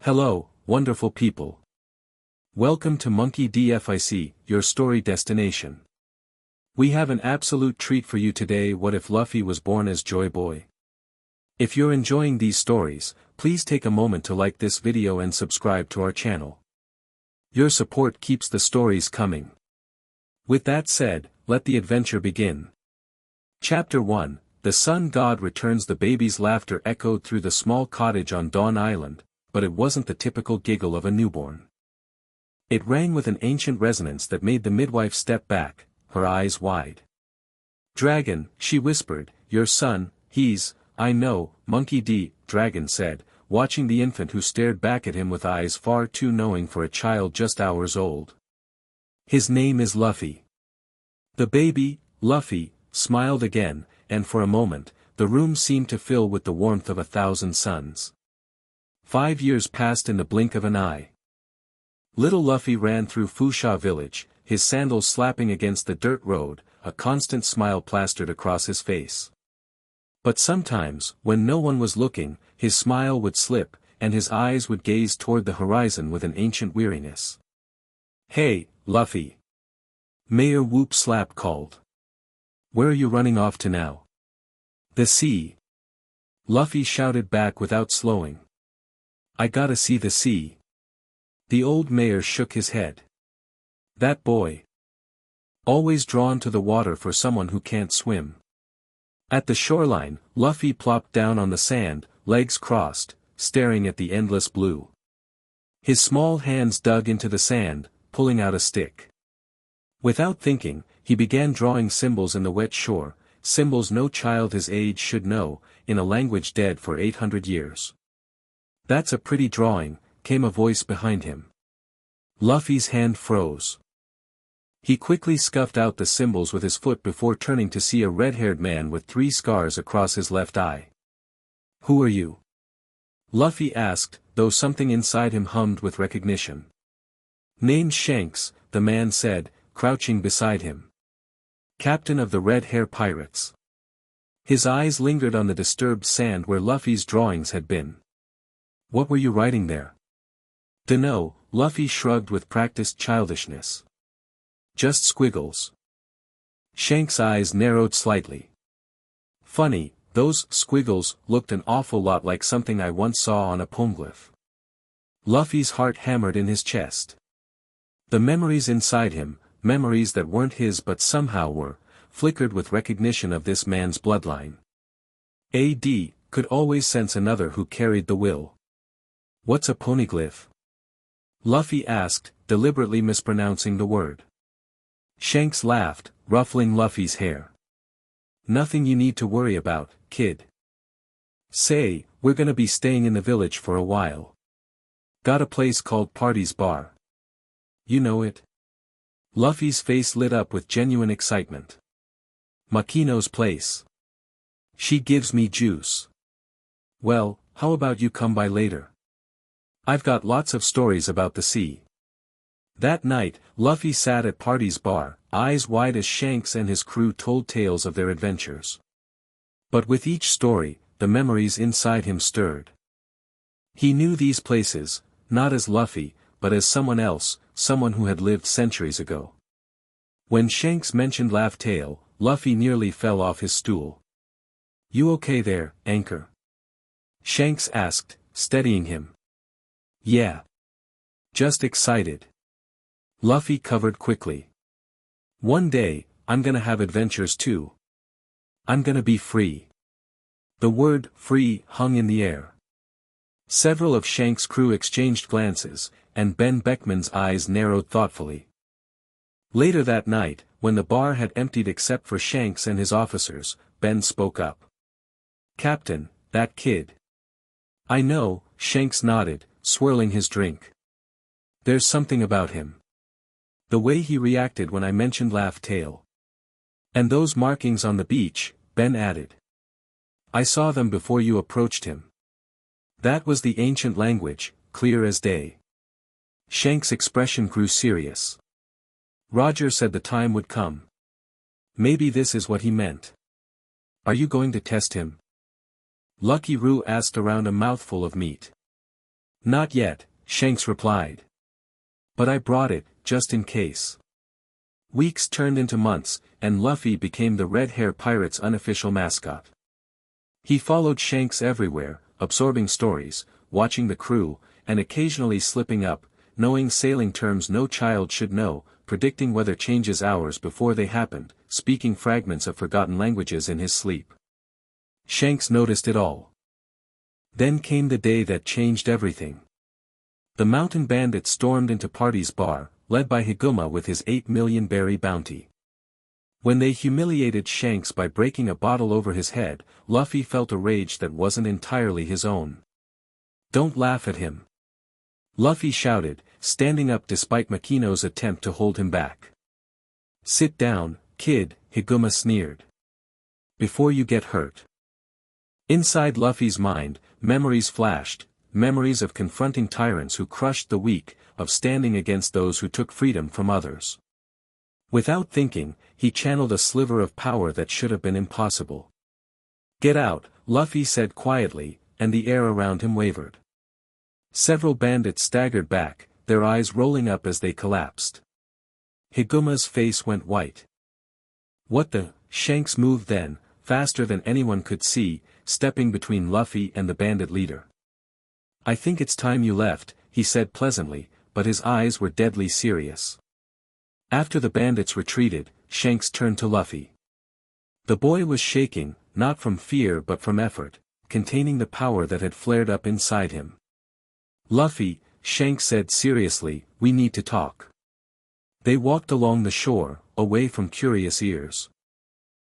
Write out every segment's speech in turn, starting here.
Hello, wonderful people. Welcome to Monkey DFIC, your story destination. We have an absolute treat for you today. What if Luffy was born as Joy Boy? If you're enjoying these stories, please take a moment to like this video and subscribe to our channel. Your support keeps the stories coming. With that said, let the adventure begin. Chapter 1, The Sun God Returns. The baby's laughter echoed through the small cottage on Dawn Island, but it wasn't the typical giggle of a newborn. It rang with an ancient resonance that made the midwife step back, her eyes wide. "Dragon," she whispered, "your son, I know, Monkey D," Dragon said, watching the infant who stared back at him with eyes far too knowing for a child just hours old. "His name is Luffy." The baby, Luffy, smiled again, and for a moment, the room seemed to fill with the warmth of 1,000 suns. 5 years passed in the blink of an eye. Little Luffy ran through Fusha village, his sandals slapping against the dirt road, a constant smile plastered across his face. But sometimes, when no one was looking, his smile would slip, and his eyes would gaze toward the horizon with an ancient weariness. "Hey, Luffy!" Mayor Whoop Slap called. "Where are you running off to now?" "The sea." Luffy shouted back without slowing. "I gotta see the sea." The old mayor shook his head. "That boy. Always drawn to the water for someone who can't swim." At the shoreline, Luffy plopped down on the sand, legs crossed, staring at the endless blue. His small hands dug into the sand, pulling out a stick. Without thinking, he began drawing symbols in the wet shore, symbols no child his age should know, in a language dead for 800 years. "That's a pretty drawing," came a voice behind him. Luffy's hand froze. He quickly scuffed out the symbols with his foot before turning to see a red-haired man with 3 scars across his left eye. "Who are you?" Luffy asked, though something inside him hummed with recognition. "Name's Shanks," the man said, crouching beside him. "Captain of the Red Hair Pirates." His eyes lingered on the disturbed sand where Luffy's drawings had been. "What were you writing there?" "Dunno," Luffy shrugged with practiced childishness. "Just squiggles." Shanks' eyes narrowed slightly. "Funny, those squiggles looked an awful lot like something I once saw on a poneglyph." Luffy's heart hammered in his chest. The memories inside him, memories that weren't his but somehow were, flickered with recognition of this man's bloodline. AD could always sense another who carried the will. "What's a poneglyph?" Luffy asked, deliberately mispronouncing the word. Shanks laughed, ruffling Luffy's hair. "Nothing you need to worry about, kid. Say, we're gonna be staying in the village for a while. Got a place called Party's Bar. You know it?" Luffy's face lit up with genuine excitement. "Makino's place. She gives me juice. Well, how about you come by later? I've got lots of stories about the sea." That night, Luffy sat at Party's Bar, eyes wide as Shanks and his crew told tales of their adventures. But with each story, the memories inside him stirred. He knew these places, not as Luffy, but as someone else, someone who had lived centuries ago. When Shanks mentioned Laugh Tale, Luffy nearly fell off his stool. "You okay there, Anchor?" Shanks asked, steadying him. "Yeah. Just excited." Luffy covered quickly. "One day, I'm gonna have adventures too. I'm gonna be free." The word free hung in the air. Several of Shanks' crew exchanged glances, and Ben Beckman's eyes narrowed thoughtfully. Later that night, when the bar had emptied except for Shanks and his officers, Ben spoke up. "Captain, that kid." "I know," Shanks nodded, swirling his drink. "There's something about him. The way he reacted when I mentioned Laugh Tale. And those markings on the beach," Ben added. "I saw them before you approached him." That was the ancient language, clear as day. Shanks' expression grew serious. "Roger said the time would come. Maybe this is what he meant. Are you going to test him?" Lucky Roo asked around a mouthful of meat. Not yet, Shanks replied. But I brought it, just in case. Weeks turned into months, and Luffy became the Red Hair Pirate's unofficial mascot. He followed Shanks everywhere, absorbing stories, watching the crew, and occasionally slipping up, knowing sailing terms no child should know, predicting weather changes hours before they happened, speaking fragments of forgotten languages in his sleep. Shanks noticed it all. Then came the day that changed everything. The mountain bandit stormed into Party's bar, led by Higuma with his 8 million berry bounty. When they humiliated Shanks by breaking a bottle over his head, Luffy felt a rage that wasn't entirely his own. "Don't laugh at him!" Luffy shouted, standing up despite Makino's attempt to hold him back. "Sit down, kid," Higuma sneered. "Before you get hurt." Inside Luffy's mind, memories flashed, memories of confronting tyrants who crushed the weak, of standing against those who took freedom from others. Without thinking, he channeled a sliver of power that should have been impossible. "Get out," Luffy said quietly, and the air around him wavered. Several bandits staggered back, their eyes rolling up as they collapsed. Higuma's face went white. "What the?" Shanks moved then, faster than anyone could see, stepping between Luffy and the bandit leader. "I think it's time you left," he said pleasantly, but his eyes were deadly serious. After the bandits retreated, Shanks turned to Luffy. The boy was shaking, not from fear but from effort, containing the power that had flared up inside him. "Luffy," Shanks said seriously, "we need to talk." They walked along the shore, away from curious ears.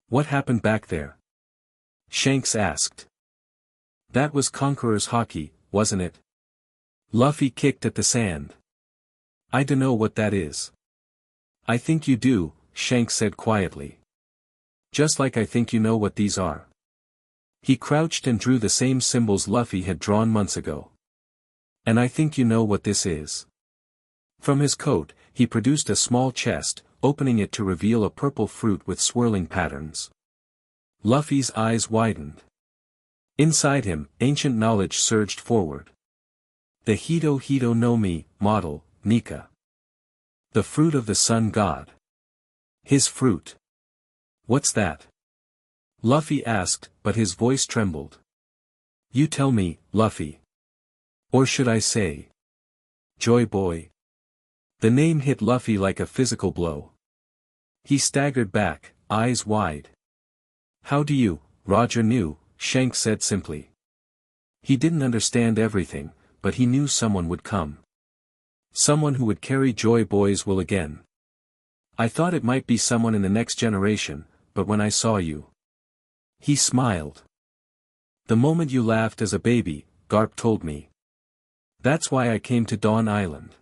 "What happened back there?" Shanks asked. "That was Conqueror's haki, wasn't it?" Luffy kicked at the sand. "I dunno what that is." "I think you do," Shanks said quietly. "Just like I think you know what these are." He crouched and drew the same symbols Luffy had drawn months ago. "And I think you know what this is." From his coat, he produced a small chest, opening it to reveal a purple fruit with swirling patterns. Luffy's eyes widened. Inside him, ancient knowledge surged forward. The Hito Hito no Mi, model, Nika. The fruit of the sun god. His fruit. "What's that?" Luffy asked, but his voice trembled. "You tell me, Luffy. Or should I say, Joy Boy?" The name hit Luffy like a physical blow. He staggered back, eyes wide. "How do you?" "Roger knew," Shanks said simply. He didn't understand everything, but he knew someone would come. Someone who would carry Joy Boy's will again. "I thought it might be someone in the next generation, but when I saw you." He smiled. "The moment you laughed as a baby," Garp told me. "That's why I came to Dawn Island."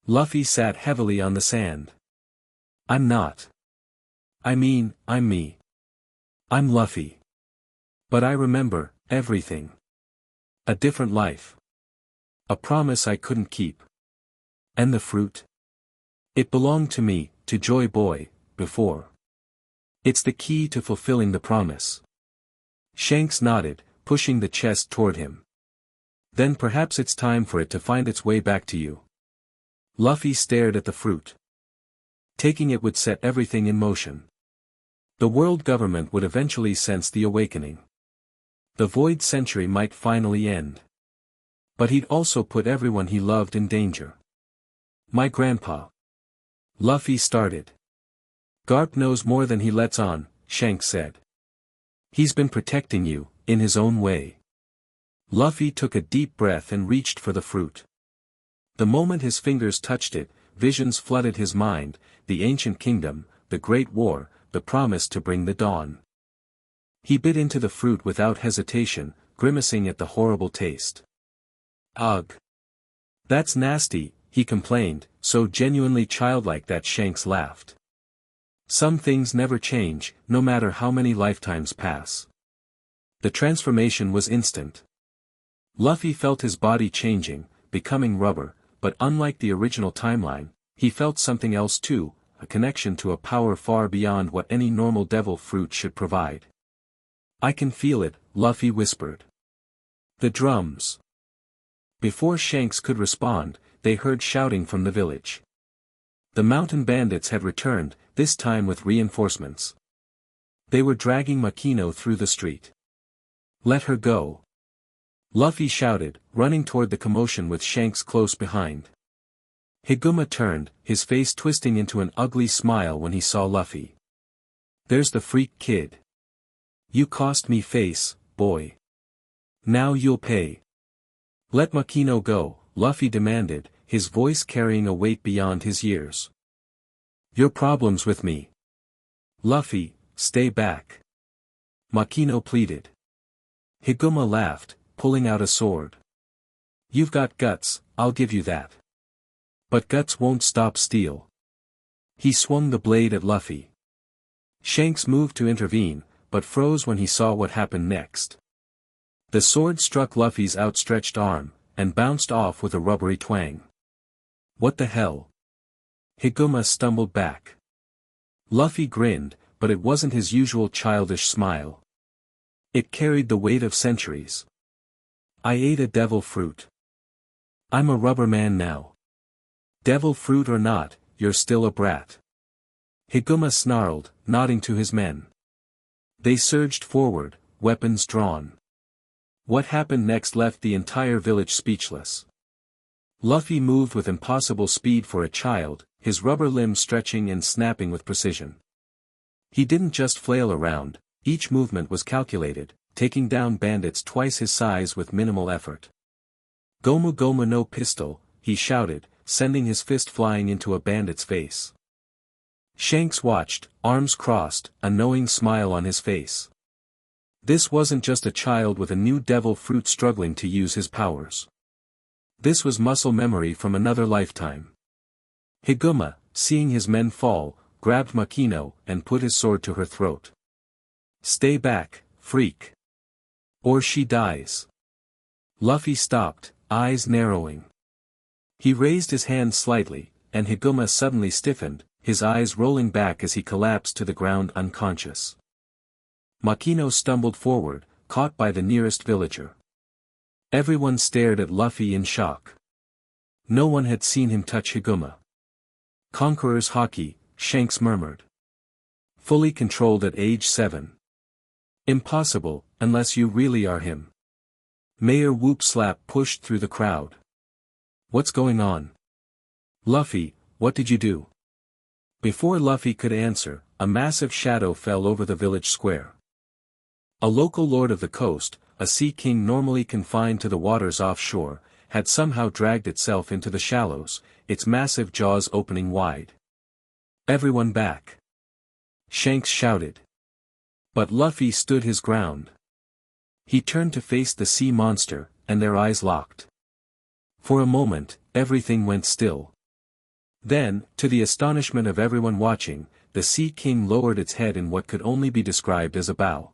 Luffy sat heavily on the sand. "I'm not. I mean, I'm me. I'm Luffy. But I remember, everything. A different life. A promise I couldn't keep. And the fruit? It belonged to me, to Joy Boy, before. It's the key to fulfilling the promise." Shanks nodded, pushing the chest toward him. "Then perhaps it's time for it to find its way back to you." Luffy stared at the fruit. Taking it would set everything in motion. The world government would eventually sense the awakening. The Void Century might finally end. But he'd also put everyone he loved in danger. "My grandpa." Luffy started. "Garp knows more than he lets on," Shanks said. "He's been protecting you, in his own way." Luffy took a deep breath and reached for the fruit. The moment his fingers touched it, visions flooded his mind, the ancient kingdom, the great war, the promise to bring the dawn. He bit into the fruit without hesitation, grimacing at the horrible taste. "Ugh! That's nasty," he complained, so genuinely childlike that Shanks laughed. Some things never change, no matter how many lifetimes pass. The transformation was instant. Luffy felt his body changing, becoming rubber, but unlike the original timeline, he felt something else too, a connection to a power far beyond what any normal devil fruit should provide. "I can feel it," Luffy whispered. "The drums. Before Shanks could respond, they heard shouting from the village. The mountain bandits had returned, this time with reinforcements. They were dragging Makino through the street. "Let her go!" Luffy shouted, running toward the commotion with Shanks close behind. Higuma turned, his face twisting into an ugly smile when he saw Luffy. "There's the freak kid. You cost me face, boy. Now you'll pay." "Let Makino go," Luffy demanded, his voice carrying a weight beyond his years. "Your problem's with me. Luffy, stay back." Makino pleaded. Higuma laughed, pulling out a sword. "You've got guts, I'll give you that. But guts won't stop steel." He swung the blade at Luffy. Shanks moved to intervene, but froze when he saw what happened next. The sword struck Luffy's outstretched arm, and bounced off with a rubbery twang. "What the hell?" Higuma stumbled back. Luffy grinned, but it wasn't his usual childish smile. It carried the weight of centuries. "I ate a devil fruit. I'm a rubber man now. Devil fruit or not, you're still a brat." Higuma snarled, nodding to his men. They surged forward, weapons drawn. What happened next left the entire village speechless. Luffy moved with impossible speed for a child, his rubber limbs stretching and snapping with precision. He didn't just flail around, each movement was calculated, taking down bandits twice his size with minimal effort. "Gomu Gomu no pistol," he shouted, sending his fist flying into a bandit's face. Shanks watched, arms crossed, a knowing smile on his face. This wasn't just a child with a new devil fruit struggling to use his powers. This was muscle memory from another lifetime. Higuma, seeing his men fall, grabbed Makino and put his sword to her throat. "Stay back, freak. Or she dies." Luffy stopped, eyes narrowing. He raised his hand slightly, and Higuma suddenly stiffened, his eyes rolling back as he collapsed to the ground unconscious. Makino stumbled forward, caught by the nearest villager. Everyone stared at Luffy in shock. No one had seen him touch Higuma. "Conqueror's haki," Shanks murmured. "Fully controlled at age 7. Impossible, unless you really are him." Mayor Whoop Slap pushed through the crowd. "What's going on? Luffy, what did you do?" Before Luffy could answer, a massive shadow fell over the village square. A local lord of the coast, a sea king normally confined to the waters offshore, had somehow dragged itself into the shallows, its massive jaws opening wide. "Everyone back!" Shanks shouted. But Luffy stood his ground. He turned to face the sea monster, and their eyes locked. For a moment, everything went still. Then, to the astonishment of everyone watching, the Sea King lowered its head in what could only be described as a bow.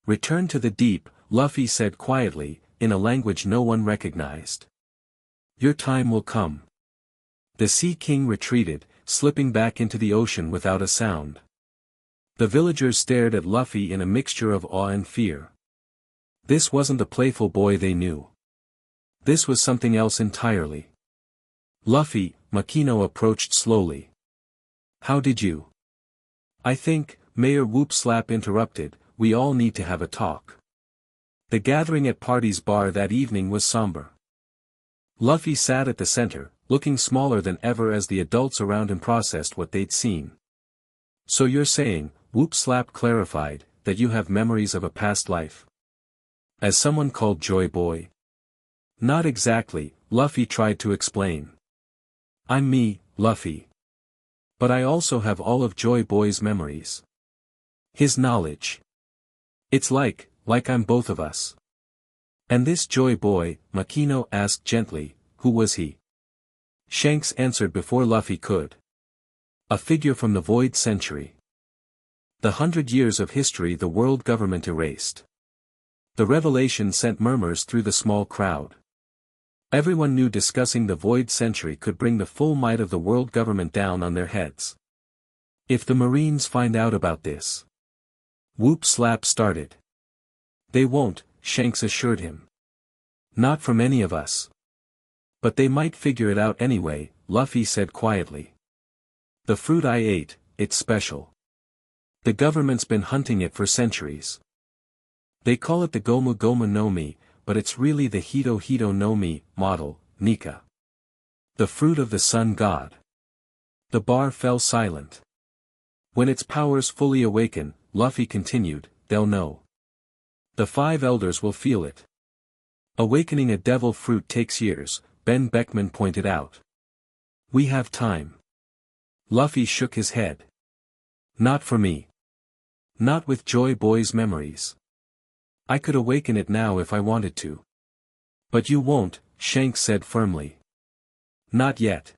"Return to the deep," Luffy said quietly, in a language no one recognized. "Your time will come." The Sea King retreated, slipping back into the ocean without a sound. The villagers stared at Luffy in a mixture of awe and fear. This wasn't the playful boy they knew. This was something else entirely. "Luffy," Makino approached slowly. "How did you?" "I think," Mayor Whoop Slap interrupted, "we all need to have a talk." The gathering at Party's bar that evening was somber. Luffy sat at the center, looking smaller than ever as the adults around him processed what they'd seen. "So you're saying," Whoop Slap clarified, "that you have memories of a past life? As someone called Joy Boy?" "Not exactly," Luffy tried to explain. "I'm me, Luffy. But I also have all of Joy Boy's memories. His knowledge. It's like I'm both of us." "And this Joy Boy," Makino asked gently, "who was he?" Shanks answered before Luffy could. "A figure from the Void Century. The 100 years of history the world government erased." The revelation sent murmurs through the small crowd. Everyone knew discussing the Void Century could bring the full might of the world government down on their heads. "If the Marines find out about this..." Whoop Slap started. "They won't," Shanks assured him. Not from any of us. But they might figure it out anyway, Luffy said quietly. The fruit I ate, it's special. The government's been hunting it for centuries. They call it the Gomu Gomu no Mi, but it's really the Hito Hito no Mi model, Nika. The fruit of the sun god. The bar fell silent. When its powers fully awaken, Luffy continued, they'll know. The 5 elders will feel it. Awakening a devil fruit takes years, Ben Beckman pointed out. We have time. Luffy shook his head. Not for me. Not with Joy Boy's memories. I could awaken it now if I wanted to. But you won't, Shanks said firmly. Not yet.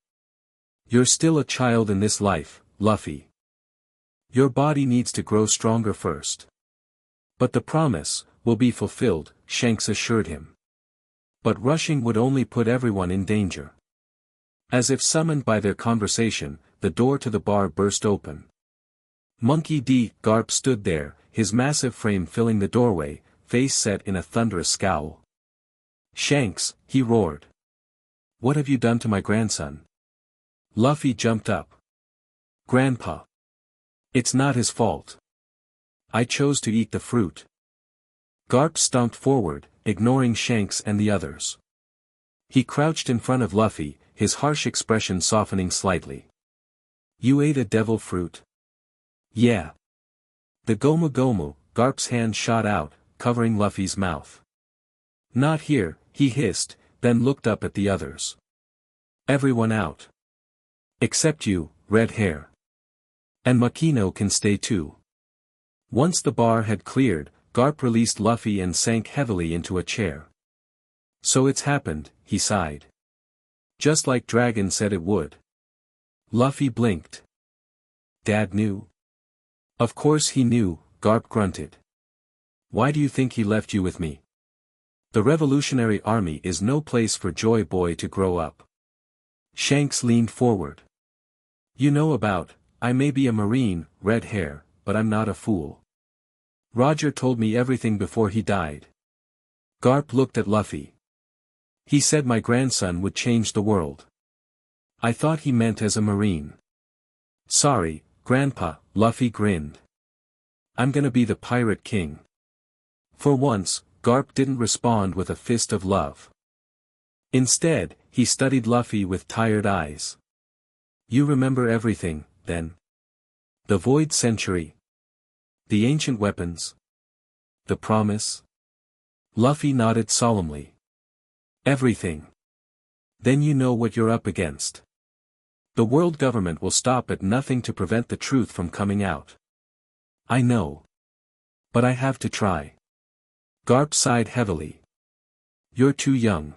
You're still a child in this life, Luffy. Your body needs to grow stronger first. But the promise will be fulfilled, Shanks assured him. But rushing would only put everyone in danger. As if summoned by their conversation, the door to the bar burst open. Monkey D. Garp stood there, his massive frame filling the doorway, face set in a thunderous scowl. Shanks, he roared. What have you done to my grandson? Luffy jumped up. Grandpa. It's not his fault. I chose to eat the fruit. Garp stomped forward, ignoring Shanks and the others. He crouched in front of Luffy, his harsh expression softening slightly. You ate a devil fruit? Yeah. The Gomu Gomu, Garp's hand shot out, covering Luffy's mouth. Not here, he hissed, then looked up at the others. Everyone out. Except you, Red Hair. And Makino can stay too. Once the bar had cleared, Garp released Luffy and sank heavily into a chair. So it's happened, he sighed. Just like Dragon said it would. Luffy blinked. Dad knew? Of course he knew, Garp grunted. Why do you think he left you with me? The Revolutionary Army is no place for Joy Boy to grow up. Shanks leaned forward. You know about, I may be a Marine, Red Hair, but I'm not a fool. Roger told me everything before he died. Garp looked at Luffy. He said my grandson would change the world. I thought he meant as a Marine. Sorry, Grandpa, Luffy grinned. I'm gonna be the Pirate King. For once, Garp didn't respond with a fist of love. Instead, he studied Luffy with tired eyes. You remember everything, then? The Void Century? The ancient weapons? The promise? Luffy nodded solemnly. Everything. Then you know what you're up against. The world government will stop at nothing to prevent the truth from coming out. I know. But I have to try. Garp sighed heavily. You're too young.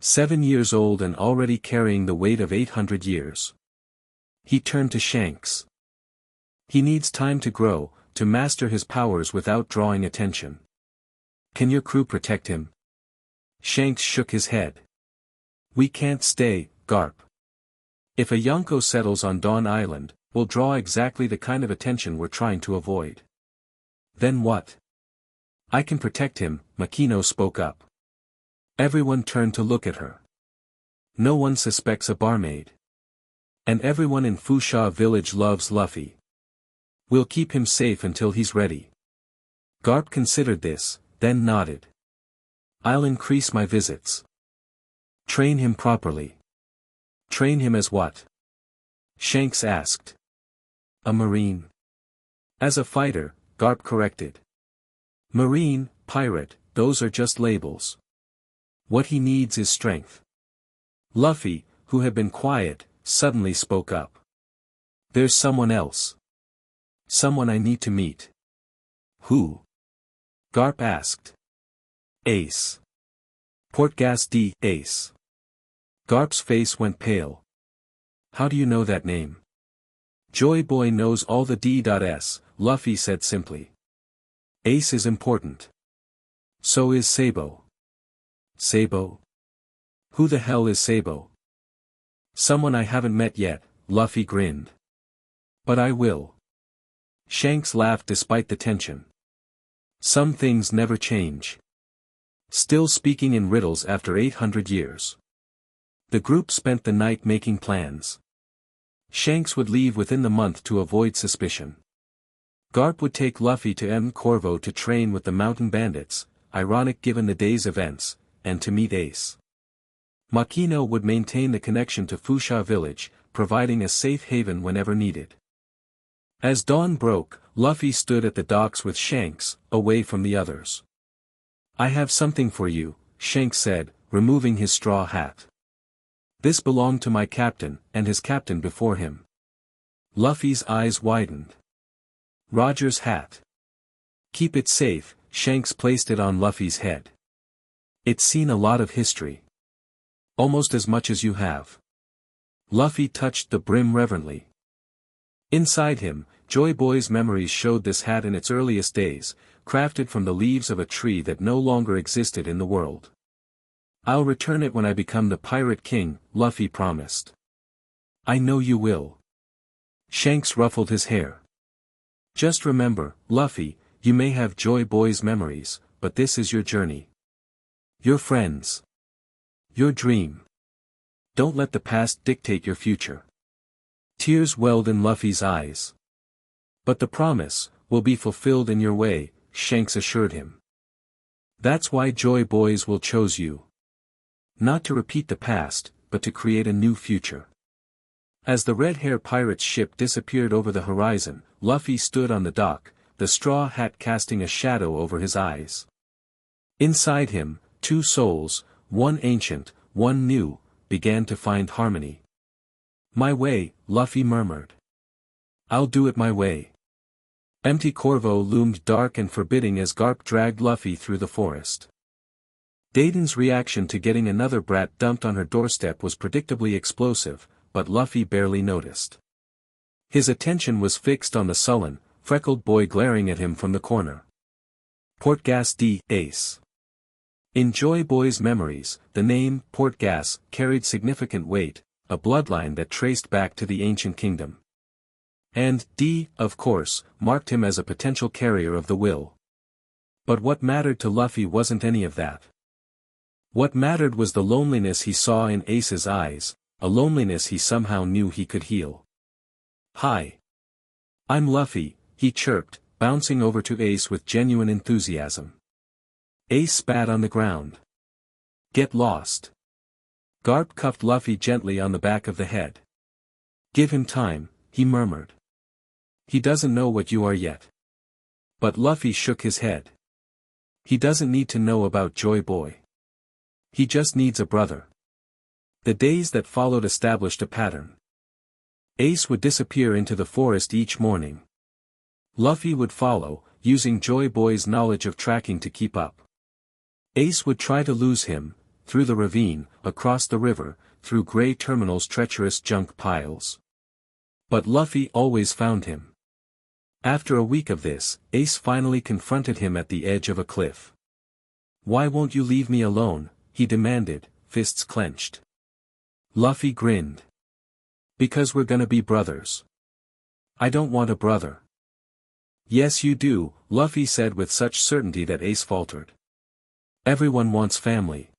7 years old and already carrying the weight of 800 years. He turned to Shanks. He needs time to grow, to master his powers without drawing attention. Can your crew protect him? Shanks shook his head. We can't stay, Garp. If a Yonko settles on Dawn Island, we'll draw exactly the kind of attention we're trying to avoid. Then what? I can protect him, Makino spoke up. Everyone turned to look at her. No one suspects a barmaid. And everyone in Fusha village loves Luffy. We'll keep him safe until he's ready. Garp considered this, then nodded. I'll increase my visits. Train him properly. Train him as what? Shanks asked. A Marine. As a fighter, Garp corrected. Marine, pirate, those are just labels. What he needs is strength. Luffy, who had been quiet, suddenly spoke up. There's someone else. Someone I need to meet. Who? Garp asked. Ace. Portgas D. Ace. Garp's face went pale. How do you know that name? Joy Boy knows all the D.S, Luffy said simply. Ace is important. So is Sabo. Sabo? Who the hell is Sabo? Someone I haven't met yet, Luffy grinned. But I will. Shanks laughed despite the tension. Some things never change. Still speaking in riddles after 800 years. The group spent the night making plans. Shanks would leave within the month to avoid suspicion. Garp would take Luffy to Corvo to train with the mountain bandits, ironic given the day's events, and to meet Ace. Makino would maintain the connection to Fusha village, providing a safe haven whenever needed. As dawn broke, Luffy stood at the docks with Shanks, away from the others. "I have something for you," Shanks said, removing his straw hat. "This belonged to my captain, and his captain before him." Luffy's eyes widened. "Roger's hat. Keep it safe," Shanks placed it on Luffy's head. "It's seen a lot of history. Almost as much as you have." Luffy touched the brim reverently. Inside him, Joy Boy's memories showed this hat in its earliest days, crafted from the leaves of a tree that no longer existed in the world. "I'll return it when I become the Pirate King," Luffy promised. "I know you will." Shanks ruffled his hair. "Just remember, Luffy, you may have Joy Boy's memories, but this is your journey. Your friends. Your dream. Don't let the past dictate your future." Tears welled in Luffy's eyes. "But the promise will be fulfilled in your way," Shanks assured him. "That's why Joy Boys will choose you. Not to repeat the past, but to create a new future." As the Red Hair Pirate's ship disappeared over the horizon, Luffy stood on the dock, the straw hat casting a shadow over his eyes. Inside him, two souls, one ancient, one new, began to find harmony. "My way," Luffy murmured. "I'll do it my way." Empty Corvo loomed dark and forbidding as Garp dragged Luffy through the forest. Dayton's reaction to getting another brat dumped on her doorstep was predictably explosive, but Luffy barely noticed. His attention was fixed on the sullen, freckled boy glaring at him from the corner. Portgas D. Ace. In Joy Boy's memories, the name, Portgas, carried significant weight, a bloodline that traced back to the ancient kingdom. And D, of course, marked him as a potential carrier of the will. But what mattered to Luffy wasn't any of that. What mattered was the loneliness he saw in Ace's eyes, a loneliness he somehow knew he could heal. "Hi. I'm Luffy," he chirped, bouncing over to Ace with genuine enthusiasm. Ace spat on the ground. "Get lost." Garp cuffed Luffy gently on the back of the head. "Give him time," he murmured. "He doesn't know what you are yet." But Luffy shook his head. "He doesn't need to know about Joy Boy. He just needs a brother." The days that followed established a pattern. Ace would disappear into the forest each morning. Luffy would follow, using Joy Boy's knowledge of tracking to keep up. Ace would try to lose him, through the ravine, across the river, through Grey Terminal's treacherous junk piles. But Luffy always found him. After a week of this, Ace finally confronted him at the edge of a cliff. "Why won't you leave me alone?" he demanded, fists clenched. Luffy grinned. "Because we're gonna be brothers." "I don't want a brother." "Yes you do," Luffy said with such certainty that Ace faltered. "Everyone wants family.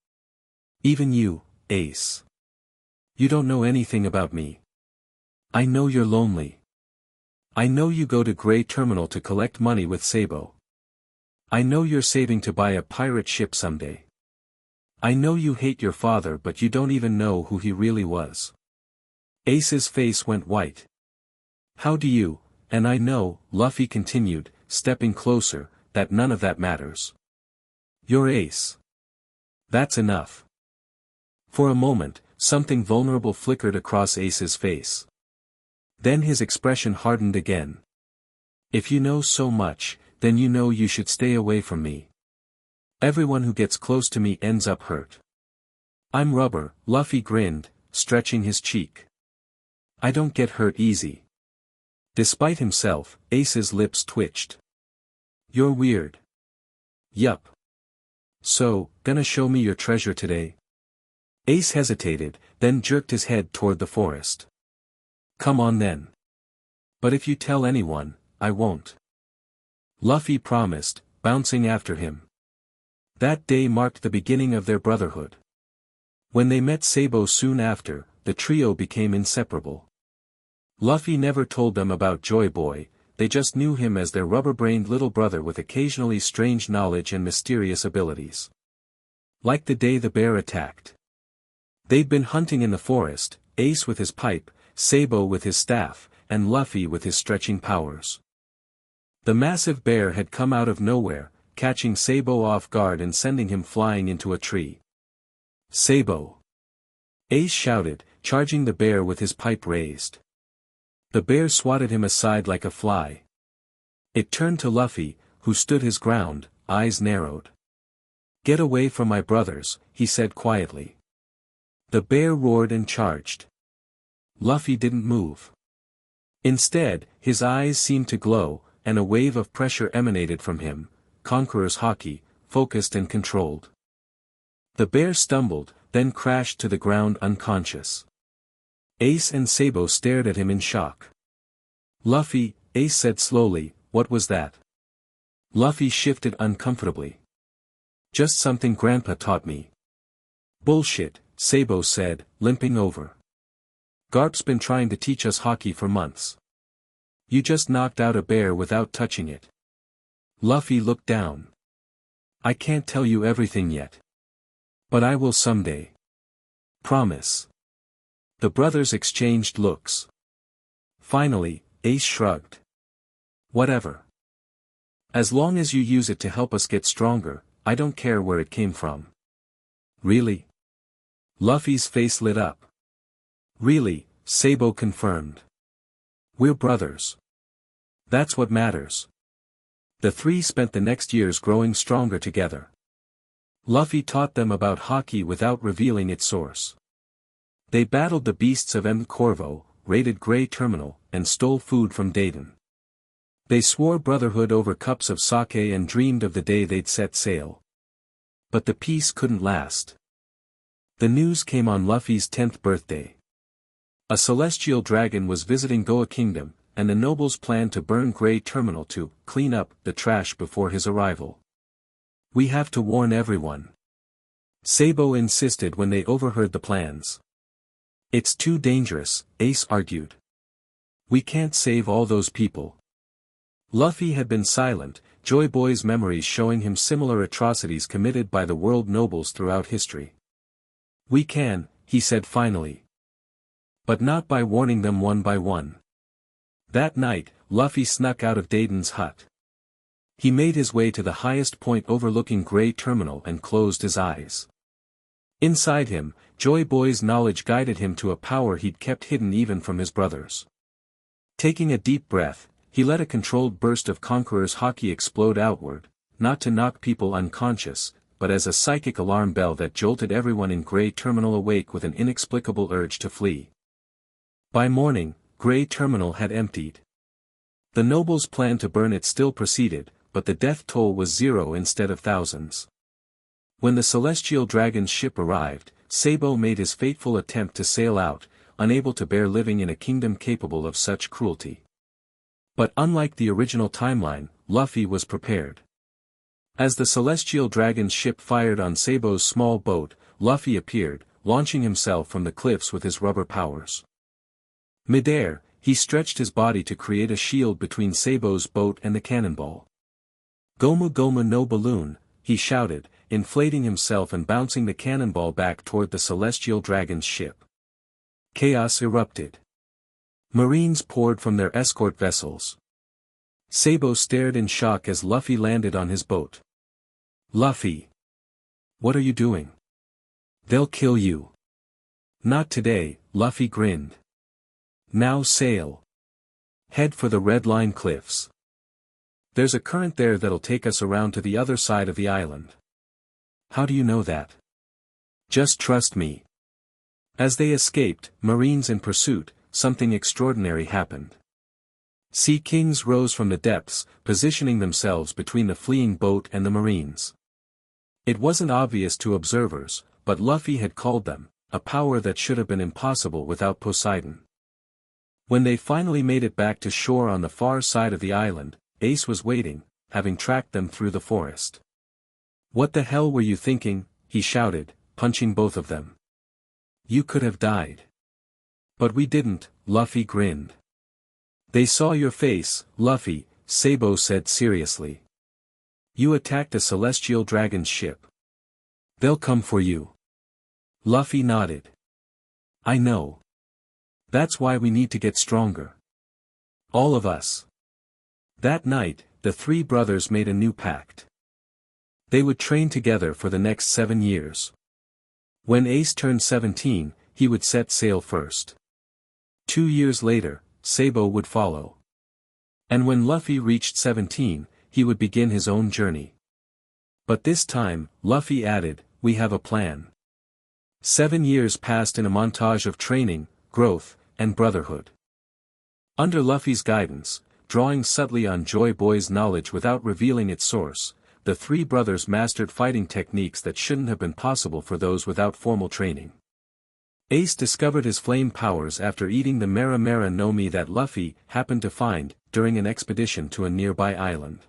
Even you, Ace. You don't know anything about me. I know you're lonely. I know you go to Grey Terminal to collect money with Sabo. I know you're saving to buy a pirate ship someday. I know you hate your father but you don't even know who he really was." Ace's face went white. "How do you, and I know," Luffy continued, stepping closer, "that none of that matters. You're Ace. That's enough." For a moment, something vulnerable flickered across Ace's face. Then his expression hardened again. "If you know so much, then you know you should stay away from me. Everyone who gets close to me ends up hurt." "I'm rubber," Luffy grinned, stretching his cheek. "I don't get hurt easy." Despite himself, Ace's lips twitched. "You're weird." "Yup. So, gonna show me your treasure today?" Ace hesitated, then jerked his head toward the forest. "Come on then. But if you tell anyone, I won't." Luffy promised, bouncing after him. That day marked the beginning of their brotherhood. When they met Sabo soon after, the trio became inseparable. Luffy never told them about Joy Boy, they just knew him as their rubber-brained little brother with occasionally strange knowledge and mysterious abilities. Like the day the bear attacked. They'd been hunting in the forest, Ace with his pipe, Sabo with his staff, and Luffy with his stretching powers. The massive bear had come out of nowhere, catching Sabo off guard and sending him flying into a tree. Sabo! Ace shouted, charging the bear with his pipe raised. The bear swatted him aside like a fly. It turned to Luffy, who stood his ground, eyes narrowed. "Get away from my brothers," he said quietly. The bear roared and charged. Luffy didn't move. Instead, his eyes seemed to glow, and a wave of pressure emanated from him, Conqueror's haki, focused and controlled. The bear stumbled, then crashed to the ground unconscious. Ace and Sabo stared at him in shock. "Luffy," Ace said slowly, "what was that?" Luffy shifted uncomfortably. "Just something Grandpa taught me." "Bullshit," Sabo said, limping over. "Garp's been trying to teach us haki for months. You just knocked out a bear without touching it." Luffy looked down. "I can't tell you everything yet. But I will someday. Promise." The brothers exchanged looks. Finally, Ace shrugged. "Whatever. As long as you use it to help us get stronger, I don't care where it came from." "Really?" Luffy's face lit up. "Really," Sabo confirmed. "We're brothers. That's what matters." The three spent the next years growing stronger together. Luffy taught them about haki without revealing its source. They battled the beasts of M. Corvo, raided Grey Terminal, and stole food from Dayton. They swore brotherhood over cups of sake and dreamed of the day they'd set sail. But the peace couldn't last. The news came on Luffy's 10th birthday. A celestial dragon was visiting Goa Kingdom, and the nobles planned to burn Grey Terminal to clean up the trash before his arrival. "We have to warn everyone," Sabo insisted when they overheard the plans. "It's too dangerous," Ace argued. "We can't save all those people." Luffy had been silent, Joy Boy's memories showing him similar atrocities committed by the world nobles throughout history. "We can," he said finally. "But not by warning them one by one." That night, Luffy snuck out of Dayton's hut. He made his way to the highest point overlooking Grey Terminal and closed his eyes. Inside him, Joy Boy's knowledge guided him to a power he'd kept hidden even from his brothers. Taking a deep breath, he let a controlled burst of Conqueror's haki explode outward, not to knock people unconscious, but as a psychic alarm bell that jolted everyone in Grey Terminal awake with an inexplicable urge to flee. By morning, Grey Terminal had emptied. The nobles' plan to burn it still proceeded, but the death toll was 0 instead of thousands. When the celestial dragon's ship arrived, Sabo made his fateful attempt to sail out, unable to bear living in a kingdom capable of such cruelty. But unlike the original timeline, Luffy was prepared. As the celestial dragon's ship fired on Sabo's small boat, Luffy appeared, launching himself from the cliffs with his rubber powers. Midair, he stretched his body to create a shield between Sabo's boat and the cannonball. "Gomu Gomu no balloon," he shouted, inflating himself and bouncing the cannonball back toward the celestial dragon's ship. Chaos erupted. Marines poured from their escort vessels. Sabo stared in shock as Luffy landed on his boat. "Luffy! What are you doing? They'll kill you." "Not today," Luffy grinned. "Now sail. Head for the Red Line Cliffs. There's a current there that'll take us around to the other side of the island." "How do you know that?" "Just trust me." As they escaped, Marines in pursuit, something extraordinary happened. Sea Kings rose from the depths, positioning themselves between the fleeing boat and the Marines. It wasn't obvious to observers, but Luffy had called them, a power that should have been impossible without Poseidon. When they finally made it back to shore on the far side of the island, Ace was waiting, having tracked them through the forest. What the hell were you thinking? He shouted, punching both of them. You could have died. But we didn't, Luffy grinned. They saw your face, Luffy, Sabo said seriously. You attacked a celestial dragon's ship. They'll come for you. Luffy nodded. I know. That's why we need to get stronger. All of us. That night, the three brothers made a new pact. They would train together for the next 7 years. When Ace turned 17, he would set sail first. 2 years later, Sabo would follow. And when Luffy reached 17, he would begin his own journey. But this time, Luffy added, we have a plan. 7 years passed in a montage of training, growth, and brotherhood. Under Luffy's guidance, drawing subtly on Joy Boy's knowledge without revealing its source, the three brothers mastered fighting techniques that shouldn't have been possible for those without formal training. Ace discovered his flame powers after eating the Mera Mera no Mi that Luffy happened to find during an expedition to a nearby island.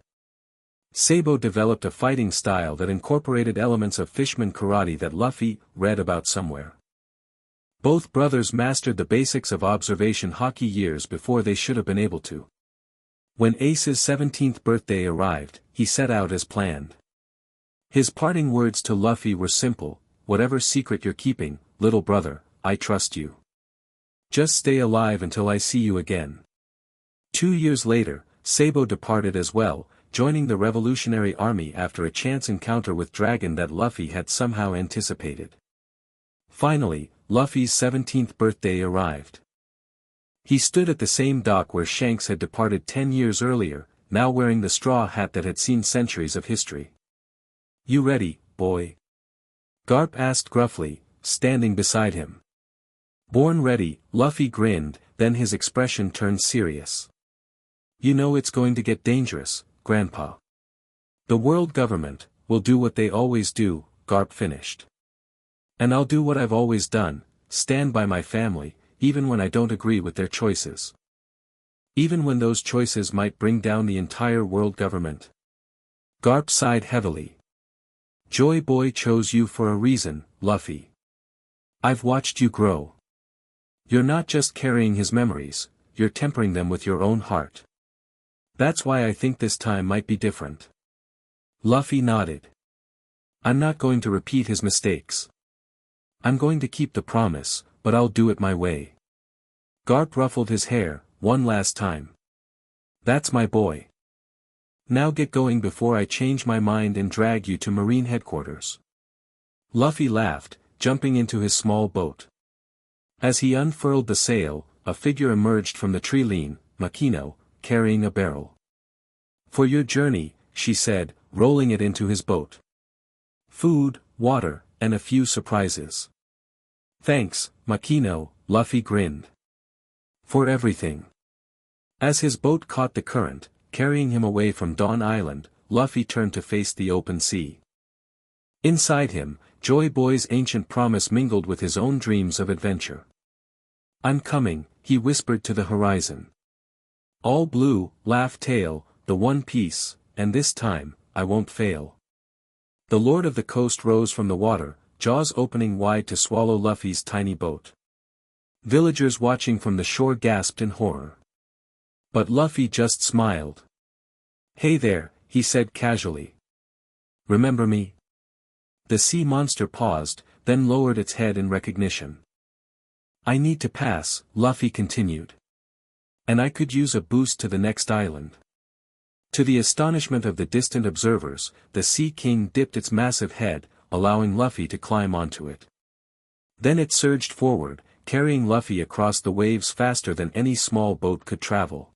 Sabo developed a fighting style that incorporated elements of fishman karate that Luffy read about somewhere. Both brothers mastered the basics of observation haki years before they should have been able to. When Ace's 17th birthday arrived, he set out as planned. His parting words to Luffy were simple, whatever secret you're keeping, little brother, I trust you. Just stay alive until I see you again. 2 years later, Sabo departed as well, joining the Revolutionary Army after a chance encounter with Dragon that Luffy had somehow anticipated. Finally, Luffy's 17th birthday arrived. He stood at the same dock where Shanks had departed 10 years earlier, now wearing the straw hat that had seen centuries of history. You ready, boy? Garp asked gruffly, standing beside him. Born ready, Luffy grinned, then his expression turned serious. You know it's going to get dangerous, Grandpa. The world government will do what they always do, Garp finished. And I'll do what I've always done, stand by my family, even when I don't agree with their choices. Even when those choices might bring down the entire world government. Garp sighed heavily. Joy Boy chose you for a reason, Luffy. I've watched you grow. You're not just carrying his memories, you're tempering them with your own heart. That's why I think this time might be different. Luffy nodded. I'm not going to repeat his mistakes. I'm going to keep the promise, but I'll do it my way. Garp ruffled his hair, one last time. That's my boy. Now get going before I change my mind and drag you to Marine headquarters. Luffy laughed, jumping into his small boat. As he unfurled the sail, a figure emerged from the tree-line, Makino, carrying a barrel. For your journey, she said, rolling it into his boat. Food, water, and a few surprises. Thanks, Makino, Luffy grinned. For everything. As his boat caught the current, carrying him away from Dawn Island, Luffy turned to face the open sea. Inside him, Joy Boy's ancient promise mingled with his own dreams of adventure. I'm coming, he whispered to the horizon. All blue, laughed Tail, the One Piece, and this time, I won't fail. The Lord of the Coast rose from the water, jaws opening wide to swallow Luffy's tiny boat. Villagers watching from the shore gasped in horror. But Luffy just smiled. Hey there, he said casually. Remember me? The sea monster paused, then lowered its head in recognition. I need to pass, Luffy continued. And I could use a boost to the next island. To the astonishment of the distant observers, the Sea King dipped its massive head, allowing Luffy to climb onto it. Then it surged forward, carrying Luffy across the waves faster than any small boat could travel.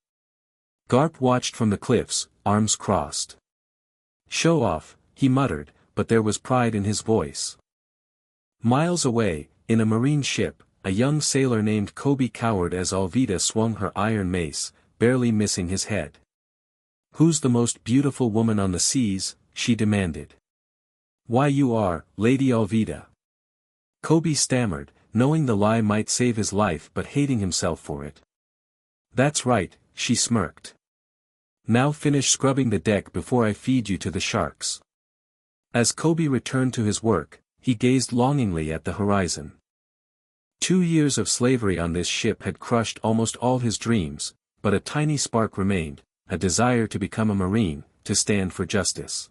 Garp watched from the cliffs, arms crossed. Show off, he muttered, but there was pride in his voice. Miles away, in a marine ship, a young sailor named Kobe cowered as Alvida swung her iron mace, barely missing his head. Who's the most beautiful woman on the seas? She demanded. Why you are, Lady Alvida. Kobe stammered, knowing the lie might save his life but hating himself for it. That's right, she smirked. Now finish scrubbing the deck before I feed you to the sharks. As Kobe returned to his work, he gazed longingly at the horizon. 2 years of slavery on this ship had crushed almost all his dreams, but a tiny spark remained, a desire to become a Marine, to stand for justice.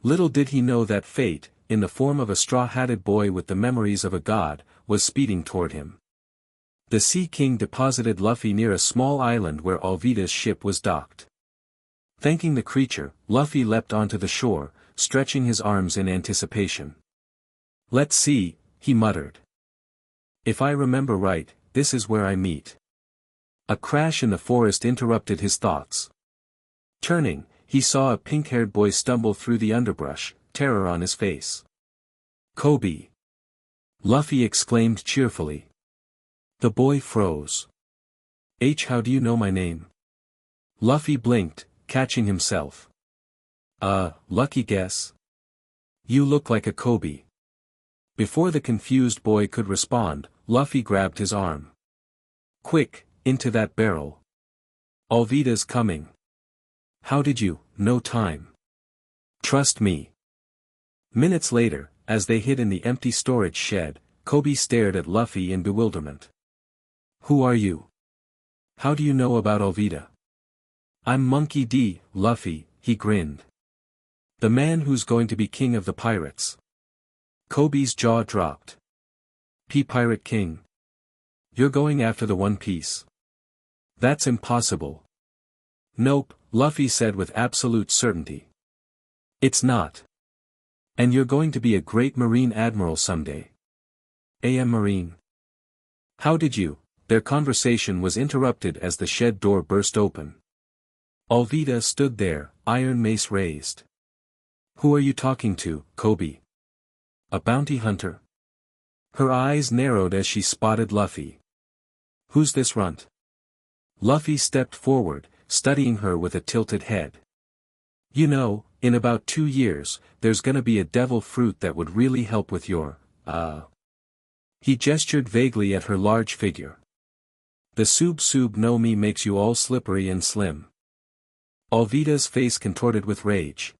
Little did he know that fate, in the form of a straw-hatted boy with the memories of a god, was speeding toward him. The Sea King deposited Luffy near a small island where Alvida's ship was docked. Thanking the creature, Luffy leapt onto the shore, stretching his arms in anticipation. "Let's see," he muttered. "If I remember right, this is where I meet." A crash in the forest interrupted his thoughts. Turning, he saw a pink-haired boy stumble through the underbrush, terror on his face. "Kobe!" Luffy exclaimed cheerfully. The boy froze. How do you know my name?" Luffy blinked, catching himself. Lucky guess. You look like a Kobe." Before the confused boy could respond, Luffy grabbed his arm. "Quick, into that barrel. Alvida's coming." "How did you, no time." "Trust me." Minutes later, as they hid in the empty storage shed, Kobe stared at Luffy in bewilderment. "Who are you? How do you know about Alvida?" "I'm Monkey D, Luffy," he grinned. "The man who's going to be king of the pirates." Kobe's jaw dropped. "Pirate King? You're going after the One Piece?" "That's impossible." "Nope," Luffy said with absolute certainty. "It's not. And you're going to be a great Marine Admiral someday." Marine. "How did you?" Their conversation was interrupted as the shed door burst open. Alvida stood there, iron mace raised. "Who are you talking to, Kobe? A bounty hunter?" Her eyes narrowed as she spotted Luffy. "Who's this runt?" Luffy stepped forward, studying her with a tilted head. "You know, in about 2 years, there's gonna be a devil fruit that would really help with your, He gestured vaguely at her large figure. "The Sub no Mi makes you all slippery and slim." Alvida's face contorted with rage.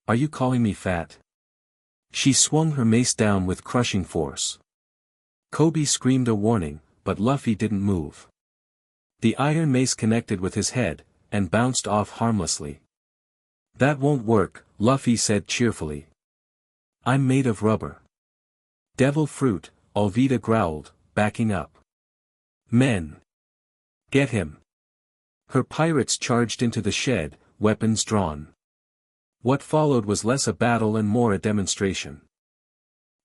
"Are you calling me fat?" She swung her mace down with crushing force. Kobe screamed a warning, but Luffy didn't move. The iron mace connected with his head, and bounced off harmlessly. "That won't work," Luffy said cheerfully. "I'm made of rubber." "Devil fruit," Alvida growled, backing up. "Men! Get him!" Her pirates charged into the shed, weapons drawn. What followed was less a battle and more a demonstration.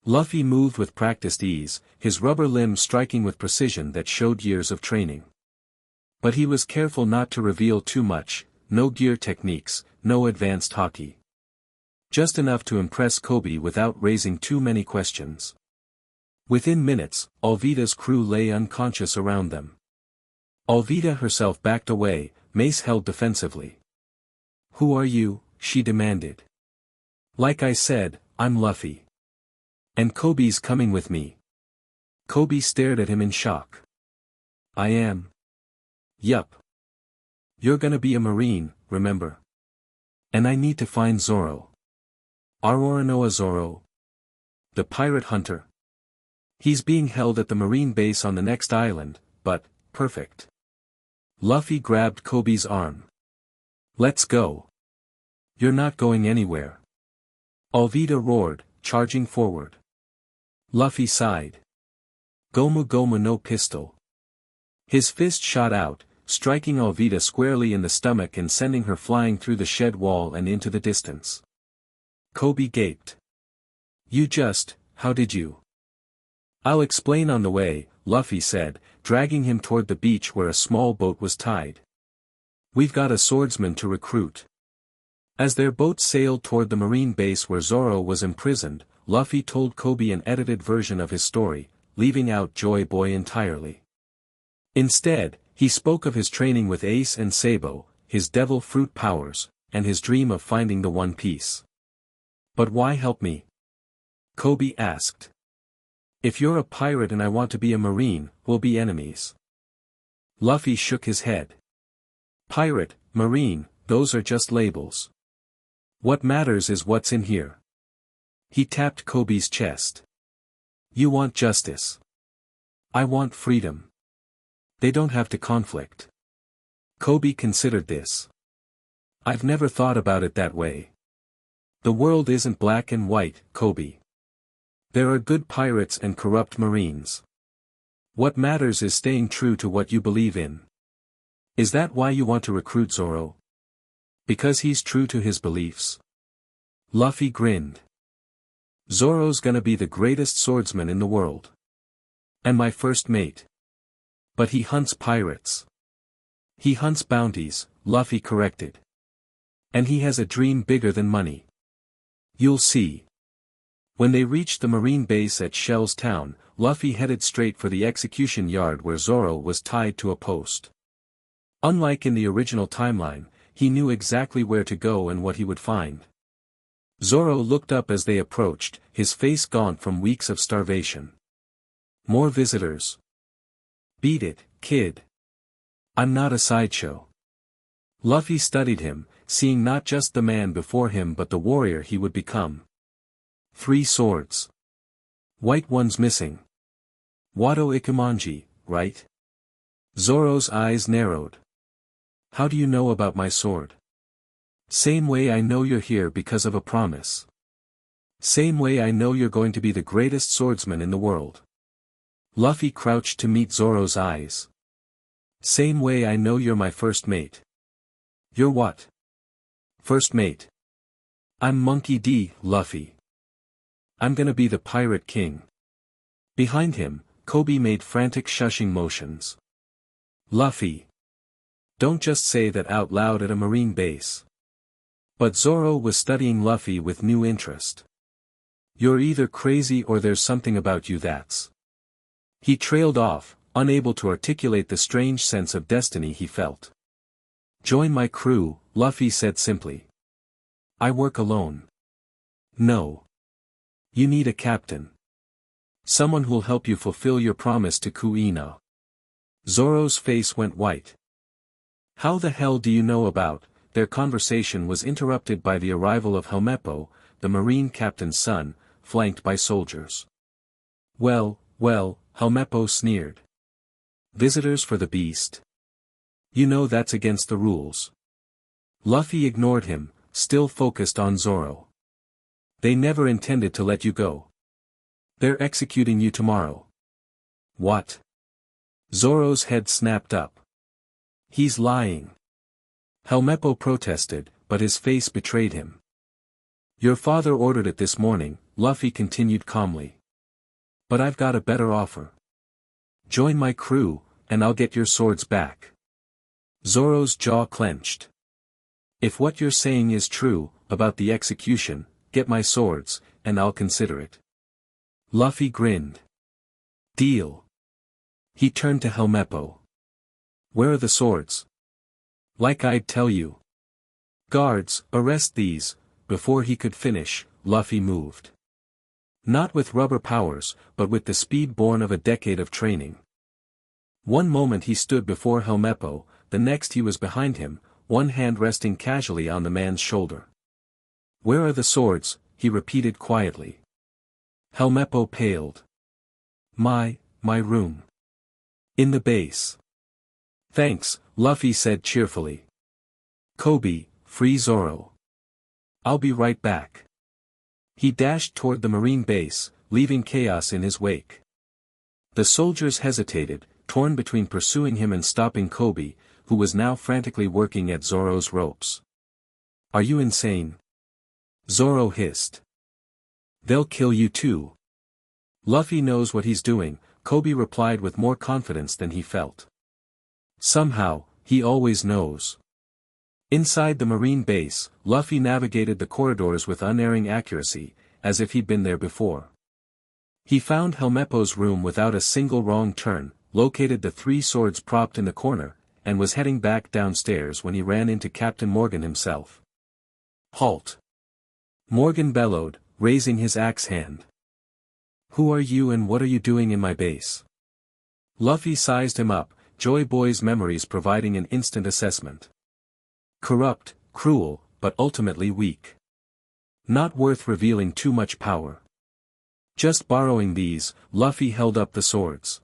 Luffy moved with practiced ease, his rubber limbs striking with precision that showed years of training. But he was careful not to reveal too much, no gear techniques, no advanced haki. Just enough to impress Kobe without raising too many questions. Within minutes, Alvida's crew lay unconscious around them. Alvida herself backed away, mace held defensively. "Who are you?" she demanded. "Like I said, I'm Luffy. And Kobe's coming with me." Kobe stared at him in shock. "I am?" "Yup. You're gonna be a Marine, remember? And I need to find Zoro." "Aroranoa Zoro? The pirate hunter?" "He's being held at the Marine base on the next island, but, perfect." Luffy grabbed Kobe's arm. "Let's go." "You're not going anywhere." Alvida roared, charging forward. Luffy sighed. "Gomu Gomu no pistol." His fist shot out, striking Alvida squarely in the stomach and sending her flying through the shed wall and into the distance. Kobe gaped. How did you?" "I'll explain on the way," Luffy said, dragging him toward the beach where a small boat was tied. "We've got a swordsman to recruit." As their boat sailed toward the Marine base where Zoro was imprisoned, Luffy told Kobe an edited version of his story, leaving out Joy Boy entirely. Instead, he spoke of his training with Ace and Sabo, his devil fruit powers, and his dream of finding the One Piece. "But why help me?" Kobe asked. "If you're a pirate and I want to be a Marine, we'll be enemies." Luffy shook his head. "Pirate, Marine, those are just labels. What matters is what's in here. He tapped Kobe's chest. You want justice. I want freedom. They don't have to conflict. Kobe considered this. I've never thought about it that way. The world isn't black and white, Kobe. There are good pirates and corrupt marines. What matters is staying true to what you believe in. Is that why you want to recruit Zoro? Because he's true to his beliefs? Luffy grinned. Zoro's gonna be the greatest swordsman in the world. And my first mate. But he hunts pirates. He hunts bounties, Luffy corrected. And he has a dream bigger than money. You'll see. When they reached the marine base at Shell's town, Luffy headed straight for the execution yard where Zoro was tied to a post. Unlike in the original timeline, he knew exactly where to go and what he would find. Zoro looked up as they approached, his face gaunt from weeks of starvation. More visitors. Beat it, kid. I'm not a sideshow. Luffy studied him, seeing not just the man before him but the warrior he would become. 3 swords. White one's missing. Wado Ikumanji, right? Zoro's eyes narrowed. How do you know about my sword? Same way I know you're here because of a promise. Same way I know you're going to be the greatest swordsman in the world. Luffy crouched to meet Zoro's eyes. Same way I know you're my first mate. You're what? First mate. I'm Monkey D, Luffy. I'm gonna be the Pirate King. Behind him, Kobe made frantic shushing motions. Luffy. Don't just say that out loud at a marine base. But Zoro was studying Luffy with new interest. You're either crazy or there's something about you that's... He trailed off, unable to articulate the strange sense of destiny he felt. Join my crew, Luffy said simply. I work alone. No. You need a captain. Someone who'll help you fulfill your promise to Kuina. Zoro's face went white. How the hell do you know about... Their conversation was interrupted by the arrival of Helmeppo, the marine captain's son, flanked by soldiers. Well, Helmeppo sneered. Visitors for the beast. You know that's against the rules. Luffy ignored him, still focused on Zoro. They never intended to let you go. They're executing you tomorrow. What? Zoro's head snapped up. He's lying. Helmeppo protested, but his face betrayed him. Your father ordered it this morning, Luffy continued calmly. But I've got a better offer. Join my crew, and I'll get your swords back. Zoro's jaw clenched. If what you're saying is true, about the execution, get my swords, and I'll consider it. Luffy grinned. Deal. He turned to Helmeppo. Where are the swords? Like I'd tell you. Guards, arrest these. Before he could finish, Luffy moved. Not with rubber powers, but with the speed born of a decade of training. One moment he stood before Helmeppo, the next he was behind him, one hand resting casually on the man's shoulder. Where are the swords? He repeated quietly. Helmeppo paled. My room. In the base. Thanks, Luffy said cheerfully. Kobe, free Zoro. I'll be right back. He dashed toward the marine base, leaving chaos in his wake. The soldiers hesitated, torn between pursuing him and stopping Kobe, who was now frantically working at Zoro's ropes. Are you insane? Zoro hissed. They'll kill you too. Luffy knows what he's doing, Kobe replied with more confidence than he felt. Somehow, he always knows. Inside the marine base, Luffy navigated the corridors with unerring accuracy, as if he'd been there before. He found Helmeppo's room without a single wrong turn, located the 3 swords propped in the corner, and was heading back downstairs when he ran into Captain Morgan himself. Halt! Morgan bellowed, raising his axe hand. Who are you and what are you doing in my base? Luffy sized him up, Joy Boy's memories providing an instant assessment. Corrupt, cruel, but ultimately weak. Not worth revealing too much power. Just borrowing these. Luffy held up the swords.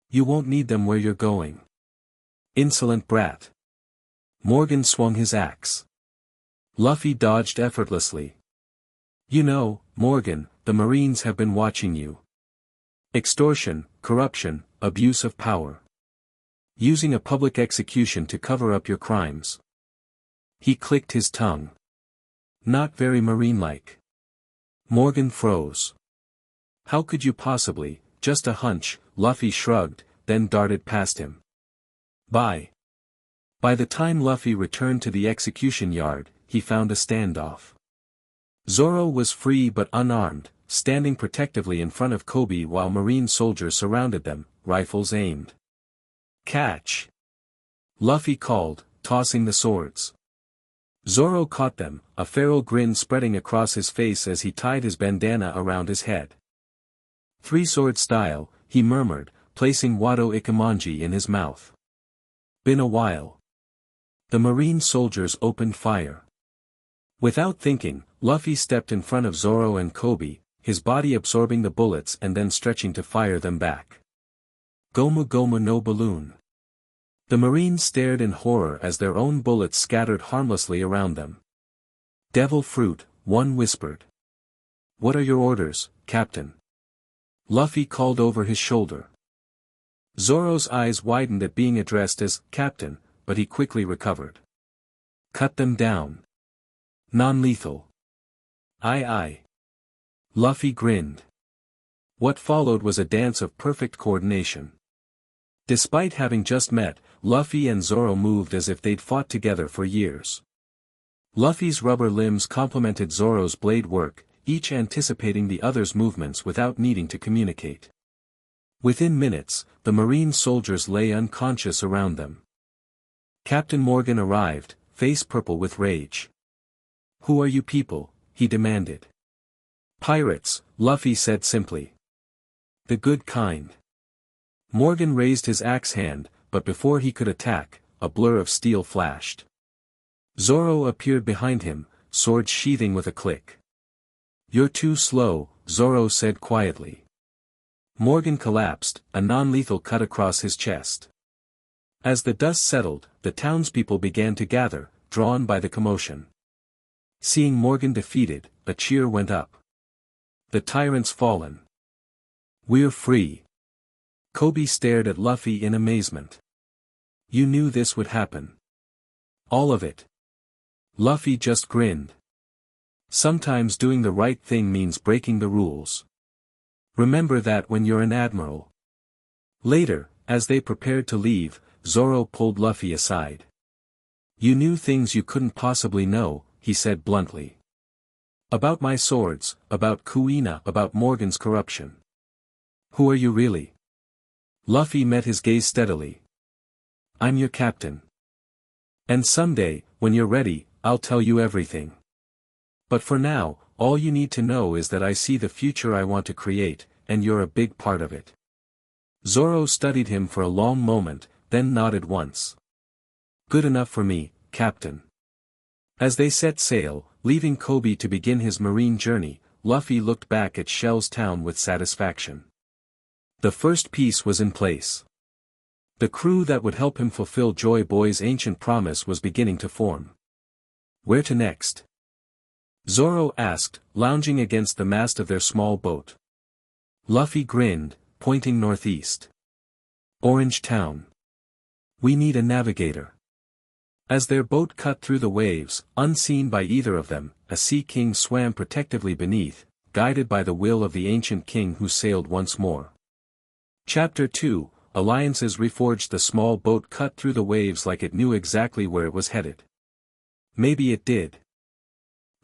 You won't need them where you're going. Insolent brat. Morgan swung his axe. Luffy dodged effortlessly. You know, Morgan, the Marines have been watching you. Extortion, corruption, abuse of power. Using a public execution to cover up your crimes. He clicked his tongue. Not very Marine-like. Morgan froze. How could you possibly? Just a hunch. Luffy shrugged, then darted past him. By the time Luffy returned to the execution yard, he found a standoff. Zoro was free but unarmed, standing protectively in front of Kobe while Marine soldiers surrounded them, rifles aimed. Catch! Luffy called, tossing the swords. Zoro caught them, a feral grin spreading across his face as he tied his bandana around his head. Three-sword style, he murmured, placing Wado Ikemonji in his mouth. Been a while. The Marine soldiers opened fire. Without thinking, Luffy stepped in front of Zoro and Kobe, his body absorbing the bullets and then stretching to fire them back. Gomu Gomu no balloon. The Marines stared in horror as their own bullets scattered harmlessly around them. Devil fruit, one whispered. What are your orders, Captain? Luffy called over his shoulder. Zoro's eyes widened at being addressed as Captain, but he quickly recovered. Cut them down. Non-lethal. Aye aye. Luffy grinned. What followed was a dance of perfect coordination. Despite having just met, Luffy and Zoro moved as if they'd fought together for years. Luffy's rubber limbs complemented Zoro's blade work, each anticipating the other's movements without needing to communicate. Within minutes, the Marine soldiers lay unconscious around them. Captain Morgan arrived, face purple with rage. Who are you people? He demanded. Pirates, Luffy said simply. The good kind. Morgan raised his axe hand, but before he could attack, a blur of steel flashed. Zoro appeared behind him, sword sheathing with a click. You're too slow, Zoro said quietly. Morgan collapsed, a non-lethal cut across his chest. As the dust settled, the townspeople began to gather, drawn by the commotion. Seeing Morgan defeated, a cheer went up. The tyrant's fallen. We're free. Kobe stared at Luffy in amazement. You knew this would happen. All of it. Luffy just grinned. Sometimes doing the right thing means breaking the rules. Remember that when you're an admiral. Later, as they prepared to leave, Zoro pulled Luffy aside. You knew things you couldn't possibly know, he said bluntly. About my swords, about Kuina, about Morgan's corruption. Who are you really? Luffy met his gaze steadily. I'm your captain. And someday, when you're ready, I'll tell you everything. But for now, all you need to know is that I see the future I want to create, and you're a big part of it. Zoro studied him for a long moment, then nodded once. Good enough for me, Captain. As they set sail, leaving Kobe to begin his marine journey, Luffy looked back at Shell's town with satisfaction. The first piece was in place. The crew that would help him fulfill Joy Boy's ancient promise was beginning to form. Where to next? Zoro asked, lounging against the mast of their small boat. Luffy grinned, pointing northeast. Orange Town. We need a navigator. As their boat cut through the waves, unseen by either of them, a sea king swam protectively beneath, guided by the will of the ancient king who sailed once more. Chapter 2, Alliances reforged. The small boat cut through the waves like it knew exactly where it was headed. Maybe it did.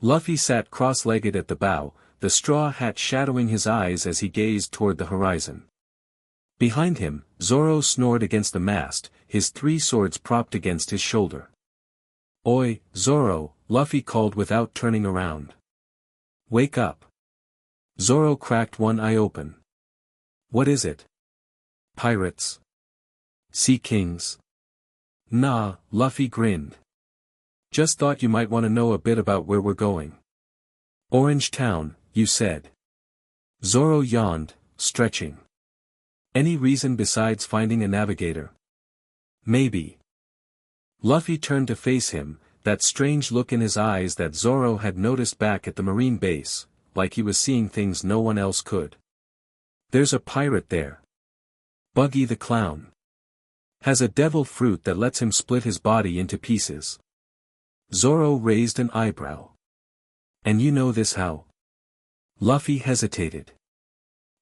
Luffy sat cross-legged at the bow, the straw hat shadowing his eyes as he gazed toward the horizon. Behind him, Zoro snored against the mast, his three swords propped against his shoulder. Oi, Zoro, Luffy called without turning around. Wake up. Zoro cracked one eye open. What is it? Pirates? Sea kings? Nah, Luffy grinned. Just thought you might want to know a bit about where we're going. Orange Town, you said. Zoro yawned, stretching. Any reason besides finding a navigator? Maybe. Luffy turned to face him, that strange look in his eyes that Zoro had noticed back at the marine base, like he was seeing things no one else could. There's a pirate there. Buggy the Clown. Has a devil fruit that lets him split his body into pieces. Zoro raised an eyebrow. And you know this how? Luffy hesitated.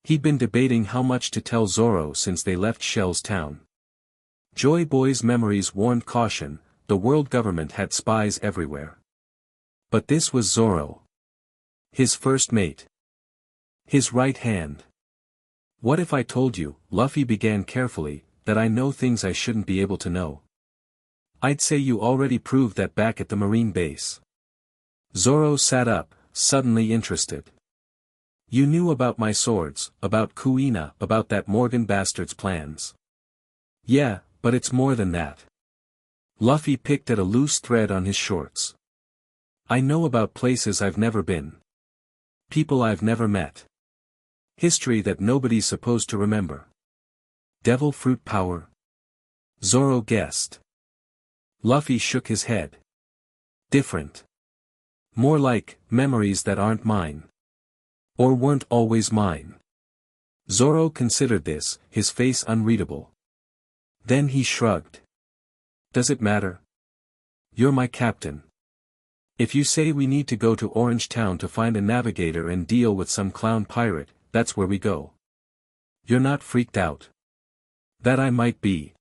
He'd been debating how much to tell Zoro since they left Shell's town. Joy Boy's memories warned caution, the world government had spies everywhere. But this was Zoro. His first mate. His right hand. What if I told you, Luffy began carefully, that I know things I shouldn't be able to know? I'd say you already proved that back at the marine base. Zoro sat up, suddenly interested. You knew about my swords, about Kuina, about that Morgan bastard's plans. Yeah, but it's more than that. Luffy picked at a loose thread on his shorts. I know about places I've never been. People I've never met. History that nobody's supposed to remember. Devil fruit power? Zoro guessed. Luffy shook his head. Different. More like, memories that aren't mine. Or weren't always mine. Zoro considered this, his face unreadable. Then he shrugged. Does it matter? You're my captain. If you say we need to go to Orange Town to find a navigator and deal with some clown pirate, that's where we go. You're not freaked out? That I might be.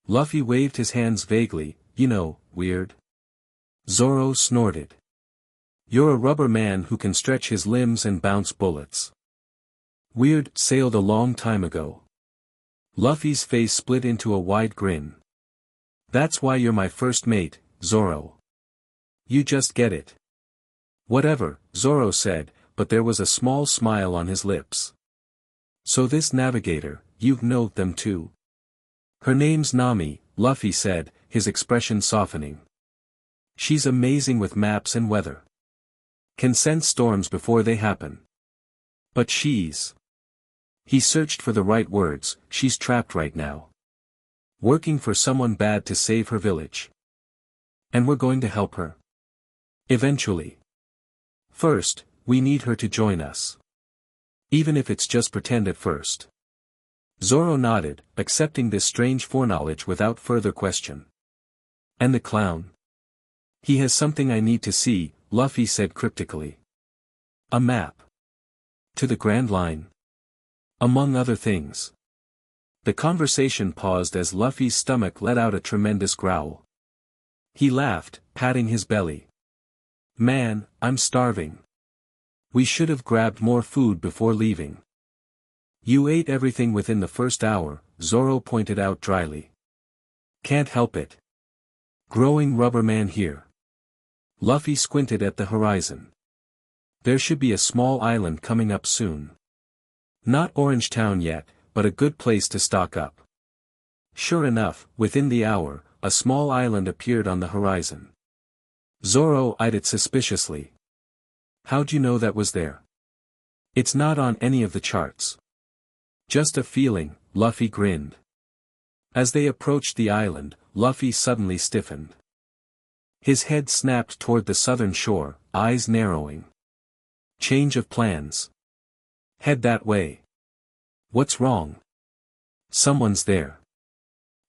Luffy waved his hands vaguely, you know, weird. Zoro snorted. You're a rubber man who can stretch his limbs and bounce bullets. Weird sailed a long time ago. Luffy's face split into a wide grin. That's why you're my first mate, Zoro. You just get it. Whatever, Zoro said, but there was a small smile on his lips. So this navigator, you know them too? Her name's Nami, Luffy said, his expression softening. She's amazing with maps and weather. Can sense storms before they happen. But she's... He searched for the right words, she's trapped right now. Working for someone bad to save her village. And we're going to help her. Eventually. First, we need her to join us. Even if it's just pretend at first. Zoro nodded, accepting this strange foreknowledge without further question. And the clown? He has something I need to see, Luffy said cryptically. A map. To the Grand Line. Among other things. The conversation paused as Luffy's stomach let out a tremendous growl. He laughed, patting his belly. Man, I'm starving. We should have grabbed more food before leaving. You ate everything within the first hour, Zoro pointed out dryly. Can't help it. Growing rubber man here. Luffy squinted at the horizon. There should be a small island coming up soon. Not Orange Town yet, but a good place to stock up. Sure enough, within the hour, a small island appeared on the horizon. Zoro eyed it suspiciously. How'd you know that was there? It's not on any of the charts. Just a feeling, Luffy grinned. As they approached the island, Luffy suddenly stiffened. His head snapped toward the southern shore, eyes narrowing. Change of plans. Head that way. What's wrong? Someone's there.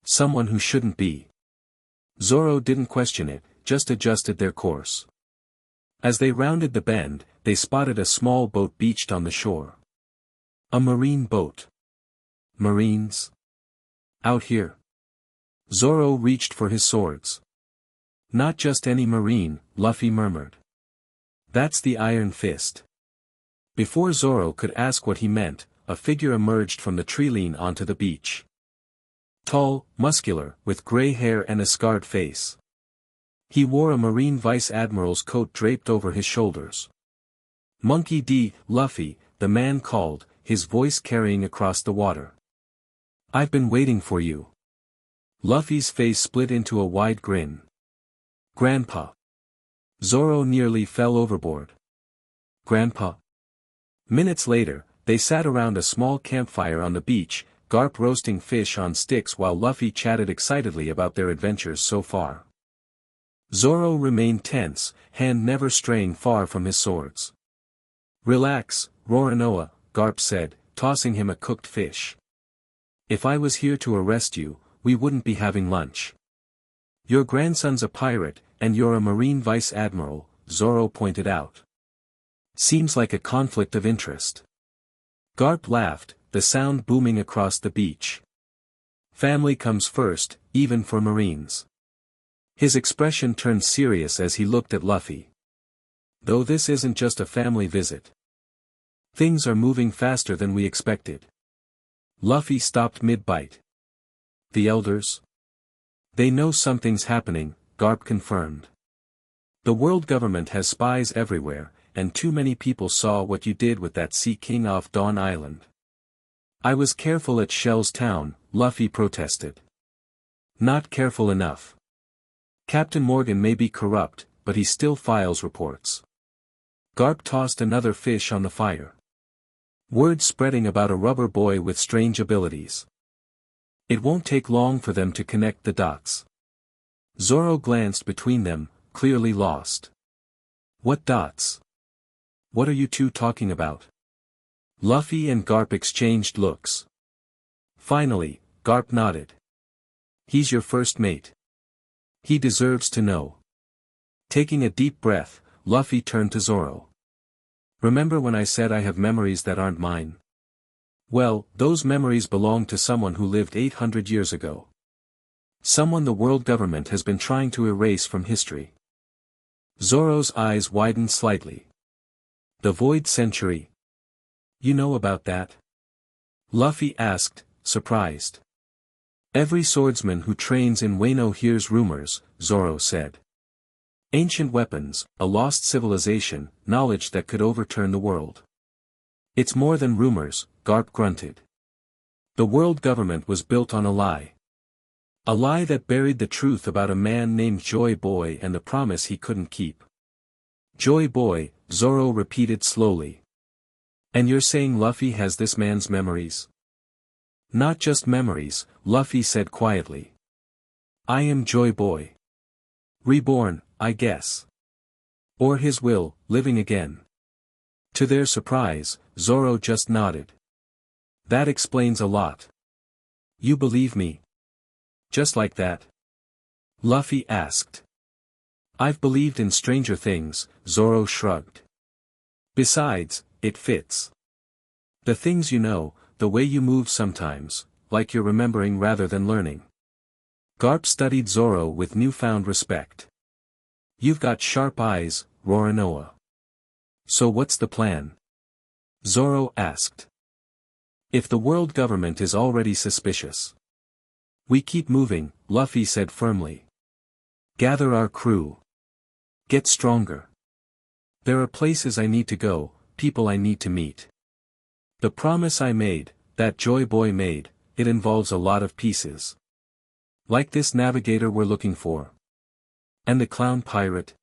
Someone who shouldn't be. Zoro didn't question it, just adjusted their course. As they rounded the bend, they spotted a small boat beached on the shore. A marine boat. Marines? Out here. Zoro reached for his swords. Not just any marine, Luffy murmured. That's the Iron Fist. Before Zoro could ask what he meant, a figure emerged from the tree-line onto the beach. Tall, muscular, with gray hair and a scarred face. He wore a Marine Vice Admiral's coat draped over his shoulders. Monkey D. Luffy, the man called, his voice carrying across the water. I've been waiting for you. Luffy's face split into a wide grin. Grandpa. Zoro nearly fell overboard. Grandpa. Minutes later, they sat around a small campfire on the beach, Garp roasting fish on sticks while Luffy chatted excitedly about their adventures so far. Zoro remained tense, hand never straying far from his swords. Relax, Roronoa, Garp said, tossing him a cooked fish. If I was here to arrest you, we wouldn't be having lunch. Your grandson's a pirate, and you're a Marine Vice Admiral, Zoro pointed out. Seems like a conflict of interest. Garp laughed, the sound booming across the beach. Family comes first, even for Marines. His expression turned serious as he looked at Luffy. Though this isn't just a family visit. Things are moving faster than we expected. Luffy stopped mid-bite. The elders? They know something's happening, Garp confirmed. The world government has spies everywhere, and too many people saw what you did with that Sea King off Dawn Island. I was careful at Shell's Town, Luffy protested. Not careful enough. Captain Morgan may be corrupt, but he still files reports. Garp tossed another fish on the fire. Word spreading about a rubber boy with strange abilities. It won't take long for them to connect the dots. Zoro glanced between them, clearly lost. What dots? What are you two talking about? Luffy and Garp exchanged looks. Finally, Garp nodded. He's your first mate. He deserves to know. Taking a deep breath, Luffy turned to Zoro. Remember when I said I have memories that aren't mine? Well, those memories belong to someone who lived 800 years ago. Someone the world government has been trying to erase from history. Zoro's eyes widened slightly. The Void Century. You know about that? Luffy asked, surprised. Every swordsman who trains in Wano hears rumors, Zoro said. Ancient weapons, a lost civilization, knowledge that could overturn the world. It's more than rumors, Garp grunted. The world government was built on a lie. A lie that buried the truth about a man named Joy Boy and the promise he couldn't keep. Joy Boy, Zoro repeated slowly. And you're saying Luffy has this man's memories? Not just memories, Luffy said quietly. I am Joy Boy. Reborn, I guess. Or his will, living again. To their surprise, Zoro just nodded. That explains a lot. You believe me? Just like that? Luffy asked. I've believed in stranger things, Zoro shrugged. Besides, it fits. The things you know, the way you move sometimes, like you're remembering rather than learning. Garp studied Zoro with newfound respect. You've got sharp eyes, Roronoa. So what's the plan? Zoro asked. If the world government is already suspicious. We keep moving, Luffy said firmly. Gather our crew. Get stronger. There are places I need to go, people I need to meet. The promise I made, that Joy Boy made, it involves a lot of pieces. Like this navigator we're looking for. And the clown pirate?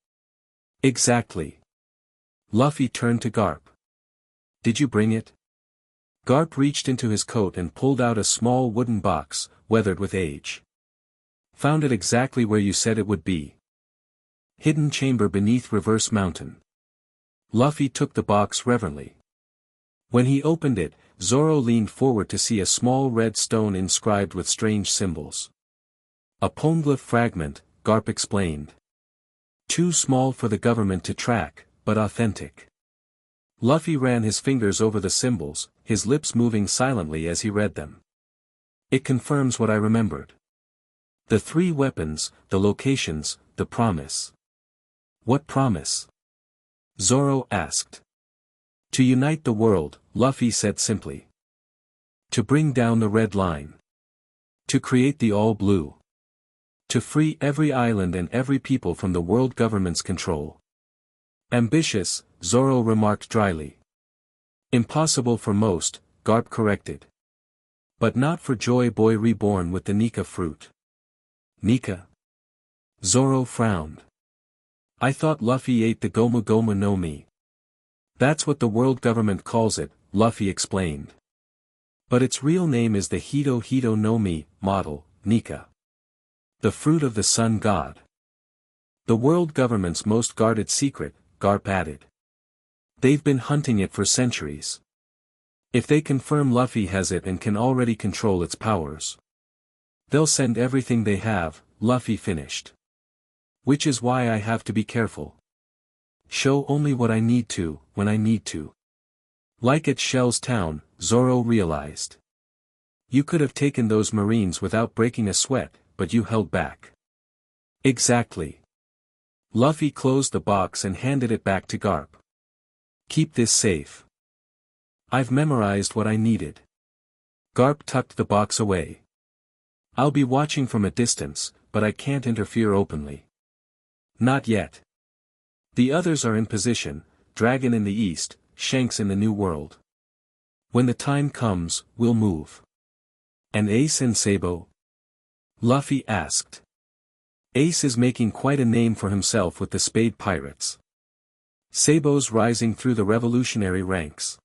Exactly. Luffy turned to Garp. Did you bring it? Garp reached into his coat and pulled out a small wooden box, weathered with age. Found it exactly where you said it would be. Hidden chamber beneath Reverse Mountain. Luffy took the box reverently. When he opened it, Zoro leaned forward to see a small red stone inscribed with strange symbols. A poneglyph fragment, Garp explained. Too small for the government to track, but authentic. Luffy ran his fingers over the symbols, his lips moving silently as he read them. It confirms what I remembered. The 3 weapons, the locations, the promise. What promise? Zoro asked. To unite the world, Luffy said simply. To bring down the Red Line. To create the All Blue. To free every island and every people from the world government's control. Ambitious, Zoro remarked dryly. Impossible for most, Garp corrected. But not for Joy Boy reborn with the Nika fruit. Nika? Zoro frowned. I thought Luffy ate the Gomu Gomu no Mi. That's what the world government calls it, Luffy explained. But its real name is the Hito Hito no Mi model, Nika. The fruit of the sun god. The world government's most guarded secret, Garp added. They've been hunting it for centuries. If they confirm Luffy has it and can already control its powers, they'll send everything they have, Luffy finished. Which is why I have to be careful. Show only what I need to, when I need to. Like at Shell's town, Zoro realized. You could have taken those marines without breaking a sweat, but you held back. Exactly. Luffy closed the box and handed it back to Garp. Keep this safe. I've memorized what I needed. Garp tucked the box away. I'll be watching from a distance, but I can't interfere openly. Not yet. The others are in position, Dragon in the east, Shanks in the New World. When the time comes, we'll move. And Ace and Sabo? Luffy asked. Ace is making quite a name for himself with the Spade Pirates. Sabo's rising through the revolutionary ranks.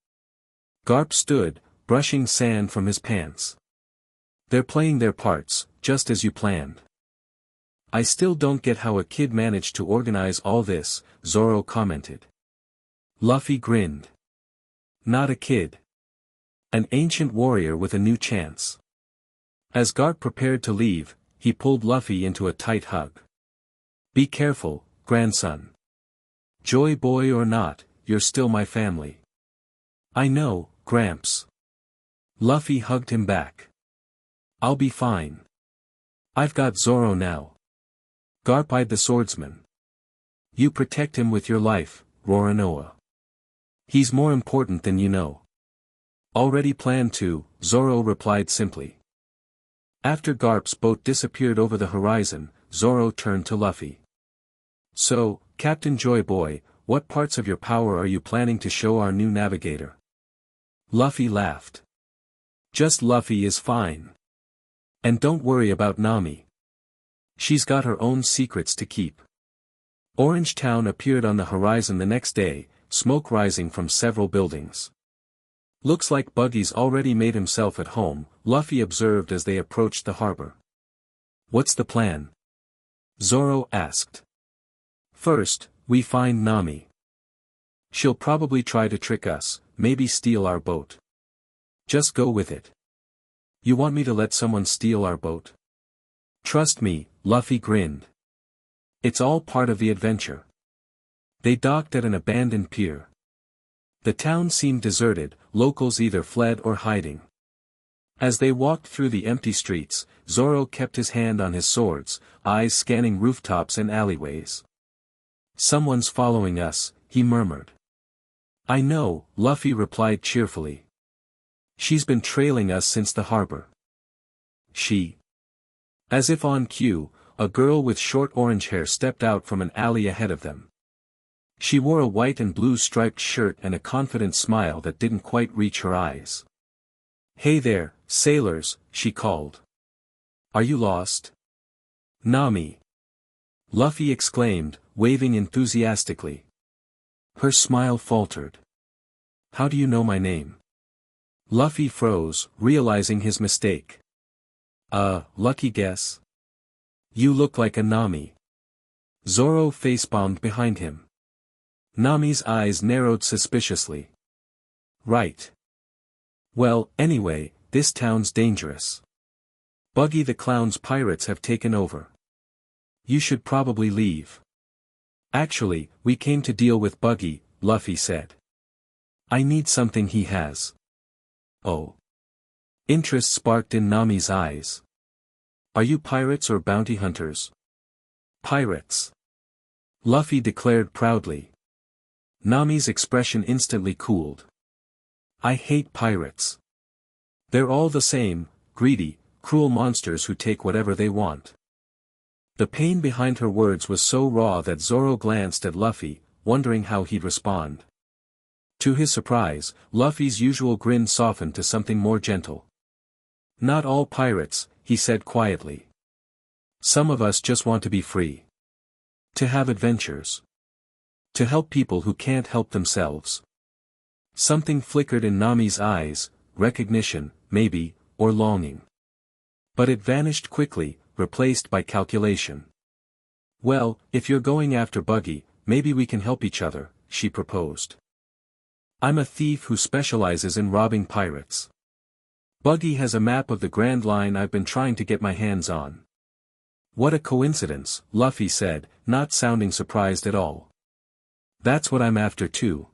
Garp stood, brushing sand from his pants. They're playing their parts, just as you planned. I still don't get how a kid managed to organize all this, Zoro commented. Luffy grinned. Not a kid. An ancient warrior with a new chance. As Garp prepared to leave, he pulled Luffy into a tight hug. Be careful, grandson. Joy boy or not, you're still my family. I know, Gramps. Luffy hugged him back. I'll be fine. I've got Zoro now. Garp eyed the swordsman. You protect him with your life, Roronoa. He's more important than you know. Already planned to, Zoro replied simply. After Garp's boat disappeared over the horizon, Zoro turned to Luffy. So, Captain Joy Boy, what parts of your power are you planning to show our new navigator? Luffy laughed. Just Luffy is fine. And don't worry about Nami. She's got her own secrets to keep. Orange Town appeared on the horizon the next day, smoke rising from several buildings. Looks like Buggy's already made himself at home, Luffy observed as they approached the harbor. What's the plan? Zoro asked. First, we find Nami. She'll probably try to trick us, maybe steal our boat. Just go with it. You want me to let someone steal our boat? Trust me, Luffy grinned. It's all part of the adventure. They docked at an abandoned pier. The town seemed deserted, locals either fled or hiding. As they walked through the empty streets, Zoro kept his hand on his swords, eyes scanning rooftops and alleyways. Someone's following us, he murmured. I know, Luffy replied cheerfully. She's been trailing us since the harbor. She? As if on cue, a girl with short orange hair stepped out from an alley ahead of them. She wore a white and blue striped shirt and a confident smile that didn't quite reach her eyes. Hey there, sailors, she called. Are you lost? Nami. Luffy exclaimed, waving enthusiastically. Her smile faltered. How do you know my name? Luffy froze, realizing his mistake. Lucky guess. You look like a Nami. Zoro facepalmed behind him. Nami's eyes narrowed suspiciously. Right. Well, anyway, this town's dangerous. Buggy the Clown's pirates have taken over. You should probably leave. Actually, we came to deal with Buggy, Luffy said. I need something he has. Oh. Interest sparked in Nami's eyes. Are you pirates or bounty hunters? Pirates. Luffy declared proudly. Nami's expression instantly cooled. I hate pirates. They're all the same, greedy, cruel monsters who take whatever they want. The pain behind her words was so raw that Zoro glanced at Luffy, wondering how he'd respond. To his surprise, Luffy's usual grin softened to something more gentle. Not all pirates, he said quietly. Some of us just want to be free. To have adventures. To help people who can't help themselves. Something flickered in Nami's eyes, recognition, maybe, or longing. But it vanished quickly, replaced by calculation. "Well, if you're going after Buggy, maybe we can help each other," she proposed. "I'm a thief who specializes in robbing pirates. Buggy has a map of the Grand Line I've been trying to get my hands on." "What a coincidence," Luffy said, not sounding surprised at all. "That's what I'm after too."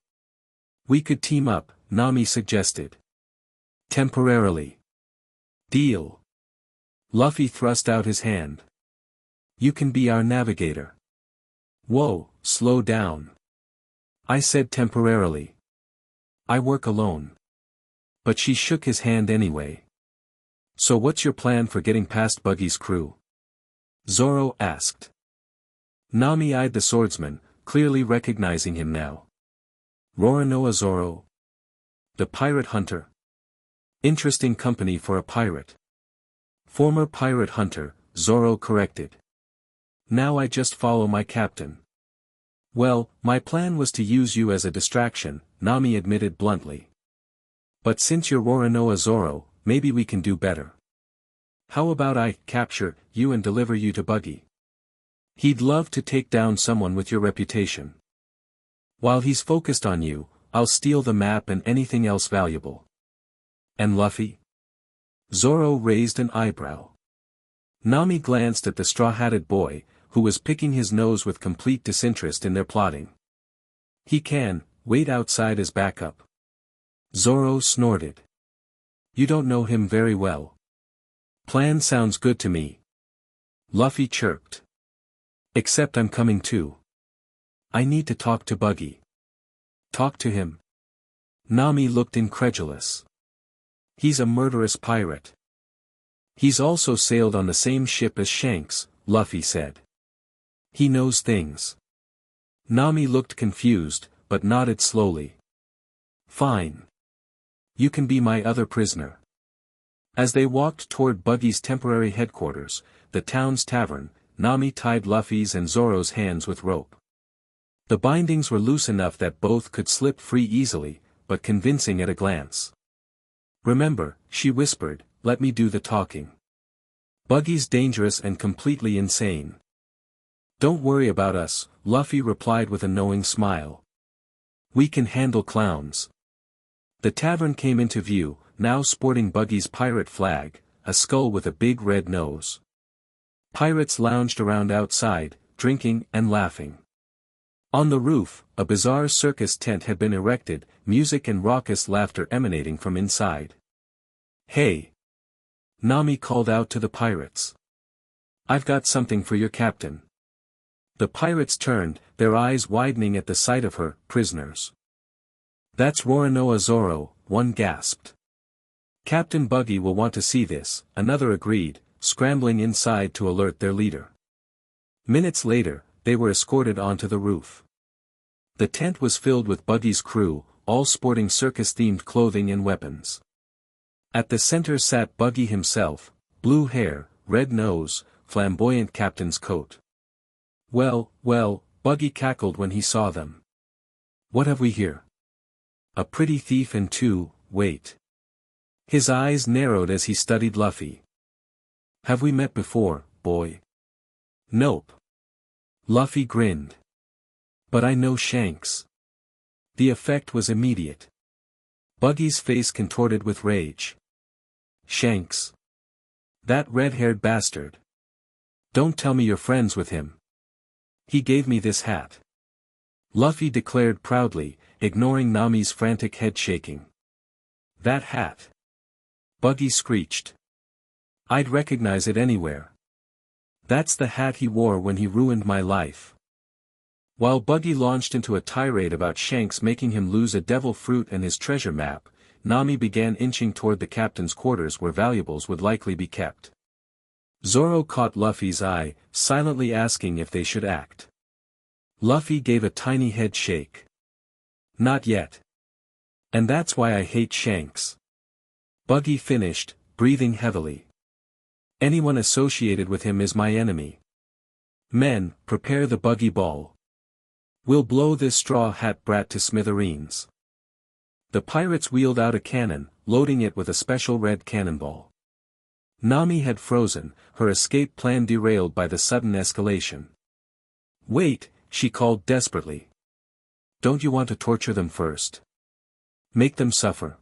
"We could team up," Nami suggested. "Temporarily." "Deal." Luffy thrust out his hand. "You can be our navigator." "Whoa, slow down. I said temporarily. I work alone." But she shook his hand anyway. "So what's your plan for getting past Buggy's crew?" Zoro asked. Nami eyed the swordsman, clearly recognizing him now. "Roronoa Zoro? The pirate hunter. Interesting company for a pirate." "Former pirate hunter," Zoro corrected. "Now I just follow my captain." "Well, my plan was to use you as a distraction," Nami admitted bluntly. "But since you're Roronoa Zoro, maybe we can do better. How about I capture you and deliver you to Buggy? He'd love to take down someone with your reputation. While he's focused on you, I'll steal the map and anything else valuable." "And Luffy?" Zoro raised an eyebrow. Nami glanced at the straw-hatted boy, who was picking his nose with complete disinterest in their plotting. "He can wait outside as backup." Zoro snorted. "You don't know him very well." "Plan sounds good to me." Luffy chirped. "Except I'm coming too. I need to talk to Buggy." "Talk to him?" Nami looked incredulous. "He's a murderous pirate." "He's also sailed on the same ship as Shanks," Luffy said. "He knows things." Nami looked confused, but nodded slowly. "Fine. You can be my other prisoner." As they walked toward Buggy's temporary headquarters, the town's tavern, Nami tied Luffy's and Zoro's hands with rope. The bindings were loose enough that both could slip free easily, but convincing at a glance. "Remember," she whispered, "let me do the talking. Buggy's dangerous and completely insane." "Don't worry about us," Luffy replied with a knowing smile. "We can handle clowns." The tavern came into view, now sporting Buggy's pirate flag, a skull with a big red nose. Pirates lounged around outside, drinking and laughing. On the roof, a bizarre circus tent had been erected, music and raucous laughter emanating from inside. "Hey!" Nami called out to the pirates. "I've got something for your captain." The pirates turned, their eyes widening at the sight of her prisoners. "That's Roronoa Zoro," one gasped. "Captain Buggy will want to see this," another agreed, scrambling inside to alert their leader. Minutes later, they were escorted onto the roof. The tent was filled with Buggy's crew, all sporting circus-themed clothing and weapons. At the center sat Buggy himself, blue hair, red nose, flamboyant captain's coat. "Well, well," Buggy cackled when he saw them. "What have we here? A pretty thief and two, wait." His eyes narrowed as he studied Luffy. "Have we met before, boy?" "Nope." Luffy grinned. "But I know Shanks." The effect was immediate. Buggy's face contorted with rage. "Shanks? That red-haired bastard. Don't tell me you're friends with him. He gave me this hat." Luffy declared proudly, ignoring Nami's frantic head shaking. "That hat?" Buggy screeched. "I'd recognize it anywhere. That's the hat he wore when he ruined my life." While Buggy launched into a tirade about Shanks making him lose a devil fruit and his treasure map, Nami began inching toward the captain's quarters where valuables would likely be kept. Zoro caught Luffy's eye, silently asking if they should act. Luffy gave a tiny head shake. "Not yet. And that's why I hate Shanks." Buggy finished, breathing heavily. "Anyone associated with him is my enemy. Men, prepare the Buggy ball. We'll blow this straw hat brat to smithereens." The pirates wheeled out a cannon, loading it with a special red cannonball. Nami had frozen, her escape plan derailed by the sudden escalation. "Wait," she called desperately. "Don't you want to torture them first? Make them suffer."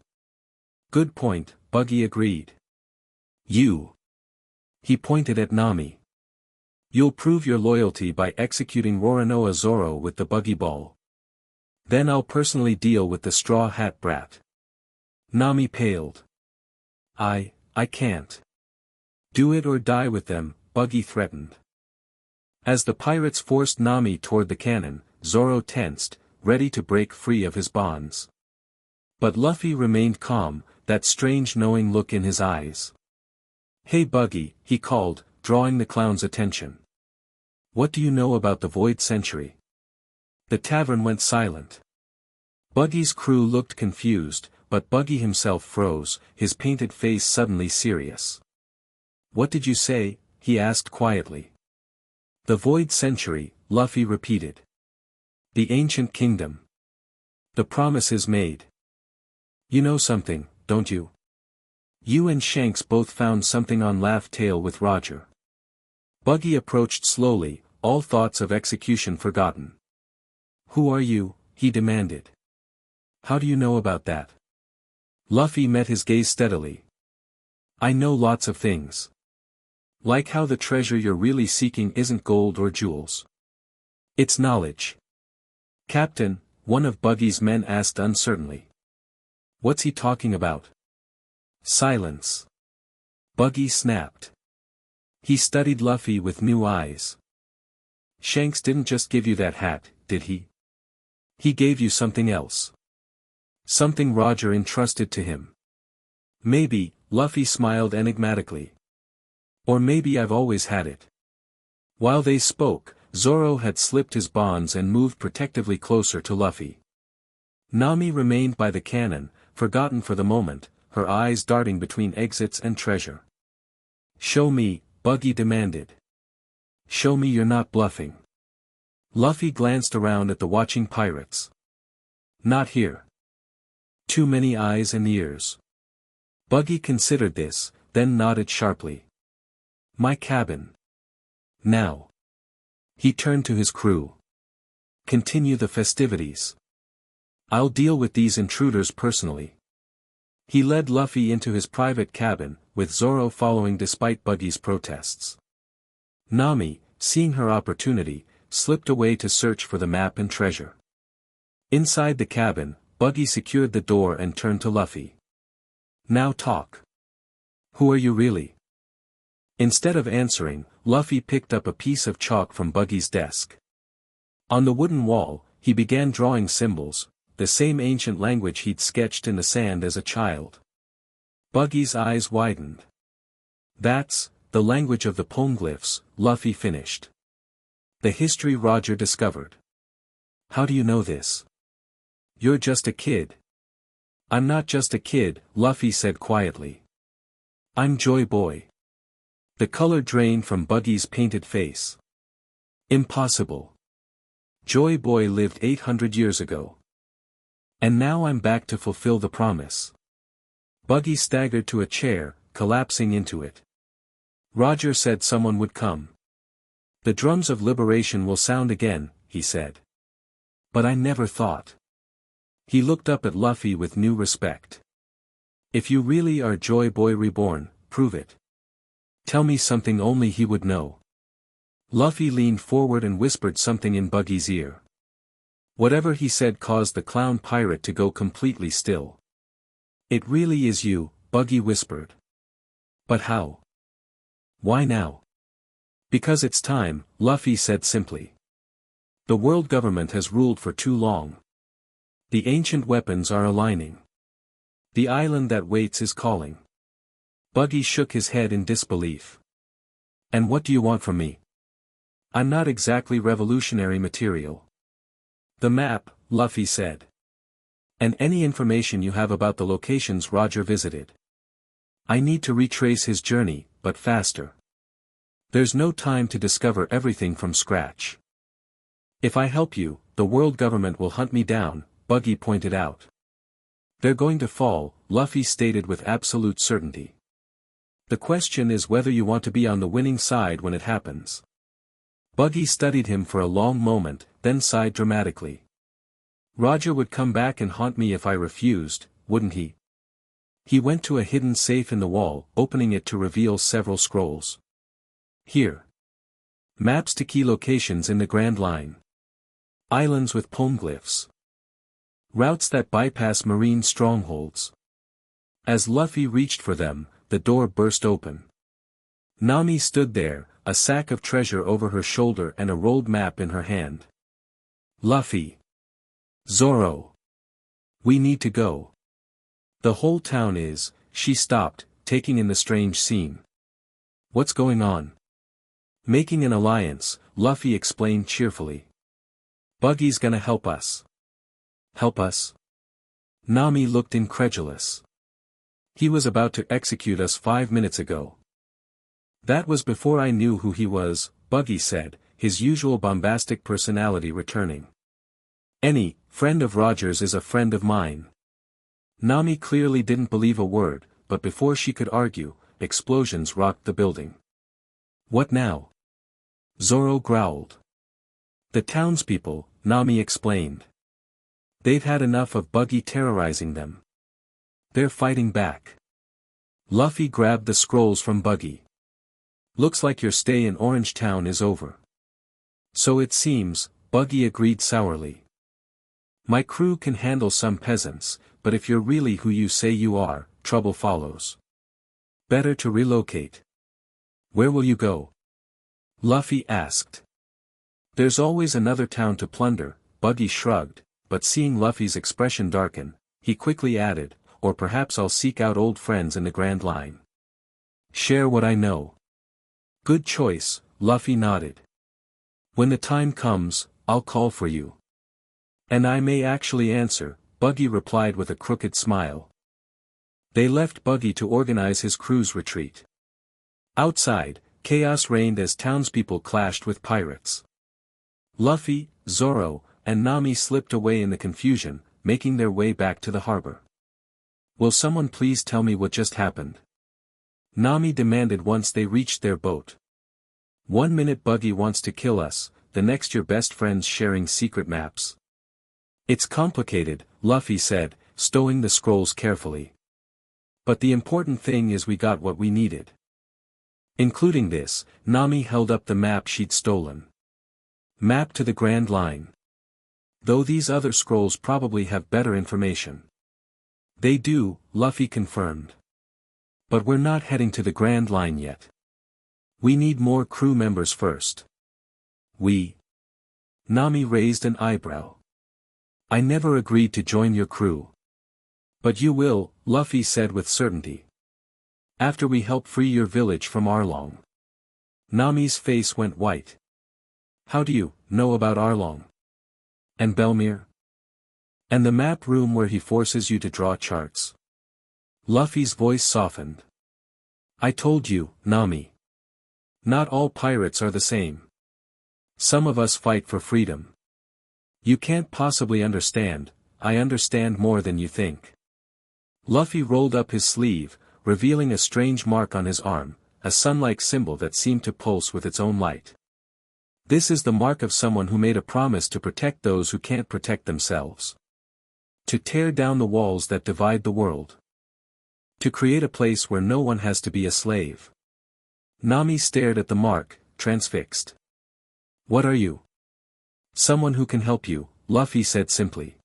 "Good point," Buggy agreed. "You." He pointed at Nami. "You'll prove your loyalty by executing Roronoa Zoro with the buggy ball. Then I'll personally deal with the Straw Hat Brat." Nami paled. I can't." "Do it or die with them," Buggy threatened. As the pirates forced Nami toward the cannon, Zoro tensed, ready to break free of his bonds. But Luffy remained calm, that strange knowing look in his eyes. "Hey Buggy," he called, drawing the clown's attention. "What do you know about the Void Century?" The tavern went silent. Buggy's crew looked confused, but Buggy himself froze, his painted face suddenly serious. "What did you say?" he asked quietly. "The Void Century," Luffy repeated. "The ancient kingdom. The promises made. You know something, don't you? You and Shanks both found something on Laugh Tale with Roger." Buggy approached slowly, all thoughts of execution forgotten. "Who are you?" he demanded. "How do you know about that?" Luffy met his gaze steadily. "I know lots of things. Like how the treasure you're really seeking isn't gold or jewels. It's knowledge." "Captain," one of Buggy's men asked uncertainly. "What's he talking about?" "Silence." Buggy snapped. He studied Luffy with new eyes. "Shanks didn't just give you that hat, did he? He gave you something else. Something Roger entrusted to him." "Maybe," Luffy smiled enigmatically. "Or maybe I've always had it." While they spoke, Zoro had slipped his bonds and moved protectively closer to Luffy. Nami remained by the cannon, forgotten for the moment, her eyes darting between exits and treasure. "Show me," Buggy demanded. "Show me you're not bluffing." Luffy glanced around at the watching pirates. "Not here. Too many eyes and ears." Buggy considered this, then nodded sharply. "My cabin. Now." He turned to his crew. "Continue the festivities. I'll deal with these intruders personally." He led Luffy into his private cabin, with Zoro following despite Buggy's protests. Nami, seeing her opportunity, slipped away to search for the map and treasure. Inside the cabin, Buggy secured the door and turned to Luffy. "Now talk. Who are you really?" Instead of answering, Luffy picked up a piece of chalk from Buggy's desk. On the wooden wall, he began drawing symbols, the same ancient language he'd sketched in the sand as a child. Buggy's eyes widened. "That's the language of the poneglyphs," Luffy finished. "The history Roger discovered." "How do you know this?" "You're just a kid." "I'm not just a kid," Luffy said quietly. "I'm Joy Boy." The color drained from Buggy's painted face. "Impossible. Joy Boy lived 800 years ago. And now I'm back to fulfill the promise." Buggy staggered to a chair, collapsing into it. "Roger said someone would come. The drums of liberation will sound again," he said. "But I never thought." He looked up at Luffy with new respect. "If you really are Joy Boy reborn, prove it. Tell me something only he would know." Luffy leaned forward and whispered something in Buggy's ear. Whatever he said caused the clown pirate to go completely still. "It really is you," Buggy whispered. "But how? Why now?" "Because it's time," Luffy said simply. "The world government has ruled for too long. The ancient weapons are aligning. The island that waits is calling." Buggy shook his head in disbelief. "And what do you want from me? I'm not exactly revolutionary material." "The map," Luffy said. "And any information you have about the locations Roger visited. I need to retrace his journey, but faster. There's no time to discover everything from scratch. If I help you, the world government will hunt me down," Buggy pointed out. They're going to fall, Luffy stated with absolute certainty. The question is whether you want to be on the winning side when it happens. Buggy studied him for a long moment, then sighed dramatically. Roger would come back and haunt me if I refused, wouldn't he? He went to a hidden safe in the wall, opening it to reveal several scrolls. Here. Maps to key locations in the Grand Line. Islands with poneglyphs. Routes that bypass marine strongholds. As Luffy reached for them, the door burst open. Nami stood there, a sack of treasure over her shoulder and a rolled map in her hand. Luffy. Zoro. We need to go. The whole town is, she stopped, taking in the strange scene. What's going on? Making an alliance, Luffy explained cheerfully. Buggy's gonna help us. Help us? Nami looked incredulous. He was about to execute us 5 minutes ago. That was before I knew who he was, Buggy said, his usual bombastic personality returning. Any friend of Roger's is a friend of mine. Nami clearly didn't believe a word, but before she could argue, explosions rocked the building. What now? Zoro growled. The townspeople, Nami explained. They've had enough of Buggy terrorizing them. They're fighting back. Luffy grabbed the scrolls from Buggy. Looks like your stay in Orange Town is over. So it seems, Buggy agreed sourly. My crew can handle some peasants, but if you're really who you say you are, trouble follows. Better to relocate. Where will you go? Luffy asked. There's always another town to plunder, Buggy shrugged, but seeing Luffy's expression darken, he quickly added, or perhaps I'll seek out old friends in the Grand Line. Share what I know. Good choice, Luffy nodded. When the time comes, I'll call for you. And I may actually answer, Buggy replied with a crooked smile. They left Buggy to organize his crew's retreat. Outside, chaos reigned as townspeople clashed with pirates. Luffy, Zoro, and Nami slipped away in the confusion, making their way back to the harbor. Will someone please tell me what just happened? Nami demanded once they reached their boat. 1 minute Buggy wants to kill us, the next your best friends sharing secret maps. It's complicated, Luffy said, stowing the scrolls carefully. But the important thing is we got what we needed. Including this, Nami held up the map she'd stolen. Map to the Grand Line. Though these other scrolls probably have better information. They do, Luffy confirmed. But we're not heading to the Grand Line yet. We need more crew members first. We? Nami raised an eyebrow. I never agreed to join your crew. But you will, Luffy said with certainty. After we help free your village from Arlong. Nami's face went white. How do you know about Arlong? And Belmere? And the map room where he forces you to draw charts. Luffy's voice softened. I told you, Nami. Not all pirates are the same. Some of us fight for freedom. You can't possibly understand, I understand more than you think. Luffy rolled up his sleeve, revealing a strange mark on his arm, a sun-like symbol that seemed to pulse with its own light. This is the mark of someone who made a promise to protect those who can't protect themselves. To tear down the walls that divide the world. To create a place where no one has to be a slave. Nami stared at the mark, transfixed. What are you? Someone who can help you, Luffy said simply.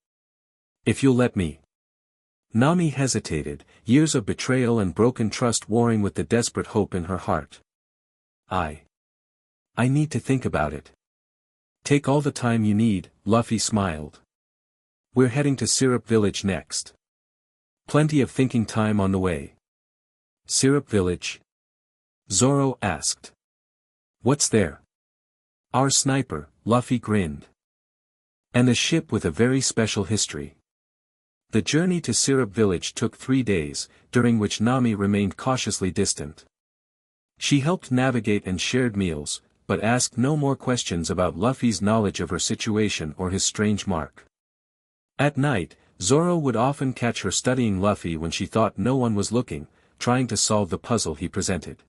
If you'll let me. Nami hesitated, years of betrayal and broken trust warring with the desperate hope in her heart. I need to think about it. Take all the time you need, Luffy smiled. We're heading to Syrup Village next. Plenty of thinking time on the way. Syrup Village? Zoro asked. What's there? Our sniper, Luffy grinned. And a ship with a very special history. The journey to Syrup Village took 3 days, during which Nami remained cautiously distant. She helped navigate and shared meals, but asked no more questions about Luffy's knowledge of her situation or his strange mark. At night, Zoro would often catch her studying Luffy when she thought no one was looking, trying to solve the puzzle he presented.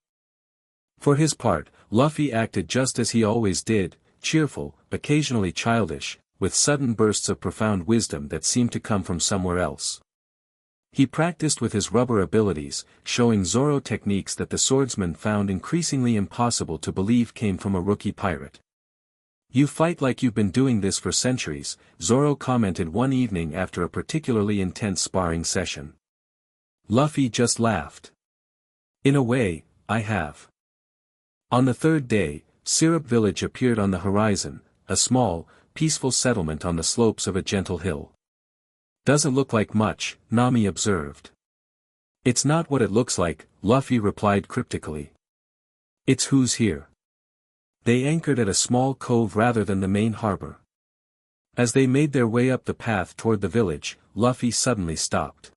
For his part, Luffy acted just as he always did, cheerful, occasionally childish, with sudden bursts of profound wisdom that seemed to come from somewhere else. He practiced with his rubber abilities, showing Zoro techniques that the swordsman found increasingly impossible to believe came from a rookie pirate. "You fight like you've been doing this for centuries," Zoro commented one evening after a particularly intense sparring session. Luffy just laughed. "In a way, I have." On the third day, Syrup Village appeared on the horizon, a small, peaceful settlement on the slopes of a gentle hill. "Doesn't look like much," Nami observed. "It's not what it looks like," Luffy replied cryptically. "It's who's here." They anchored at a small cove rather than the main harbor. As they made their way up the path toward the village, Luffy suddenly stopped.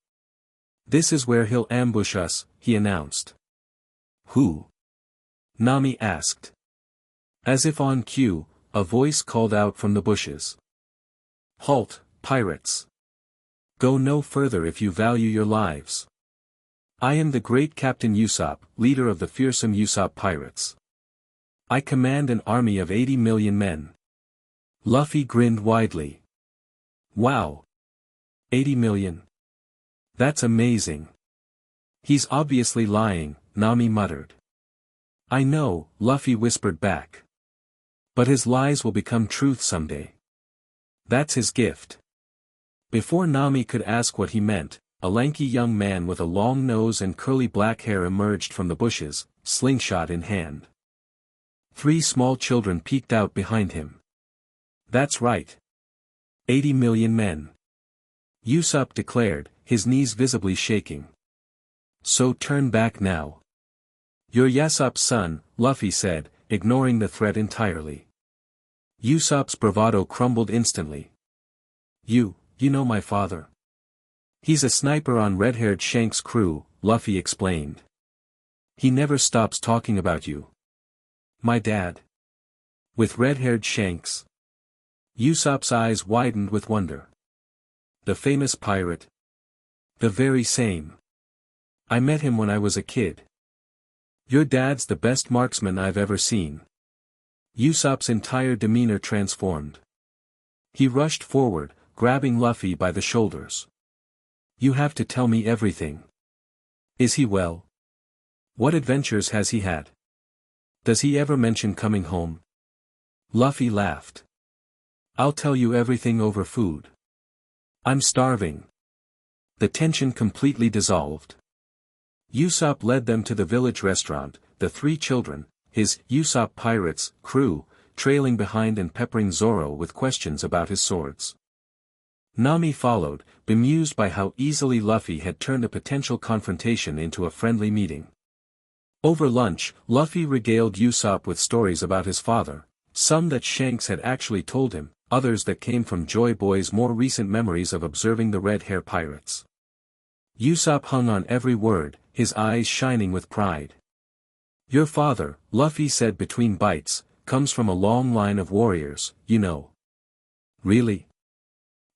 "This is where he'll ambush us," he announced. "Who?" Nami asked. As if on cue, a voice called out from the bushes. "Halt, pirates! Go no further if you value your lives. I am the great Captain Usopp, leader of the fearsome Usopp pirates. I command an army of 80 million men." Luffy grinned widely. "Wow! 80 million? That's amazing." "He's obviously lying," Nami muttered. "I know," Luffy whispered back. "But his lies will become truth someday. That's his gift." Before Nami could ask what he meant, a lanky young man with a long nose and curly black hair emerged from the bushes, slingshot in hand. 3 small children peeked out behind him. "That's right. 80 million men," Usopp declared, his knees visibly shaking. "So turn back now." "You're Usopp's son," Luffy said, ignoring the threat entirely. Usopp's bravado crumbled instantly. You know my father. He's a sniper on red-haired Shank's crew," Luffy explained. "He never stops talking about you." "My dad? With red-haired Shanks?" Usopp's eyes widened with wonder. "The famous pirate?" "The very same. I met him when I was a kid." "Your dad's the best marksman I've ever seen." Usopp's entire demeanor transformed. He rushed forward, grabbing Luffy by the shoulders. "You have to tell me everything. Is he well? What adventures has he had? Does he ever mention coming home?" Luffy laughed. "I'll tell you everything over food. I'm starving." The tension completely dissolved. Usopp led them to the village restaurant, the 3 children, his Usopp Pirates crew, trailing behind and peppering Zoro with questions about his swords. Nami followed, bemused by how easily Luffy had turned a potential confrontation into a friendly meeting. Over lunch, Luffy regaled Usopp with stories about his father, some that Shanks had actually told him, others that came from Joy Boy's more recent memories of observing the Red Hair Pirates. Usopp hung on every word, his eyes shining with pride. "Your father," Luffy said between bites, "comes from a long line of warriors, you know." "Really?"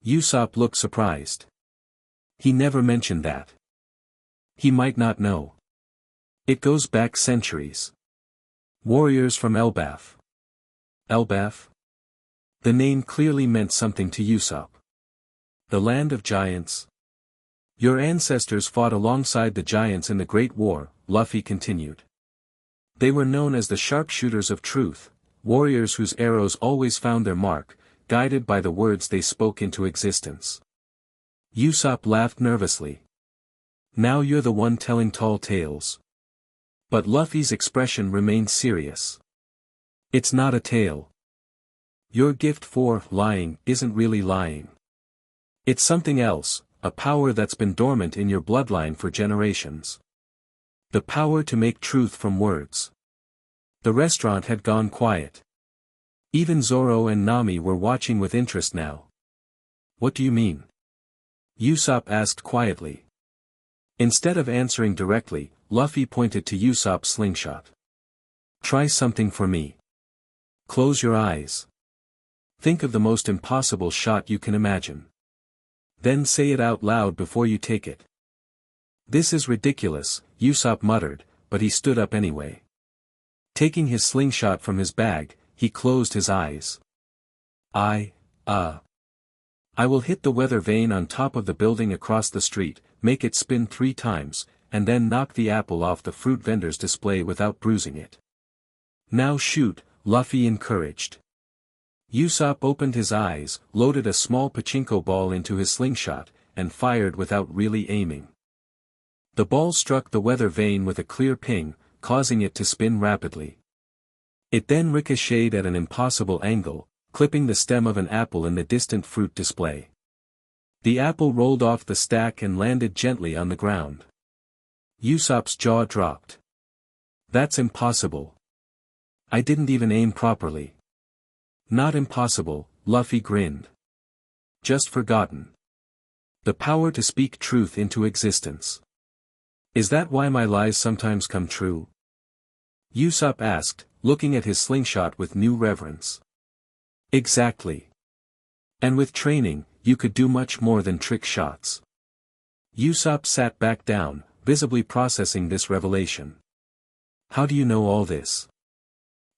Usopp looked surprised. "He never mentioned that." "He might not know. It goes back centuries. Warriors from Elbaf." "Elbaf?" The name clearly meant something to Usopp. "The land of giants?" "Your ancestors fought alongside the giants in the Great War," Luffy continued. "They were known as the sharpshooters of truth, warriors whose arrows always found their mark, guided by the words they spoke into existence." Usopp laughed nervously. "Now you're the one telling tall tales." But Luffy's expression remained serious. "It's not a tale. Your gift for lying isn't really lying. It's something else, a power that's been dormant in your bloodline for generations. The power to make truth from words." The restaurant had gone quiet. Even Zoro and Nami were watching with interest now. "What do you mean?" Usopp asked quietly. Instead of answering directly, Luffy pointed to Usopp's slingshot. "Try something for me. Close your eyes. Think of the most impossible shot you can imagine. Then say it out loud before you take it. This is ridiculous, Usopp muttered, but he stood up anyway. Taking his slingshot from his bag, he closed his eyes. I will hit the weather vane on top of the building across the street, make it spin 3 times, and then knock the apple off the fruit vendor's display without bruising it. Now shoot, Luffy encouraged. Usopp opened his eyes, loaded a small pachinko ball into his slingshot, and fired without really aiming. The ball struck the weather vane with a clear ping, causing it to spin rapidly. It then ricocheted at an impossible angle, clipping the stem of an apple in the distant fruit display. The apple rolled off the stack and landed gently on the ground. Usopp's jaw dropped. That's impossible. I didn't even aim properly. Not impossible, Luffy grinned. Just forgotten. The power to speak truth into existence. Is that why my lies sometimes come true? Usopp asked, looking at his slingshot with new reverence. Exactly. And with training, you could do much more than trick shots. Usopp sat back down, visibly processing this revelation. How do you know all this?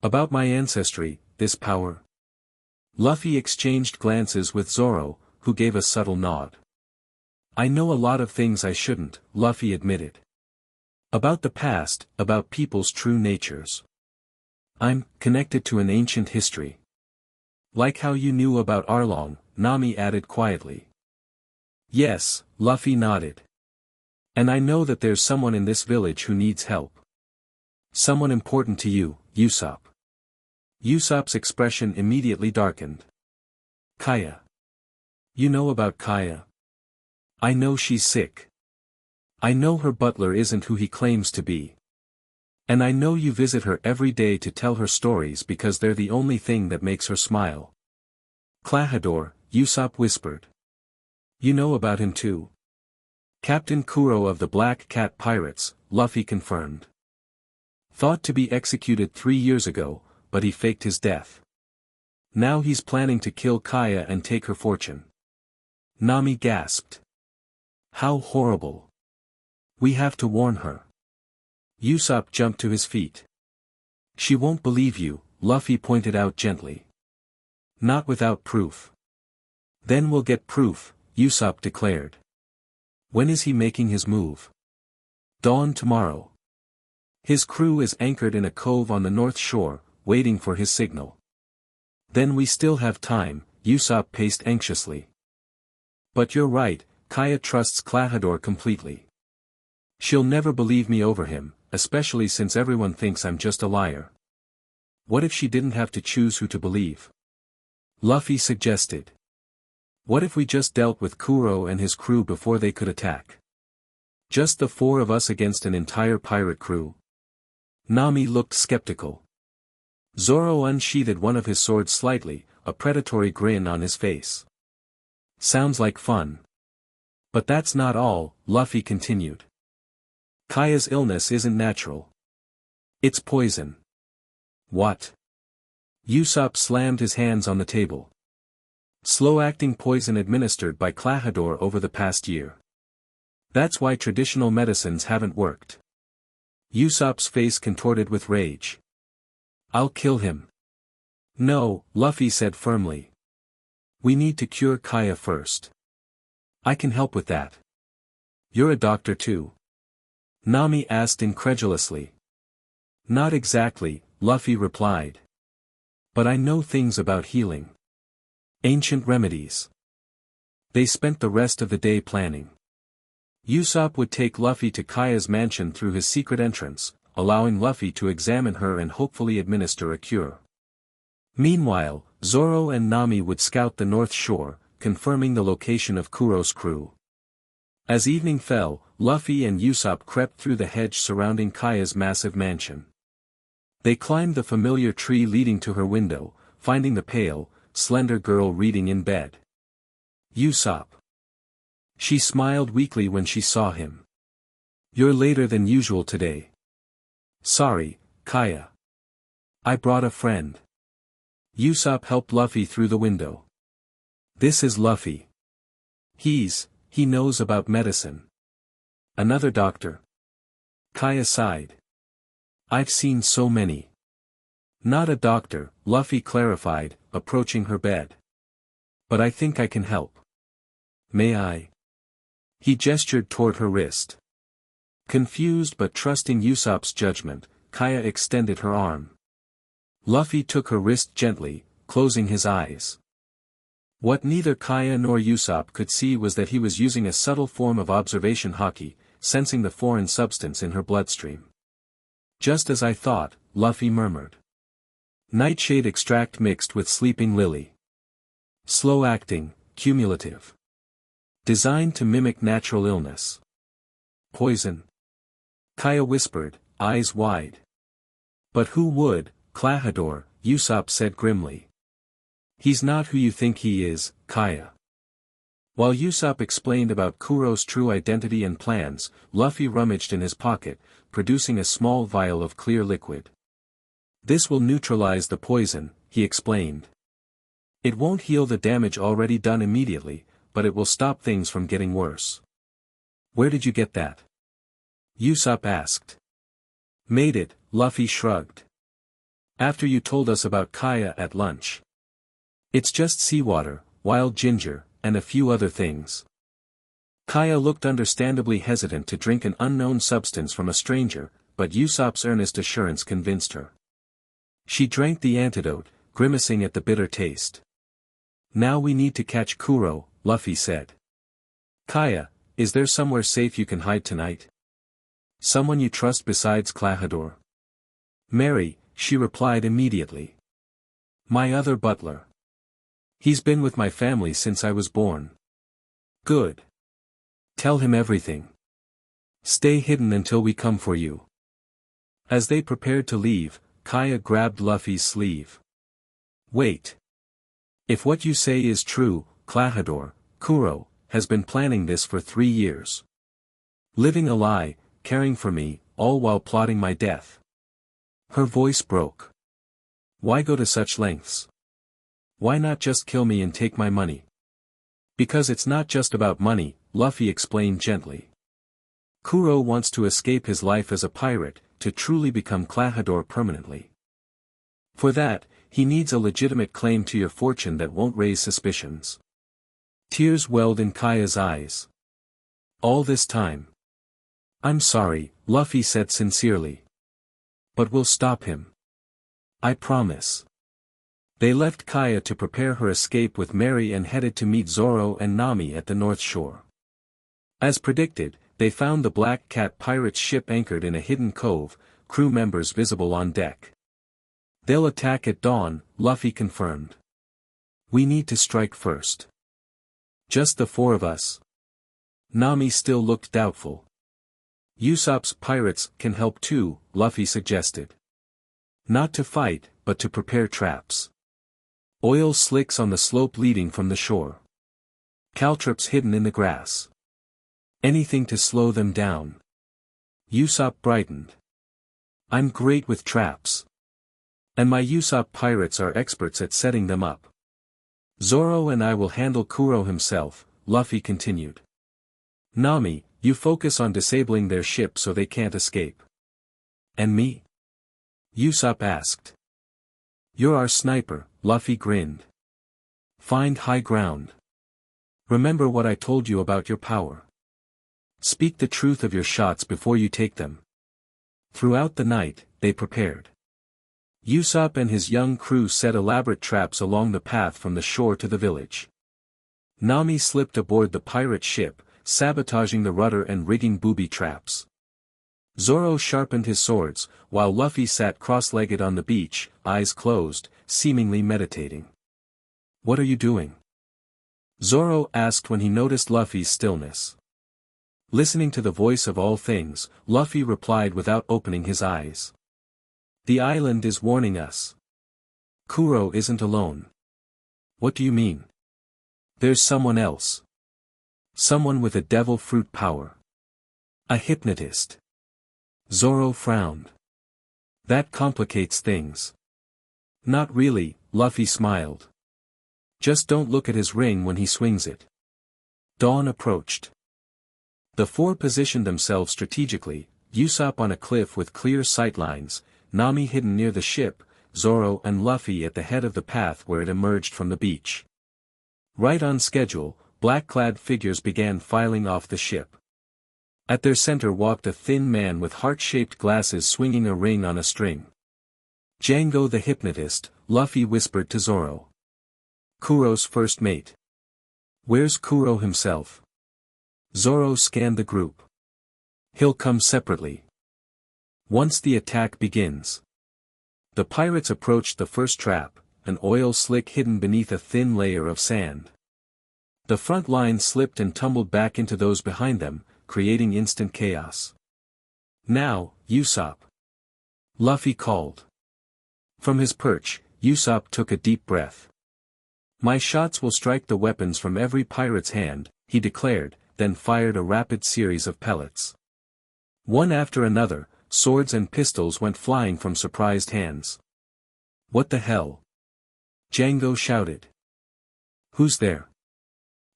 About my ancestry, this power? Luffy exchanged glances with Zoro, who gave a subtle nod. I know a lot of things I shouldn't, Luffy admitted. About the past, about people's true natures. I'm connected to an ancient history. Like how you knew about Arlong, Nami added quietly. Yes, Luffy nodded. And I know that there's someone in this village who needs help. Someone important to you, Usopp. Usopp's expression immediately darkened. Kaya. You know about Kaya? I know she's sick. I know her butler isn't who he claims to be. And I know you visit her every day to tell her stories because they're the only thing that makes her smile. Klahadore, Usopp whispered. You know about him too. Captain Kuro of the Black Cat Pirates, Luffy confirmed. Thought to be executed 3 years ago, but he faked his death. Now he's planning to kill Kaya and take her fortune. Nami gasped. How horrible. We have to warn her. Usopp jumped to his feet. She won't believe you, Luffy pointed out gently. Not without proof. Then we'll get proof, Usopp declared. When is he making his move? Dawn tomorrow. His crew is anchored in a cove on the north shore, waiting for his signal. Then we still have time, Usopp paced anxiously. But you're right, Kaya trusts Klahadore completely. She'll never believe me over him, especially since everyone thinks I'm just a liar. What if she didn't have to choose who to believe? Luffy suggested. What if we just dealt with Kuro and his crew before they could attack? Just the 4 of us against an entire pirate crew? Nami looked skeptical. Zoro unsheathed one of his swords slightly, a predatory grin on his face. Sounds like fun. But that's not all, Luffy continued. Kaya's illness isn't natural. It's poison. What? Usopp slammed his hands on the table. Slow-acting poison administered by Klahadore over the past year. That's why traditional medicines haven't worked. Usopp's face contorted with rage. I'll kill him. No, Luffy said firmly. We need to cure Kaya first. I can help with that. You're a doctor too? Nami asked incredulously. Not exactly, Luffy replied. But I know things about healing. Ancient remedies. They spent the rest of the day planning. Usopp would take Luffy to Kaya's mansion through his secret entrance, allowing Luffy to examine her and hopefully administer a cure. Meanwhile, Zoro and Nami would scout the north shore, confirming the location of Kuro's crew. As evening fell, Luffy and Usopp crept through the hedge surrounding Kaya's massive mansion. They climbed the familiar tree leading to her window, finding the pale, slender girl reading in bed. Usopp. She smiled weakly when she saw him. You're later than usual today. Sorry, Kaya. I brought a friend. Usopp helped Luffy through the window. This is Luffy. He knows about medicine. Another doctor. Kaya sighed. I've seen so many. Not a doctor, Luffy clarified, approaching her bed. But I think I can help. May I? He gestured toward her wrist. Confused but trusting Usopp's judgment, Kaya extended her arm. Luffy took her wrist gently, closing his eyes. What neither Kaya nor Usopp could see was that he was using a subtle form of observation haki, sensing the foreign substance in her bloodstream. Just as I thought, Luffy murmured. Nightshade extract mixed with sleeping lily. Slow acting, cumulative. Designed to mimic natural illness. Poison. Kaya whispered, eyes wide. But who would, Klahadore, Usopp said grimly. He's not who you think he is, Kaya. While Usopp explained about Kuro's true identity and plans, Luffy rummaged in his pocket, producing a small vial of clear liquid. This will neutralize the poison, he explained. It won't heal the damage already done immediately, but it will stop things from getting worse. Where did you get that? Usopp asked. Made it, Luffy shrugged. After you told us about Kaya at lunch. It's just seawater, wild ginger, and a few other things. Kaya looked understandably hesitant to drink an unknown substance from a stranger, but Usopp's earnest assurance convinced her. She drank the antidote, grimacing at the bitter taste. Now we need to catch Kuro, Luffy said. Kaya, is there somewhere safe you can hide tonight? Someone you trust besides Klahadore? Mary, she replied immediately. My other butler. He's been with my family since I was born. Good. Tell him everything. Stay hidden until we come for you. As they prepared to leave, Kaya grabbed Luffy's sleeve. Wait. If what you say is true, Klahadore, Kuro, has been planning this for 3 years. Living a lie, caring for me, all while plotting my death. Her voice broke. Why go to such lengths? Why not just kill me and take my money? Because it's not just about money, Luffy explained gently. Kuro wants to escape his life as a pirate, to truly become Klahadore permanently. For that, he needs a legitimate claim to your fortune that won't raise suspicions. Tears welled in Kaya's eyes. All this time. I'm sorry, Luffy said sincerely. But we'll stop him. I promise. They left Kaya to prepare her escape with Mary and headed to meet Zoro and Nami at the North Shore. As predicted, they found the Black Cat pirates' ship anchored in a hidden cove, crew members visible on deck. They'll attack at dawn, Luffy confirmed. We need to strike first. Just the 4 of us? Nami still looked doubtful. Usopp's pirates can help too, Luffy suggested. Not to fight, but to prepare traps. Oil slicks on the slope leading from the shore. Caltrops hidden in the grass. Anything to slow them down. Usopp brightened. I'm great with traps. And my Usopp pirates are experts at setting them up. Zoro and I will handle Kuro himself, Luffy continued. Nami, you focus on disabling their ship so they can't escape. And me? Usopp asked. You're our sniper, Luffy grinned. Find high ground. Remember what I told you about your power. Speak the truth of your shots before you take them. Throughout the night, they prepared. Usopp and his young crew set elaborate traps along the path from the shore to the village. Nami slipped aboard the pirate ship, sabotaging the rudder and rigging booby traps. Zoro sharpened his swords, while Luffy sat cross-legged on the beach, eyes closed, seemingly meditating. What are you doing? Zoro asked when he noticed Luffy's stillness. Listening to the voice of all things, Luffy replied without opening his eyes. The island is warning us. Kuro isn't alone. What do you mean? There's someone else. Someone with a devil fruit power. A hypnotist. Zoro frowned. That complicates things. Not really, Luffy smiled. Just don't look at his ring when he swings it. Dawn approached. The four positioned themselves strategically, Usopp on a cliff with clear sightlines, Nami hidden near the ship, Zoro and Luffy at the head of the path where it emerged from the beach. Right on schedule, black-clad figures began filing off the ship. At their center walked a thin man with heart-shaped glasses swinging a ring on a string. Django the hypnotist, Luffy whispered to Zoro. Kuro's first mate. Where's Kuro himself? Zoro scanned the group. He'll come separately. Once the attack begins. The pirates approached the first trap, an oil slick hidden beneath a thin layer of sand. The front line slipped and tumbled back into those behind them, creating instant chaos. Now, Usopp. Luffy called. From his perch, Usopp took a deep breath. My shots will strike the weapons from every pirate's hand, he declared, then fired a rapid series of pellets. One after another, swords and pistols went flying from surprised hands. What the hell? Django shouted. Who's there?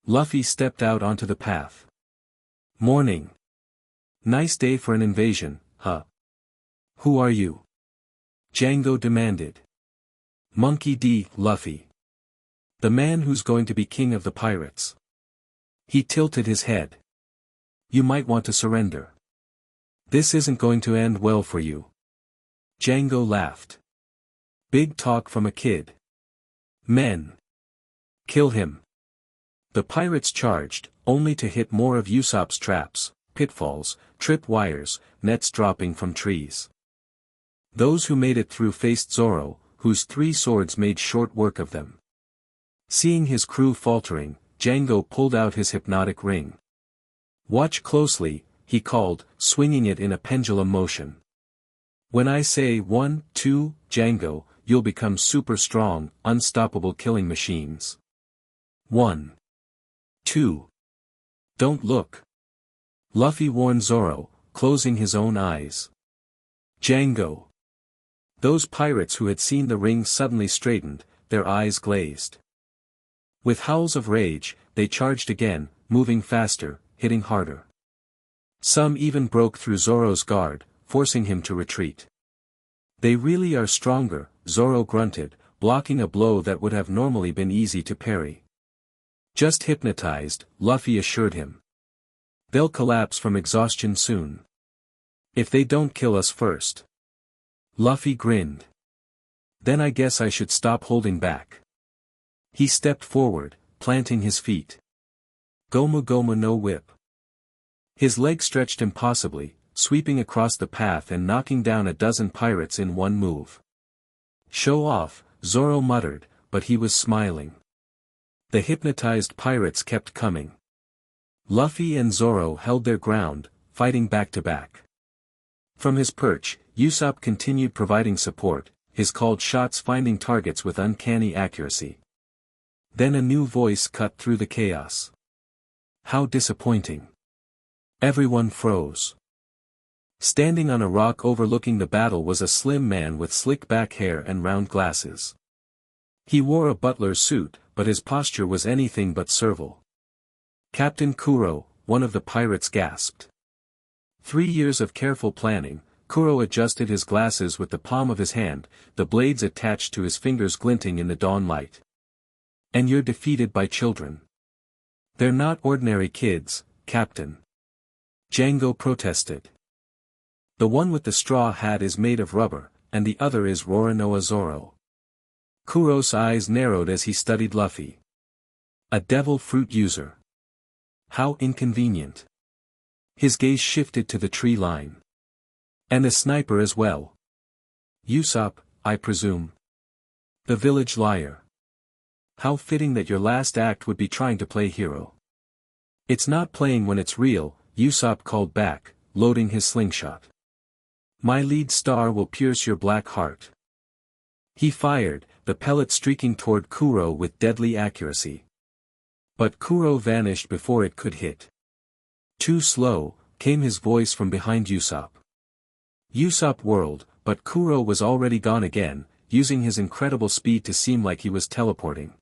Luffy stepped out onto the path. Morning. Nice day for an invasion, huh? Who are you? Django demanded. Monkey D. Luffy. The man who's going to be king of the pirates. He tilted his head. You might want to surrender. This isn't going to end well for you. Django laughed. Big talk from a kid. Men. Kill him. The pirates charged, only to hit more of Usopp's traps, pitfalls, trip wires, nets dropping from trees. Those who made it through faced Zoro, whose 3 swords made short work of them. Seeing his crew faltering, Django pulled out his hypnotic ring. Watch closely, he called, swinging it in a pendulum motion. When I say 1, 2, Django, you'll become super strong, unstoppable killing machines. 1. 2. Don't look. Luffy warned Zoro, closing his own eyes. Django. Those pirates who had seen the ring suddenly straightened, their eyes glazed. With howls of rage, they charged again, moving faster, hitting harder. Some even broke through Zoro's guard, forcing him to retreat. They really are stronger, Zoro grunted, blocking a blow that would have normally been easy to parry. Just hypnotized, Luffy assured him. They'll collapse from exhaustion soon. If they don't kill us first. Luffy grinned. Then I guess I should stop holding back. He stepped forward, planting his feet. Gomu Gomu no whip. His leg stretched impossibly, sweeping across the path and knocking down a dozen pirates in one move. Show off, Zoro muttered, but he was smiling. The hypnotized pirates kept coming. Luffy and Zoro held their ground, fighting back to back. From his perch, Usopp continued providing support, his called shots finding targets with uncanny accuracy. Then a new voice cut through the chaos. How disappointing. Everyone froze. Standing on a rock overlooking the battle was a slim man with slick back hair and round glasses. He wore a butler's suit, but his posture was anything but servile. Captain Kuro, one of the pirates gasped. 3 years of careful planning, Kuro adjusted his glasses with the palm of his hand, the blades attached to his fingers glinting in the dawn light. And you're defeated by children. They're not ordinary kids, Captain. Django protested. The one with the straw hat is made of rubber, and the other is Roronoa Zoro. Kuro's eyes narrowed as he studied Luffy. A devil fruit user. How inconvenient. His gaze shifted to the tree line. And a sniper as well. Usopp, I presume. The village liar. How fitting that your last act would be trying to play hero. It's not playing when it's real, Usopp called back, loading his slingshot. My lead star will pierce your black heart. He fired, the pellet streaking toward Kuro with deadly accuracy. But Kuro vanished before it could hit. Too slow, came his voice from behind Usopp. Usopp whirled, but Kuro was already gone again, using his incredible speed to seem like he was teleporting.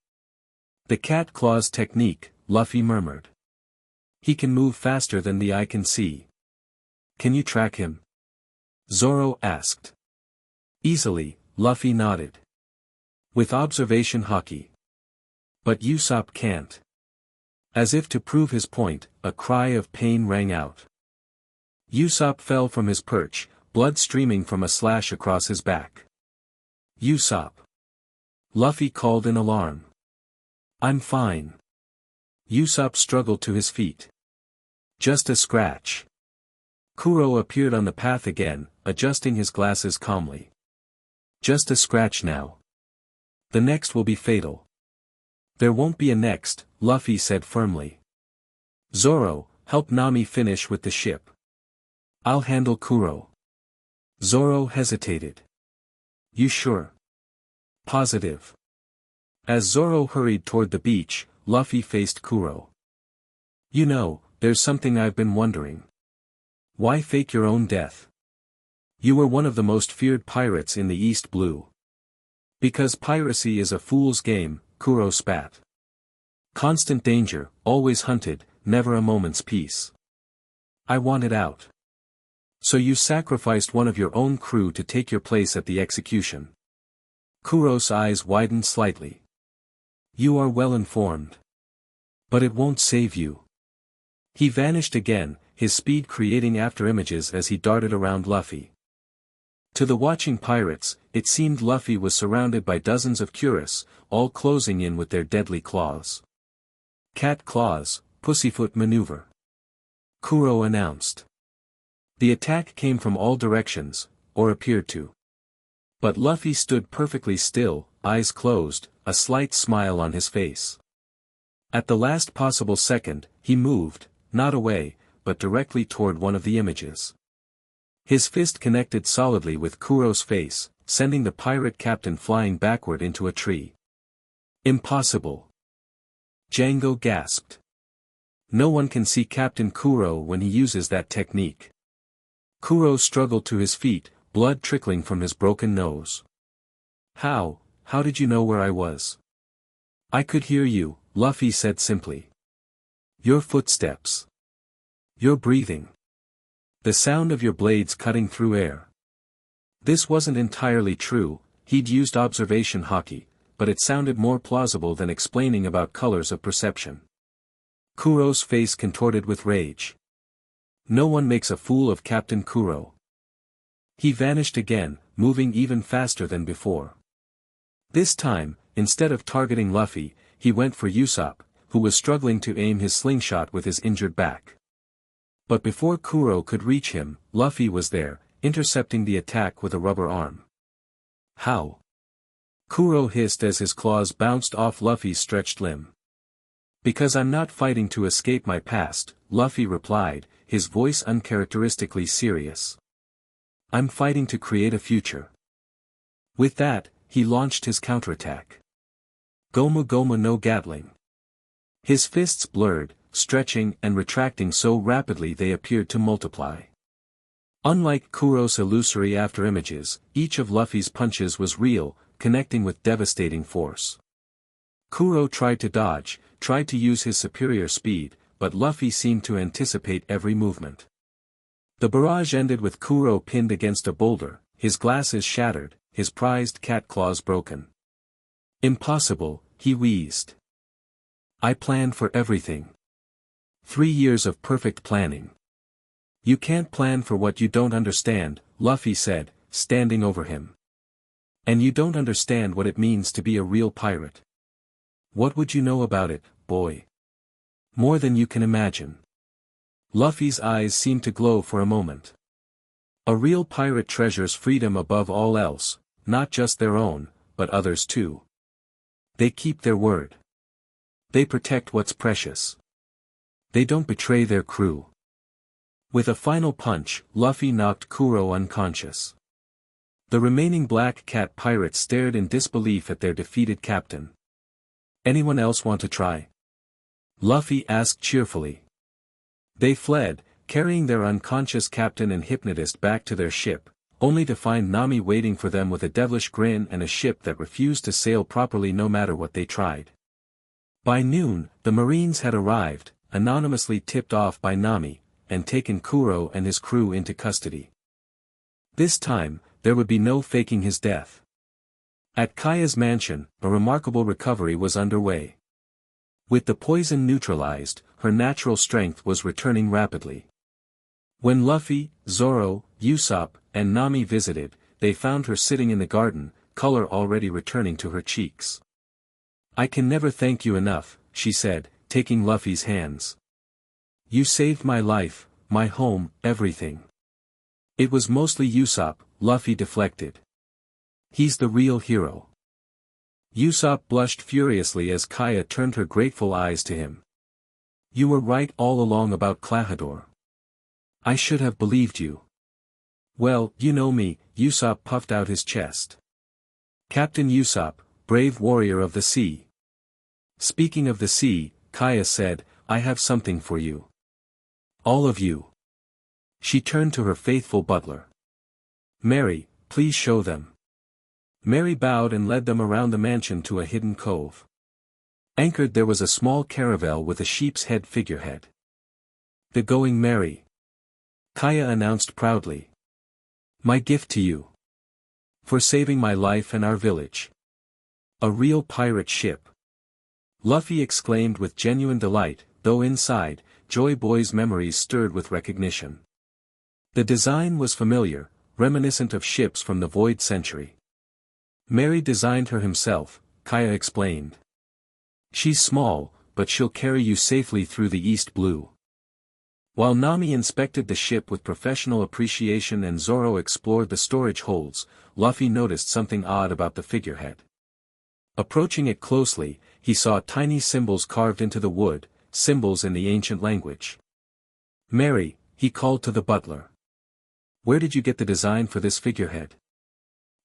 The cat claws technique, Luffy murmured. He can move faster than the eye can see. Can you track him? Zoro asked. Easily, Luffy nodded. With observation haki. But Usopp can't. As if to prove his point, a cry of pain rang out. Usopp fell from his perch, blood streaming from a slash across his back. Usopp! Luffy called in alarm. I'm fine. Usopp struggled to his feet. Just a scratch. Kuro appeared on the path again, adjusting his glasses calmly. Just a scratch now. The next will be fatal. There won't be a next, Luffy said firmly. Zoro, help Nami finish with the ship. I'll handle Kuro. Zoro hesitated. You sure? Positive. As Zoro hurried toward the beach, Luffy faced Kuro. You know, there's something I've been wondering. Why fake your own death? You were one of the most feared pirates in the East Blue. Because piracy is a fool's game, Kuro spat. Constant danger, always hunted, never a moment's peace. I wanted out. So you sacrificed one of your own crew to take your place at the execution. Kuro's eyes widened slightly. You are well informed. But it won't save you. He vanished again, his speed creating afterimages as he darted around Luffy. To the watching pirates, it seemed Luffy was surrounded by dozens of cuirass, all closing in with their deadly claws. Cat claws, pussyfoot maneuver. Kuro announced. The attack came from all directions, or appeared to. But Luffy stood perfectly still, eyes closed, a slight smile on his face. At the last possible second, he moved, not away, but directly toward one of the images. His fist connected solidly with Kuro's face, sending the pirate captain flying backward into a tree. Impossible. Django gasped. No one can see Captain Kuro when he uses that technique. Kuro struggled to his feet, blood trickling from his broken nose. How did you know where I was? I could hear you, Luffy said simply. Your footsteps. Your breathing. The sound of your blades cutting through air. This wasn't entirely true, he'd used observation haki, but it sounded more plausible than explaining about colors of perception. Kuro's face contorted with rage. No one makes a fool of Captain Kuro. He vanished again, moving even faster than before. This time, instead of targeting Luffy, he went for Usopp, who was struggling to aim his slingshot with his injured back. But before Kuro could reach him, Luffy was there, intercepting the attack with a rubber arm. How? Kuro hissed as his claws bounced off Luffy's stretched limb. Because I'm not fighting to escape my past, Luffy replied, his voice uncharacteristically serious. I'm fighting to create a future. With that, he launched his counterattack. Gomu Gomu no Gatling. His fists blurred, stretching and retracting so rapidly they appeared to multiply. Unlike Kuro's illusory afterimages, each of Luffy's punches was real, connecting with devastating force. Kuro tried to dodge, tried to use his superior speed, but Luffy seemed to anticipate every movement. The barrage ended with Kuro pinned against a boulder, his glasses shattered, his prized cat claws broken. Impossible, he wheezed. I planned for everything. 3 years of perfect planning. You can't plan for what you don't understand, Luffy said, standing over him. And you don't understand what it means to be a real pirate. What would you know about it, boy? More than you can imagine. Luffy's eyes seemed to glow for a moment. A real pirate treasures freedom above all else, not just their own, but others too. They keep their word. They protect what's precious. They don't betray their crew. With a final punch, Luffy knocked Kuro unconscious. The remaining Black Cat pirates stared in disbelief at their defeated captain. Anyone else want to try? Luffy asked cheerfully. They fled, carrying their unconscious captain and hypnotist back to their ship, only to find Nami waiting for them with a devilish grin and a ship that refused to sail properly no matter what they tried. By noon, the Marines had arrived, anonymously tipped off by Nami, and taken Kuro and his crew into custody. This time, there would be no faking his death. At Kaya's mansion, a remarkable recovery was underway. With the poison neutralized, her natural strength was returning rapidly. When Luffy, Zoro, Usopp, and Nami visited, they found her sitting in the garden, color already returning to her cheeks. "I can never thank you enough," she said, taking Luffy's hands. "You saved my life, my home, everything." It was mostly Usopp, Luffy deflected. "He's the real hero." Usopp blushed furiously as Kaya turned her grateful eyes to him. "You were right all along about Klahadore. I should have believed you." "Well, you know me," Usopp puffed out his chest. "Captain Usopp, brave warrior of the sea." "Speaking of the sea," Kaya said, "I have something for you. All of you." She turned to her faithful butler. "Mary, please show them." Mary bowed and led them around the mansion to a hidden cove. Anchored there was a small caravel with a sheep's head figurehead. "The Going Merry," Kaya announced proudly. "My gift to you. For saving my life and our village." "A real pirate ship," Luffy exclaimed with genuine delight, though inside, Joy Boy's memories stirred with recognition. The design was familiar, reminiscent of ships from the Void Century. "Mary designed her himself," Kaya explained. "She's small, but she'll carry you safely through the East Blue." While Nami inspected the ship with professional appreciation and Zoro explored the storage holds, Luffy noticed something odd about the figurehead. Approaching it closely, he saw tiny symbols carved into the wood, symbols in the ancient language. "Mary," he called to the butler. "Where did you get the design for this figurehead?"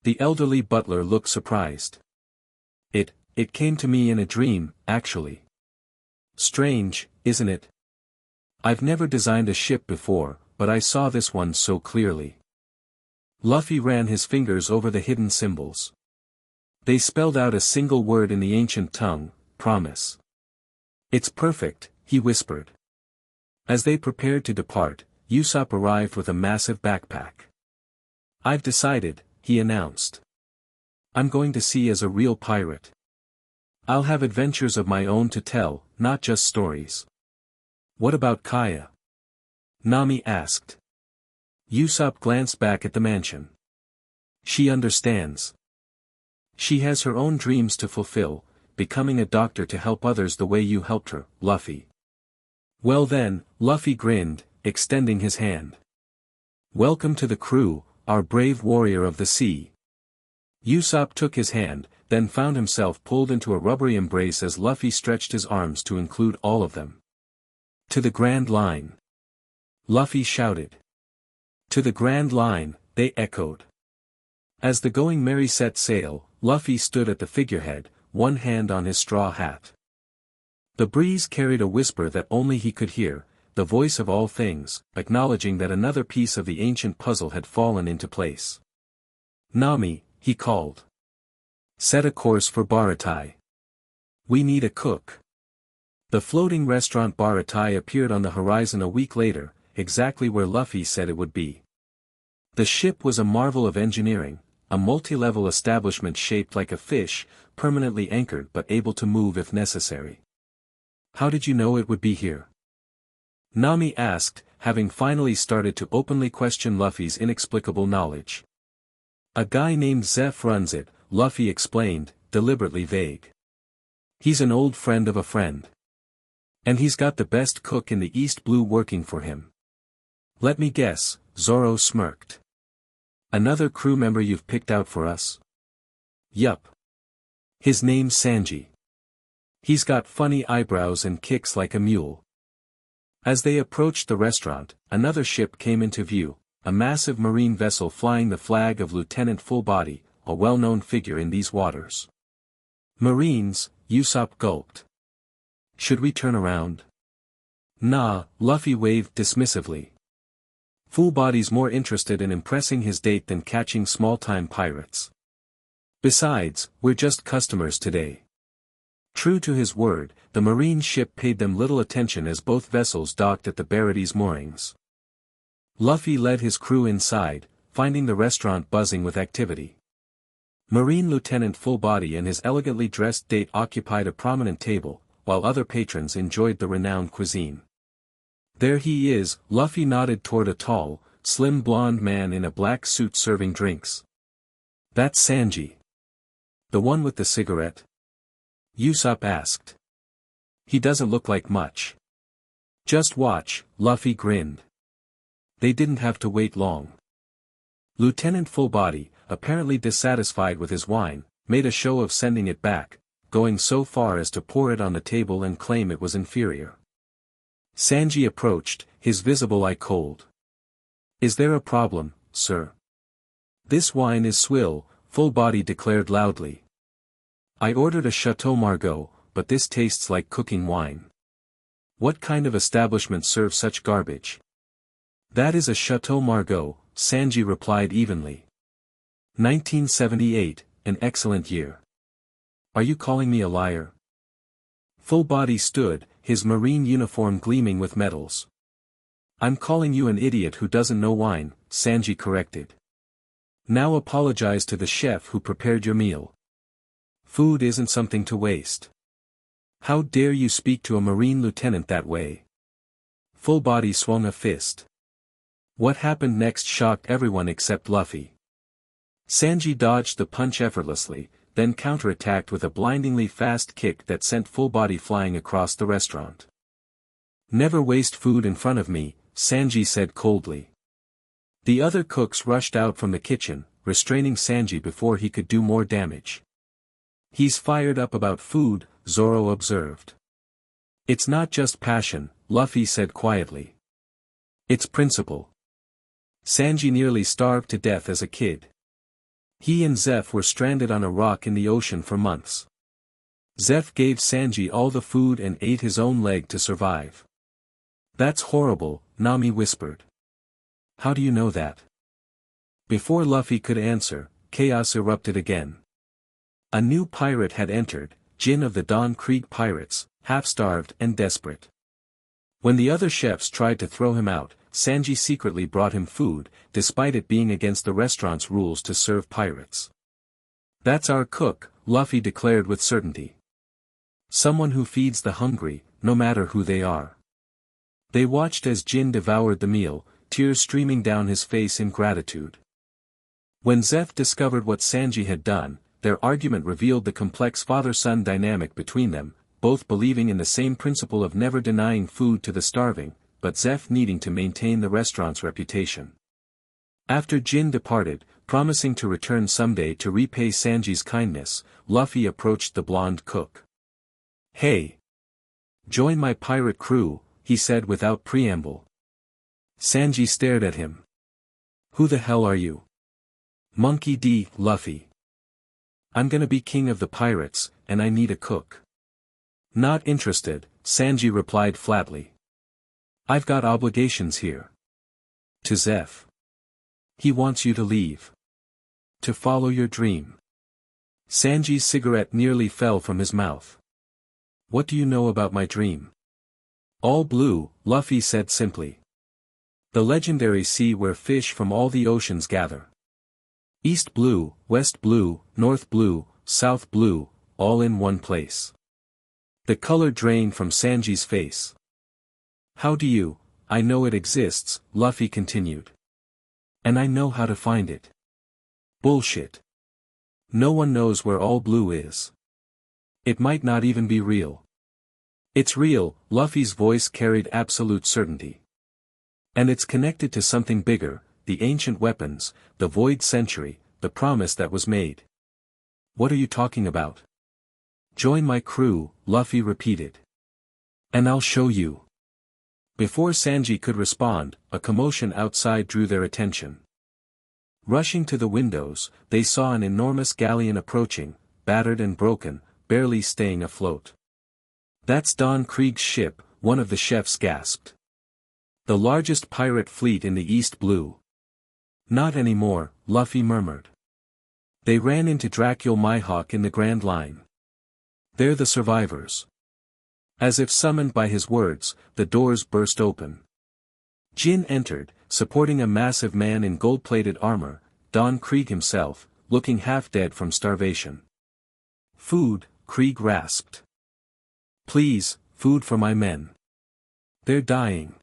The elderly butler looked surprised. It came to me in a dream, actually." "Strange, isn't it? I've never designed a ship before, but I saw this one so clearly." Luffy ran his fingers over the hidden symbols. They spelled out a single word in the ancient tongue, promise. "It's perfect," he whispered. As they prepared to depart, Usopp arrived with a massive backpack. "I've decided," he announced. "I'm going to sea as a real pirate. I'll have adventures of my own to tell, not just stories." "What about Kaya?" Nami asked. Usopp glanced back at the mansion. "She understands. She has her own dreams to fulfill, becoming a doctor to help others the way you helped her, Luffy." "Well then," Luffy grinned, extending his hand. "Welcome to the crew, our brave warrior of the sea." Usopp took his hand, then found himself pulled into a rubbery embrace as Luffy stretched his arms to include all of them. "To the Grand Line!" Luffy shouted. "To the Grand Line," they echoed. As the Going Merry set sail, Luffy stood at the figurehead, one hand on his straw hat. The breeze carried a whisper that only he could hear, the voice of all things, acknowledging that another piece of the ancient puzzle had fallen into place. "Nami," he called. "Set a course for Baratai. We need a cook." The floating restaurant Baratai appeared on the horizon a week later, exactly where Luffy said it would be. The ship was a marvel of engineering, a multi-level establishment shaped like a fish, permanently anchored but able to move if necessary. "How did you know it would be here?" Nami asked, having finally started to openly question Luffy's inexplicable knowledge. "A guy named Zeph runs it," Luffy explained, deliberately vague. "He's an old friend of a friend. And he's got the best cook in the East Blue working for him." "Let me guess," Zoro smirked. "Another crew member you've picked out for us?" "Yup. His name's Sanji. He's got funny eyebrows and kicks like a mule." As they approached the restaurant, another ship came into view, a massive marine vessel flying the flag of Lieutenant Fullbody, a well-known figure in these waters. "Marines," Usopp gulped. "Should we turn around?" "Nah," Luffy waved dismissively. "Fullbody's more interested in impressing his date than catching small-time pirates. Besides, we're just customers today. True to his word, the marine ship paid them little attention as both vessels docked at the Barrady's moorings. Luffy led his crew inside, finding the restaurant buzzing with activity. Marine Lieutenant Fullbody and his elegantly dressed date occupied a prominent table, while other patrons enjoyed the renowned cuisine. "There he is," Luffy nodded toward a tall, slim blonde man in a black suit serving drinks. "That's Sanji. The one with the cigarette?" Usopp asked. "He doesn't look like much." "Just watch," Luffy grinned. They didn't have to wait long. Lieutenant Fullbody, apparently dissatisfied with his wine, made a show of sending it back, going so far as to pour it on the table and claim it was inferior. Sanji approached, his visible eye cold. "Is there a problem, sir?" "This wine is swill," Fullbody declared loudly. "I ordered a Chateau Margaux, but this tastes like cooking wine. What kind of establishment serves such garbage?" "That is a Chateau Margaux," Sanji replied evenly. 1978, an excellent year. "Are you calling me a liar?" Fullbody stood, his marine uniform gleaming with medals. "I'm calling you an idiot who doesn't know wine," Sanji corrected. "Now apologize to the chef who prepared your meal. Food isn't something to waste." "How dare you speak to a marine lieutenant that way?" Fullbody swung a fist. What happened next shocked everyone except Luffy. Sanji dodged the punch effortlessly, then counterattacked with a blindingly fast kick that sent Fullbody flying across the restaurant. "Never waste food in front of me," Sanji said coldly. The other cooks rushed out from the kitchen, restraining Sanji before he could do more damage. "He's fired up about food," Zoro observed. "It's not just passion," Luffy said quietly. "It's principle." Sanji nearly starved to death as a kid. He and Zeph were stranded on a rock in the ocean for months. Zeph gave Sanji all the food and ate his own leg to survive. "That's horrible," Nami whispered. "How do you know that?" Before Luffy could answer, chaos erupted again. A new pirate had entered, Jin of the Dawn Creek Pirates, half-starved and desperate. When the other chefs tried to throw him out, Sanji secretly brought him food, despite it being against the restaurant's rules to serve pirates. "That's our cook," Luffy declared with certainty. "Someone who feeds the hungry, no matter who they are." They watched as Jin devoured the meal, tears streaming down his face in gratitude. When Zeph discovered what Sanji had done, their argument revealed the complex father-son dynamic between them, both believing in the same principle of never denying food to the starving, but Zeph needing to maintain the restaurant's reputation. After Jin departed, promising to return someday to repay Sanji's kindness, Luffy approached the blonde cook. "Hey! Join my pirate crew," he said without preamble. Sanji stared at him. "Who the hell are you?" "Monkey D. Luffy. I'm gonna be king of the pirates, and I need a cook." "Not interested," Sanji replied flatly. "I've got obligations here." "To Zeph. He wants you to leave. To follow your dream." Sanji's cigarette nearly fell from his mouth. "What do you know about my dream?" "All blue," Luffy said simply. "The legendary sea where fish from all the oceans gather. East blue, west blue, north blue, south blue, all in one place." The color drained from Sanji's face. "How do you? I know it exists," Luffy continued. "And I know how to find it." "Bullshit. No one knows where all blue is. It might not even be real." "It's real," Luffy's voice carried absolute certainty. "And it's connected to something bigger, the ancient weapons, the void century, the promise that was made." "What are you talking about?" "Join my crew," Luffy repeated. "And I'll show you." Before Sanji could respond, a commotion outside drew their attention. Rushing to the windows, they saw an enormous galleon approaching, battered and broken, barely staying afloat. "That's Dawn Krieg's ship," one of the chefs gasped. "The largest pirate fleet in the East Blue." "Not anymore," Luffy murmured. "They ran into Dracul Mihawk in the Grand Line. They're the survivors. As if summoned by his words, the doors burst open. Jin entered, supporting a massive man in gold-plated armor, Don Krieg himself, looking half-dead from starvation. Food, Krieg rasped. Please, food for my men. They're dying.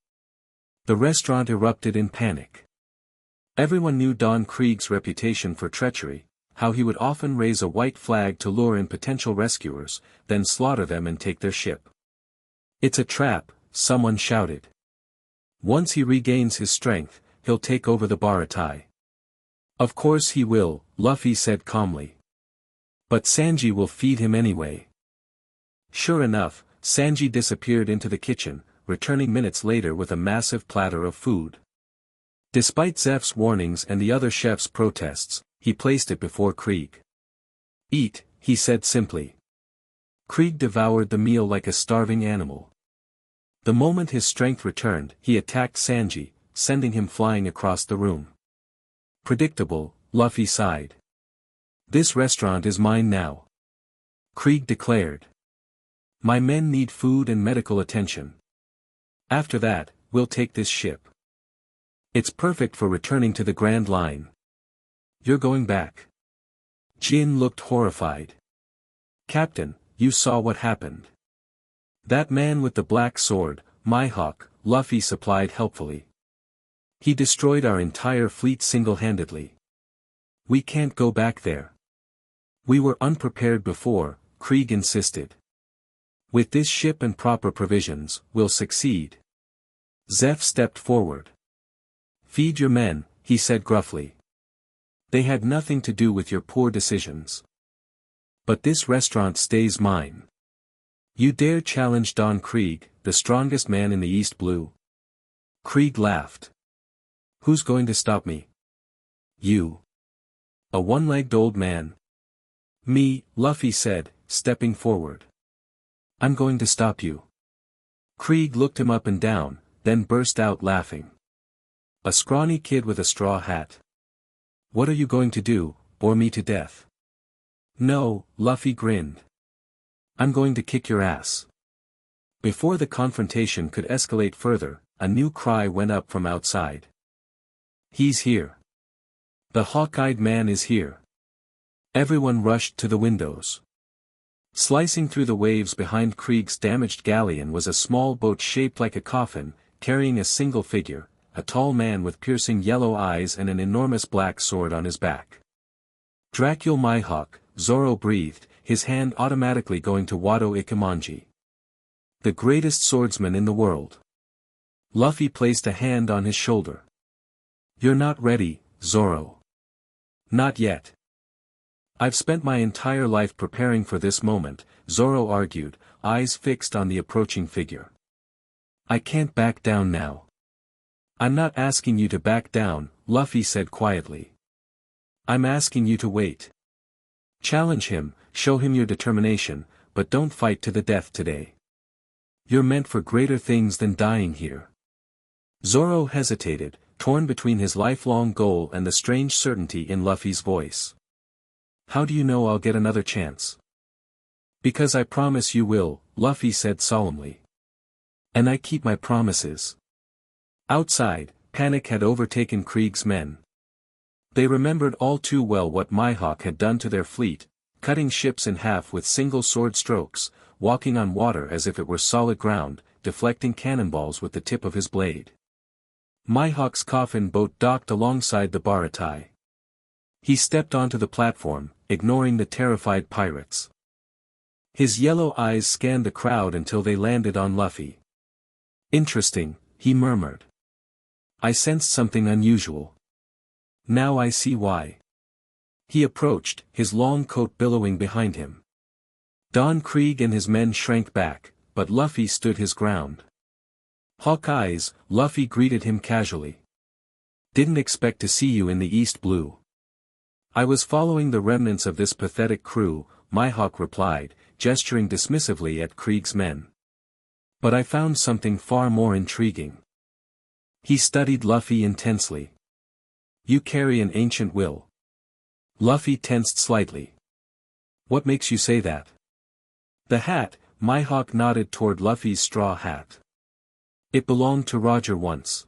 The restaurant erupted in panic. Everyone knew Don Krieg's reputation for treachery, how he would often raise a white flag to lure in potential rescuers, then slaughter them and take their ship. It's a trap, someone shouted. Once he regains his strength, he'll take over the Baratai. Of course he will, Luffy said calmly. But Sanji will feed him anyway. Sure enough, Sanji disappeared into the kitchen, returning minutes later with a massive platter of food. Despite Zeph's warnings and the other chef's protests, he placed it before Krieg. Eat, he said simply. Krieg devoured the meal like a starving animal. The moment his strength returned, he attacked Sanji, sending him flying across the room. Predictable, Luffy sighed. This restaurant is mine now. Krieg declared. My men need food and medical attention. After that, we'll take this ship. It's perfect for returning to the Grand Line. You're going back. Jin looked horrified. Captain, you saw what happened. That man with the black sword, Mihawk, Luffy supplied helpfully. He destroyed our entire fleet single-handedly. We can't go back there. We were unprepared before, Krieg insisted. With this ship and proper provisions, we'll succeed. Zeph stepped forward. Feed your men, he said gruffly. They had nothing to do with your poor decisions. But this restaurant stays mine. You dare challenge Don Krieg, the strongest man in the East Blue? Krieg laughed. Who's going to stop me? You. A one-legged old man. Me, Luffy said, stepping forward. I'm going to stop you. Krieg looked him up and down, then burst out laughing. A scrawny kid with a straw hat. What are you going to do, bore me to death? No, Luffy grinned. I'm going to kick your ass. Before the confrontation could escalate further, a new cry went up from outside. He's here. The hawk-eyed man is here. Everyone rushed to the windows. Slicing through the waves behind Krieg's damaged galleon was a small boat shaped like a coffin, carrying a single figure, a tall man with piercing yellow eyes and an enormous black sword on his back. Dracul Mihawk, Zoro breathed, his hand automatically going to Wado Ichimonji. The greatest swordsman in the world. Luffy placed a hand on his shoulder. You're not ready, Zoro. Not yet. I've spent my entire life preparing for this moment, Zoro argued, eyes fixed on the approaching figure. I can't back down now. I'm not asking you to back down, Luffy said quietly. I'm asking you to wait. Challenge him, show him your determination, but don't fight to the death today. You're meant for greater things than dying here. Zoro hesitated, torn between his lifelong goal and the strange certainty in Luffy's voice. How do you know I'll get another chance? Because I promise you will, Luffy said solemnly. And I keep my promises. Outside, panic had overtaken Krieg's men. They remembered all too well what Mihawk had done to their fleet, cutting ships in half with single sword strokes, walking on water as if it were solid ground, deflecting cannonballs with the tip of his blade. Mihawk's coffin boat docked alongside the Baratai. He stepped onto the platform, ignoring the terrified pirates. His yellow eyes scanned the crowd until they landed on Luffy. Interesting, he murmured. I sensed something unusual. Now I see why. He approached, his long coat billowing behind him. Don Krieg and his men shrank back, but Luffy stood his ground. Hawk-eyes, Luffy greeted him casually. Didn't expect to see you in the East Blue. I was following the remnants of this pathetic crew, Mihawk replied, gesturing dismissively at Krieg's men. But I found something far more intriguing. He studied Luffy intensely. You carry an ancient will. Luffy tensed slightly. What makes you say that? The hat, Mihawk nodded toward Luffy's straw hat. It belonged to Roger once.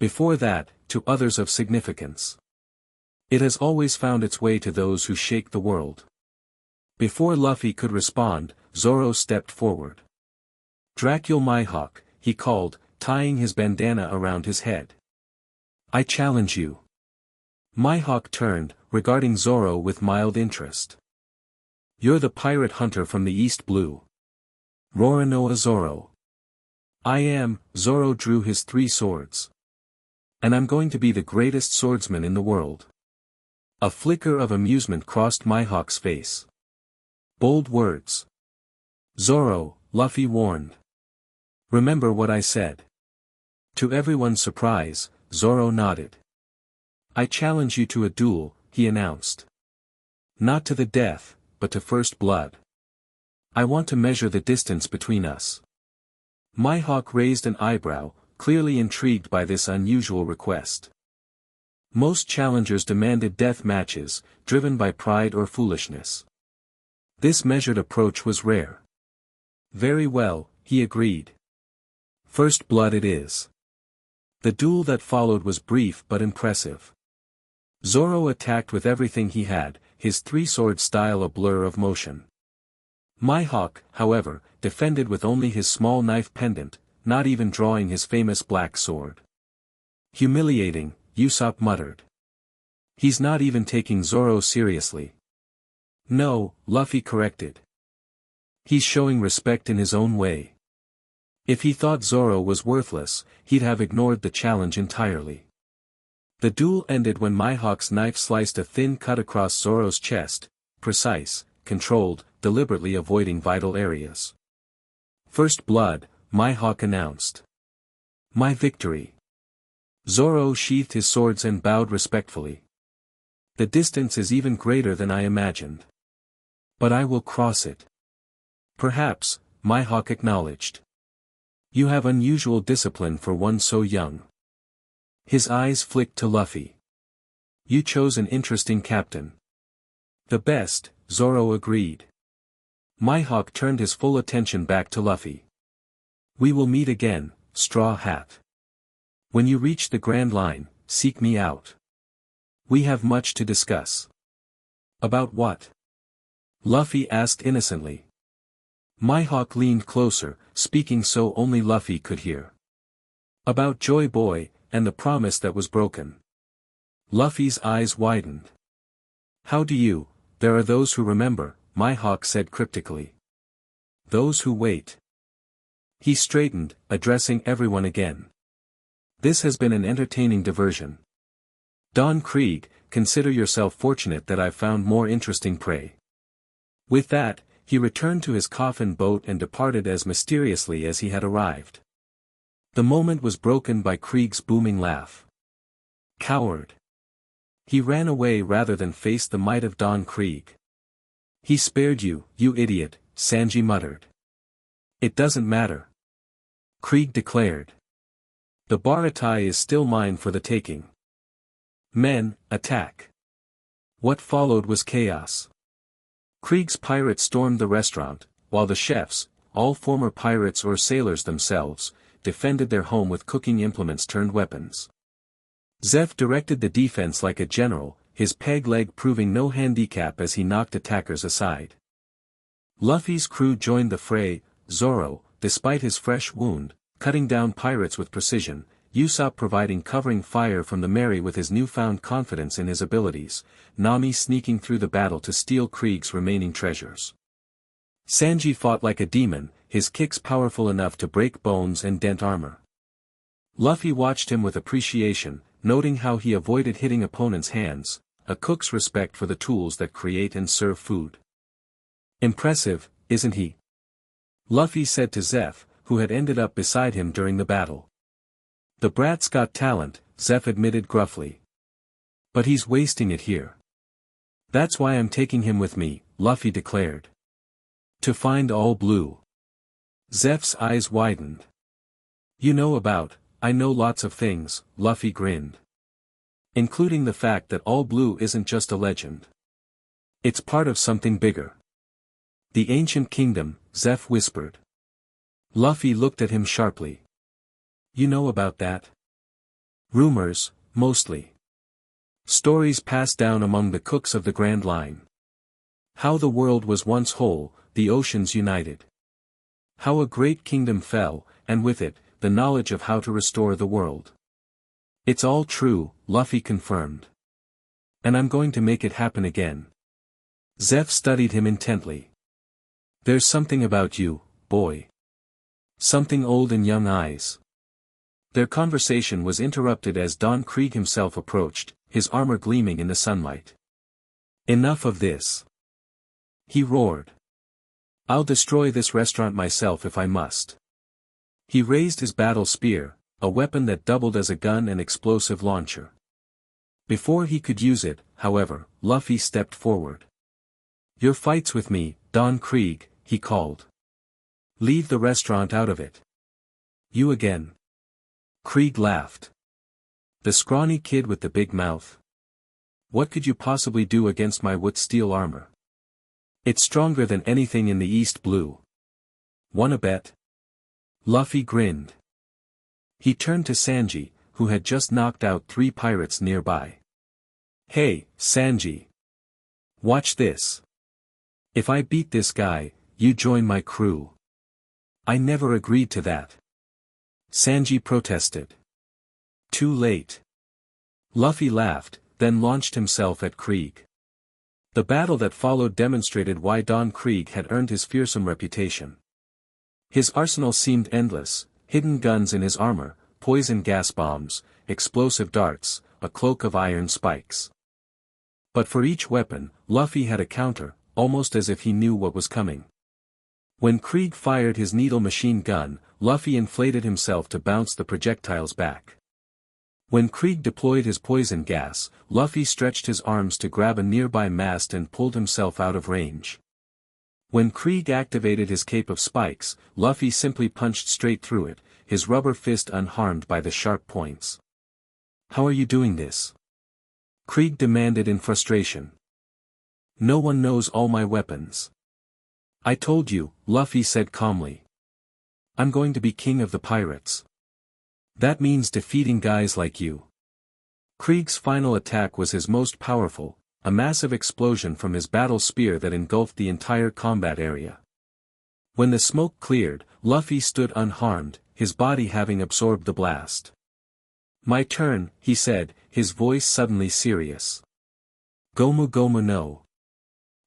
Before that, to others of significance. It has always found its way to those who shake the world. Before Luffy could respond, Zoro stepped forward. Dracul Mihawk, he called, tying his bandana around his head. I challenge you. Mihawk turned, regarding Zoro with mild interest. You're the pirate hunter from the East Blue. Roronoa Zoro. I am. Zoro drew his 3 swords. And I'm going to be the greatest swordsman in the world. A flicker of amusement crossed Mihawk's face. Bold words. Zoro, Luffy warned. Remember what I said. To everyone's surprise, Zoro nodded. I challenge you to a duel, he announced. Not to the death, but to first blood. I want to measure the distance between us. Mihawk raised an eyebrow, clearly intrigued by this unusual request. Most challengers demanded death matches, driven by pride or foolishness. This measured approach was rare. Very well, he agreed. First blood it is. The duel that followed was brief but impressive. Zoro attacked with everything he had, his 3-sword style a blur of motion. Mihawk, however, defended with only his small knife pendant, not even drawing his famous black sword. Humiliating, Usopp muttered. He's not even taking Zoro seriously. No, Luffy corrected. He's showing respect in his own way. If he thought Zoro was worthless, he'd have ignored the challenge entirely. The duel ended when Mihawk's knife sliced a thin cut across Zoro's chest, precise, controlled, deliberately avoiding vital areas. First blood, Mihawk announced. My victory. Zoro sheathed his swords and bowed respectfully. The distance is even greater than I imagined. But I will cross it. Perhaps, Mihawk acknowledged. You have unusual discipline for one so young. His eyes flicked to Luffy. You chose an interesting captain. The best, Zoro agreed. Mihawk turned his full attention back to Luffy. We will meet again, Straw Hat. When you reach the Grand Line, seek me out. We have much to discuss. About what? Luffy asked innocently. Mihawk leaned closer, speaking so only Luffy could hear. About Joy Boy, and the promise that was broken. Luffy's eyes widened. How do you? There are those who remember, Mihawk said cryptically. Those who wait. He straightened, addressing everyone again. This has been an entertaining diversion. Don Krieg, consider yourself fortunate that I've found more interesting prey. With that, he returned to his coffin boat and departed as mysteriously as he had arrived. The moment was broken by Krieg's booming laugh. Coward. He ran away rather than face the might of Don Krieg. He spared you, you idiot, Sanji muttered. It doesn't matter. Krieg declared. The Baratai is still mine for the taking. Men, attack. What followed was chaos. Krieg's pirates stormed the restaurant, while the chefs, all former pirates or sailors themselves, defended their home with cooking implements turned weapons. Zeph directed the defense like a general, his peg leg proving no handicap as he knocked attackers aside. Luffy's crew joined the fray, Zoro, despite his fresh wound, cutting down pirates with precision, Usopp providing covering fire from the Merry with his newfound confidence in his abilities, Nami sneaking through the battle to steal Krieg's remaining treasures. Sanji fought like a demon, his kicks powerful enough to break bones and dent armor. Luffy watched him with appreciation, noting how he avoided hitting opponents' hands, a cook's respect for the tools that create and serve food. Impressive, isn't he? Luffy said to Zeph, who had ended up beside him during the battle. The brat's got talent, Zeph admitted gruffly. But he's wasting it here. That's why I'm taking him with me, Luffy declared. To find All Blue. Zeph's eyes widened. You know about, I know lots of things, Luffy grinned. Including the fact that All Blue isn't just a legend. It's part of something bigger. The ancient kingdom, Zeph whispered. Luffy looked at him sharply. You know about that? Rumors, mostly. Stories passed down among the cooks of the Grand Line. How the world was once whole, the oceans united. How a great kingdom fell, and with it, the knowledge of how to restore the world. It's all true, Luffy confirmed. And I'm going to make it happen again. Zeph studied him intently. There's something about you, boy. Something old in young eyes. Their conversation was interrupted as Don Krieg himself approached, his armor gleaming in the sunlight. Enough of this. He roared. I'll destroy this restaurant myself if I must. He raised his battle spear, a weapon that doubled as a gun and explosive launcher. Before he could use it, however, Luffy stepped forward. Your fights with me, Don Krieg, he called. Leave the restaurant out of it. You again. Krieg laughed. The scrawny kid with the big mouth. What could you possibly do against my wood steel armor? It's stronger than anything in the East Blue. Wanna bet? Luffy grinned. He turned to Sanji, who had just knocked out 3 pirates nearby. Hey, Sanji. Watch this. If I beat this guy, you join my crew. I never agreed to that. Sanji protested. Too late. Luffy laughed, then launched himself at Krieg. The battle that followed demonstrated why Don Krieg had earned his fearsome reputation. His arsenal seemed endless, hidden guns in his armor, poison gas bombs, explosive darts, a cloak of iron spikes. But for each weapon, Luffy had a counter, almost as if he knew what was coming. When Krieg fired his needle machine gun, Luffy inflated himself to bounce the projectiles back. When Krieg deployed his poison gas, Luffy stretched his arms to grab a nearby mast and pulled himself out of range. When Krieg activated his cape of spikes, Luffy simply punched straight through it, his rubber fist unharmed by the sharp points. How are you doing this? Krieg demanded in frustration. No one knows all my weapons. I told you, Luffy said calmly. I'm going to be king of the pirates. That means defeating guys like you. Krieg's final attack was his most powerful, a massive explosion from his battle spear that engulfed the entire combat area. When the smoke cleared, Luffy stood unharmed, his body having absorbed the blast. My turn, he said, his voice suddenly serious. Gomu Gomu no.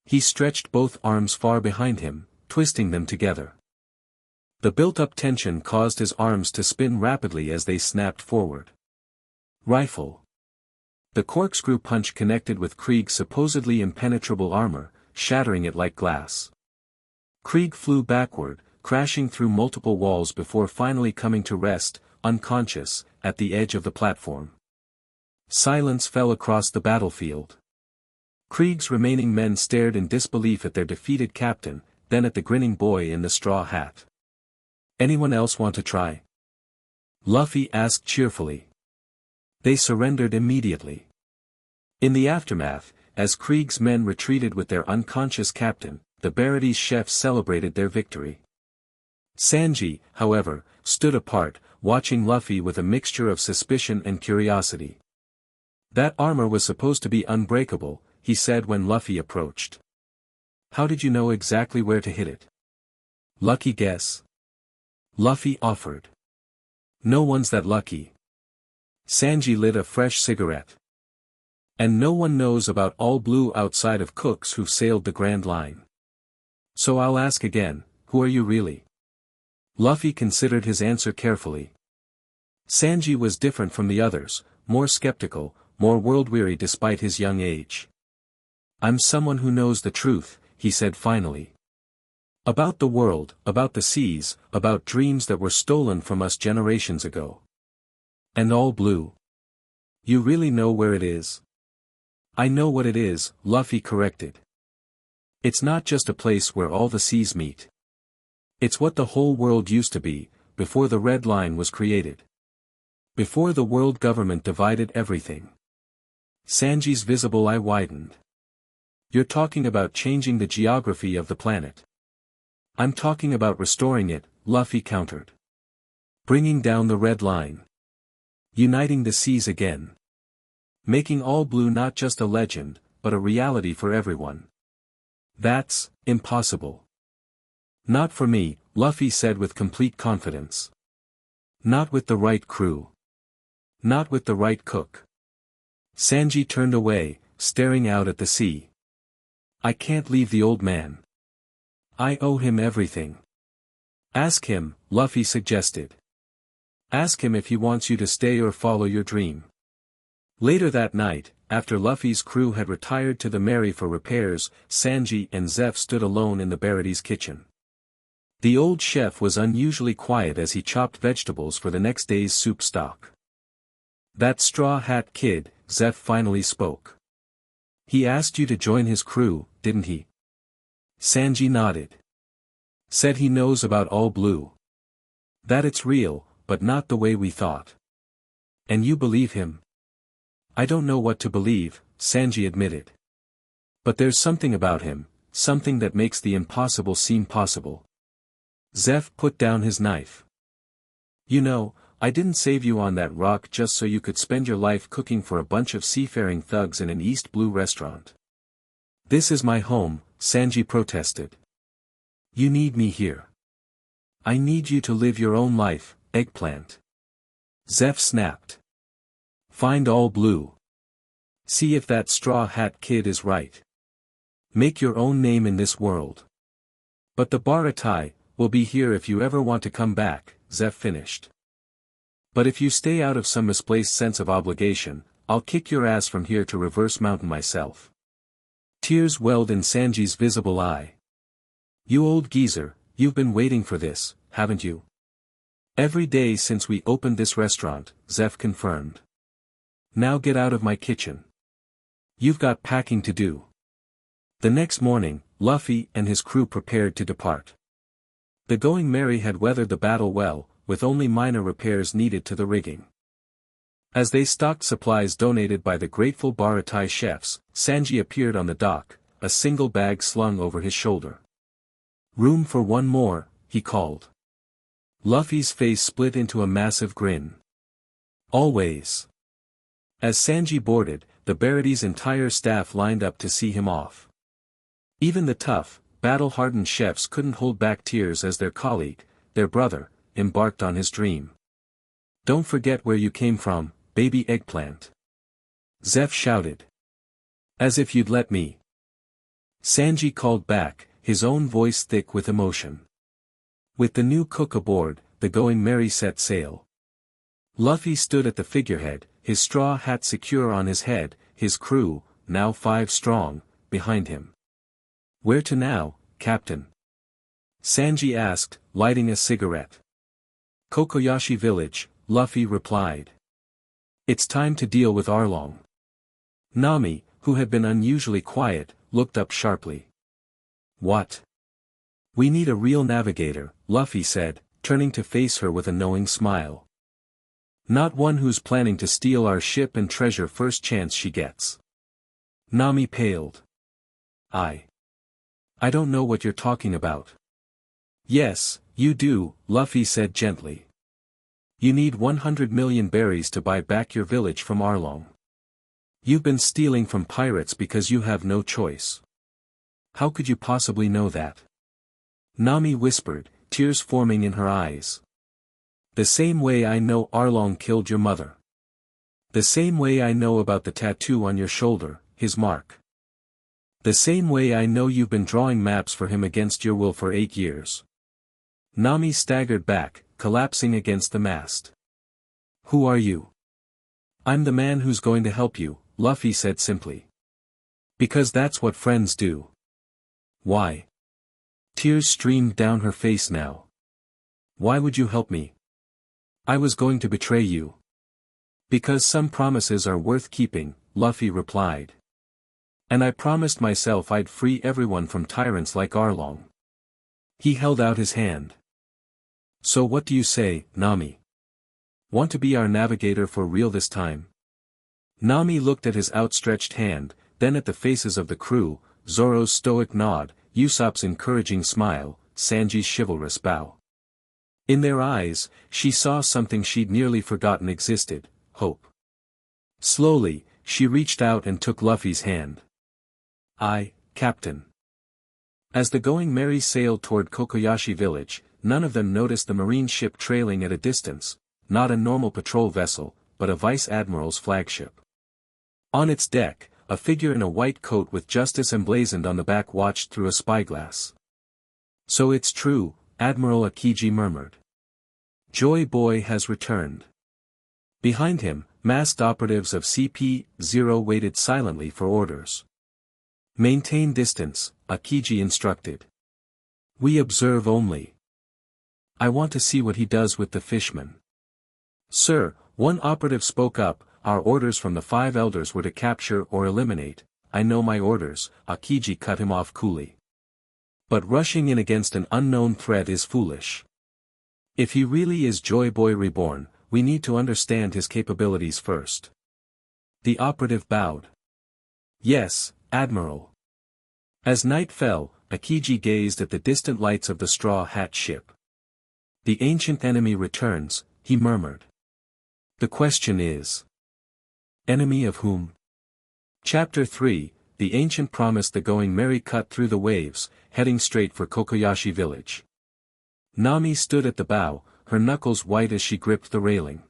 He stretched both arms far behind him, twisting them together. The built-up tension caused his arms to spin rapidly as they snapped forward. Rifle. The corkscrew punch connected with Krieg's supposedly impenetrable armor, shattering it like glass. Krieg flew backward, crashing through multiple walls before finally coming to rest, unconscious, at the edge of the platform. Silence fell across the battlefield. Krieg's remaining men stared in disbelief at their defeated captain, then at the grinning boy in the straw hat. Anyone else want to try? Luffy asked cheerfully. They surrendered immediately. In the aftermath, as Krieg's men retreated with their unconscious captain, the Barides chefs celebrated their victory. Sanji, however, stood apart, watching Luffy with a mixture of suspicion and curiosity. That armor was supposed to be unbreakable, he said when Luffy approached. How did you know exactly where to hit it? Lucky guess. Luffy offered. No one's that lucky. Sanji lit a fresh cigarette. And no one knows about All Blue outside of cooks who've sailed the Grand Line. So I'll ask again, who are you really? Luffy considered his answer carefully. Sanji was different from the others, more skeptical, more world-weary despite his young age. I'm someone who knows the truth, he said finally. About the world, about the seas, about dreams that were stolen from us generations ago. And All Blue. You really know where it is? I know what it is, Luffy corrected. It's not just a place where all the seas meet. It's what the whole world used to be, before the Red Line was created. Before the world government divided everything. Sanji's visible eye widened. You're talking about changing the geography of the planet. I'm talking about restoring it, Luffy countered. Bringing down the red line. Uniting the seas again. Making all blue not just a legend, but a reality for everyone. That's impossible. Not for me, Luffy said with complete confidence. Not with the right crew. Not with the right cook. Sanji turned away, staring out at the sea. I can't leave the old man. I owe him everything. Ask him, Luffy suggested. Ask him if he wants you to stay or follow your dream. Later that night, after Luffy's crew had retired to the Mary for repairs, Sanji and Zeph stood alone in the Barity's kitchen. The old chef was unusually quiet as he chopped vegetables for the next day's soup stock. That straw hat kid, Zeph finally spoke. He asked you to join his crew, didn't he? Sanji nodded. Said he knows about all blue. That it's real, but not the way we thought. And you believe him? I don't know what to believe, Sanji admitted. But there's something about him, something that makes the impossible seem possible. Zeph put down his knife. You know, I didn't save you on that rock just so you could spend your life cooking for a bunch of seafaring thugs in an East Blue restaurant. This is my home, Sanji protested. You need me here. I need you to live your own life, eggplant. Zeph snapped. Find all blue. See if that straw hat kid is right. Make your own name in this world. But the Baratai will be here if you ever want to come back, Zeph finished. But if you stay out of some misplaced sense of obligation, I'll kick your ass from here to Reverse Mountain myself. Tears welled in Sanji's visible eye. You old geezer, you've been waiting for this, haven't you? Every day since we opened this restaurant, Zeph confirmed. Now get out of my kitchen. You've got packing to do. The next morning, Luffy and his crew prepared to depart. The Going Merry had weathered the battle well, with only minor repairs needed to the rigging. As they stocked supplies donated by the grateful Baratai chefs, Sanji appeared on the dock, a single bag slung over his shoulder. Room for one more, he called. Luffy's face split into a massive grin. Always. As Sanji boarded, the Barity's entire staff lined up to see him off. Even the tough, battle-hardened chefs couldn't hold back tears as their colleague, their brother, embarked on his dream. Don't forget where you came from, baby eggplant. Zeph shouted. As if you'd let me. Sanji called back, his own voice thick with emotion. With the new cook aboard, the Going Merry set sail. Luffy stood at the figurehead, his straw hat secure on his head, his crew, now 5 strong, behind him. Where to now, Captain? Sanji asked, lighting a cigarette. Kokoyashi village, Luffy replied. It's time to deal with Arlong. Nami, who had been unusually quiet, looked up sharply. What? We need a real navigator, Luffy said, turning to face her with a knowing smile. Not one who's planning to steal our ship and treasure first chance she gets. Nami paled. I don't know what you're talking about. Yes, you do, Luffy said gently. You need 100 million berries to buy back your village from Arlong. You've been stealing from pirates because you have no choice. How could you possibly know that? Nami whispered, tears forming in her eyes. The same way I know Arlong killed your mother. The same way I know about the tattoo on your shoulder, his mark. The same way I know you've been drawing maps for him against your will for 8 years. Nami staggered back, collapsing against the mast. Who are you? I'm the man who's going to help you, Luffy said simply. Because that's what friends do. Why? Tears streamed down her face now. Why would you help me? I was going to betray you. Because some promises are worth keeping, Luffy replied. And I promised myself I'd free everyone from tyrants like Arlong. He held out his hand. So what do you say, Nami? Want to be our navigator for real this time? Nami looked at his outstretched hand, then at the faces of the crew, Zoro's stoic nod, Usopp's encouraging smile, Sanji's chivalrous bow. In their eyes, she saw something she'd nearly forgotten existed, hope. Slowly, she reached out and took Luffy's hand. Captain. As the Going Merry sailed toward Kokoyashi village, none of them noticed the marine ship trailing at a distance, not a normal patrol vessel, but a vice admiral's flagship. On its deck, a figure in a white coat with justice emblazoned on the back watched through a spyglass. So it's true, Admiral Akiji murmured. Joy Boy has returned. Behind him, masked operatives of CP-0 waited silently for orders. Maintain distance, Akiji instructed. We observe only. I want to see what he does with the fishmen. Sir, one operative spoke up, our orders from the 5 elders were to capture or eliminate. I know my orders, Akiji cut him off coolly. But rushing in against an unknown threat is foolish. If he really is Joy Boy reborn, we need to understand his capabilities first. The operative bowed. Yes, Admiral. As night fell, Akiji gazed at the distant lights of the Straw Hat ship. The ancient enemy returns, he murmured. The question is. Enemy of whom? Chapter 3, The Ancient promised the Going Merry cut through the waves, heading straight for Kokoyashi village. Nami stood at the bow, her knuckles white as she gripped the railing.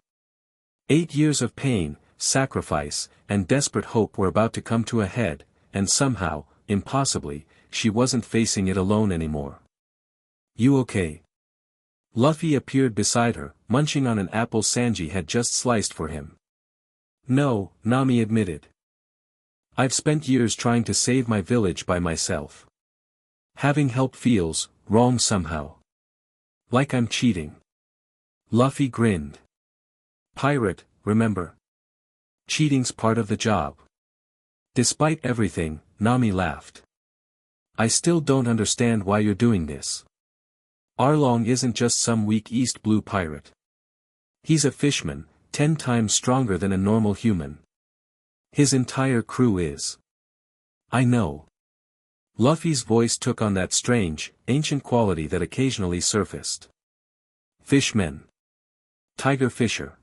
8 years of pain, sacrifice, and desperate hope were about to come to a head, and somehow, impossibly, she wasn't facing it alone anymore. You okay? Luffy appeared beside her, munching on an apple Sanji had just sliced for him. No, Nami admitted. I've spent years trying to save my village by myself. Having help feels wrong somehow. Like I'm cheating. Luffy grinned. Pirate, remember? Cheating's part of the job. Despite everything, Nami laughed. I still don't understand why you're doing this. Arlong isn't just some weak East Blue pirate. He's a fishman, 10 times stronger than a normal human. His entire crew is. I know. Luffy's voice took on that strange, ancient quality that occasionally surfaced. Fishmen. Tiger Fisher.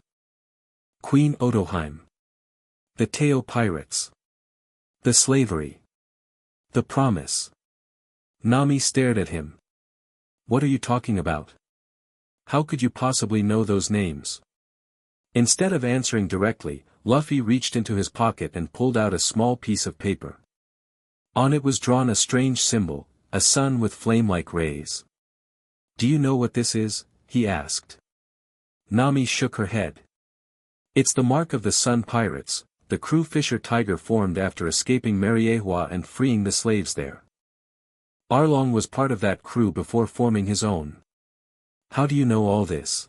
Queen Otoheim. The Teo Pirates. The slavery. The promise. Nami stared at him. What are you talking about? How could you possibly know those names? Instead of answering directly, Luffy reached into his pocket and pulled out a small piece of paper. On it was drawn a strange symbol, a sun with flame-like rays. Do you know what this is? He asked. Nami shook her head. It's the mark of the Sun Pirates, the crew Fisher Tiger formed after escaping Mariehua and freeing the slaves there. Arlong was part of that crew before forming his own. How do you know all this?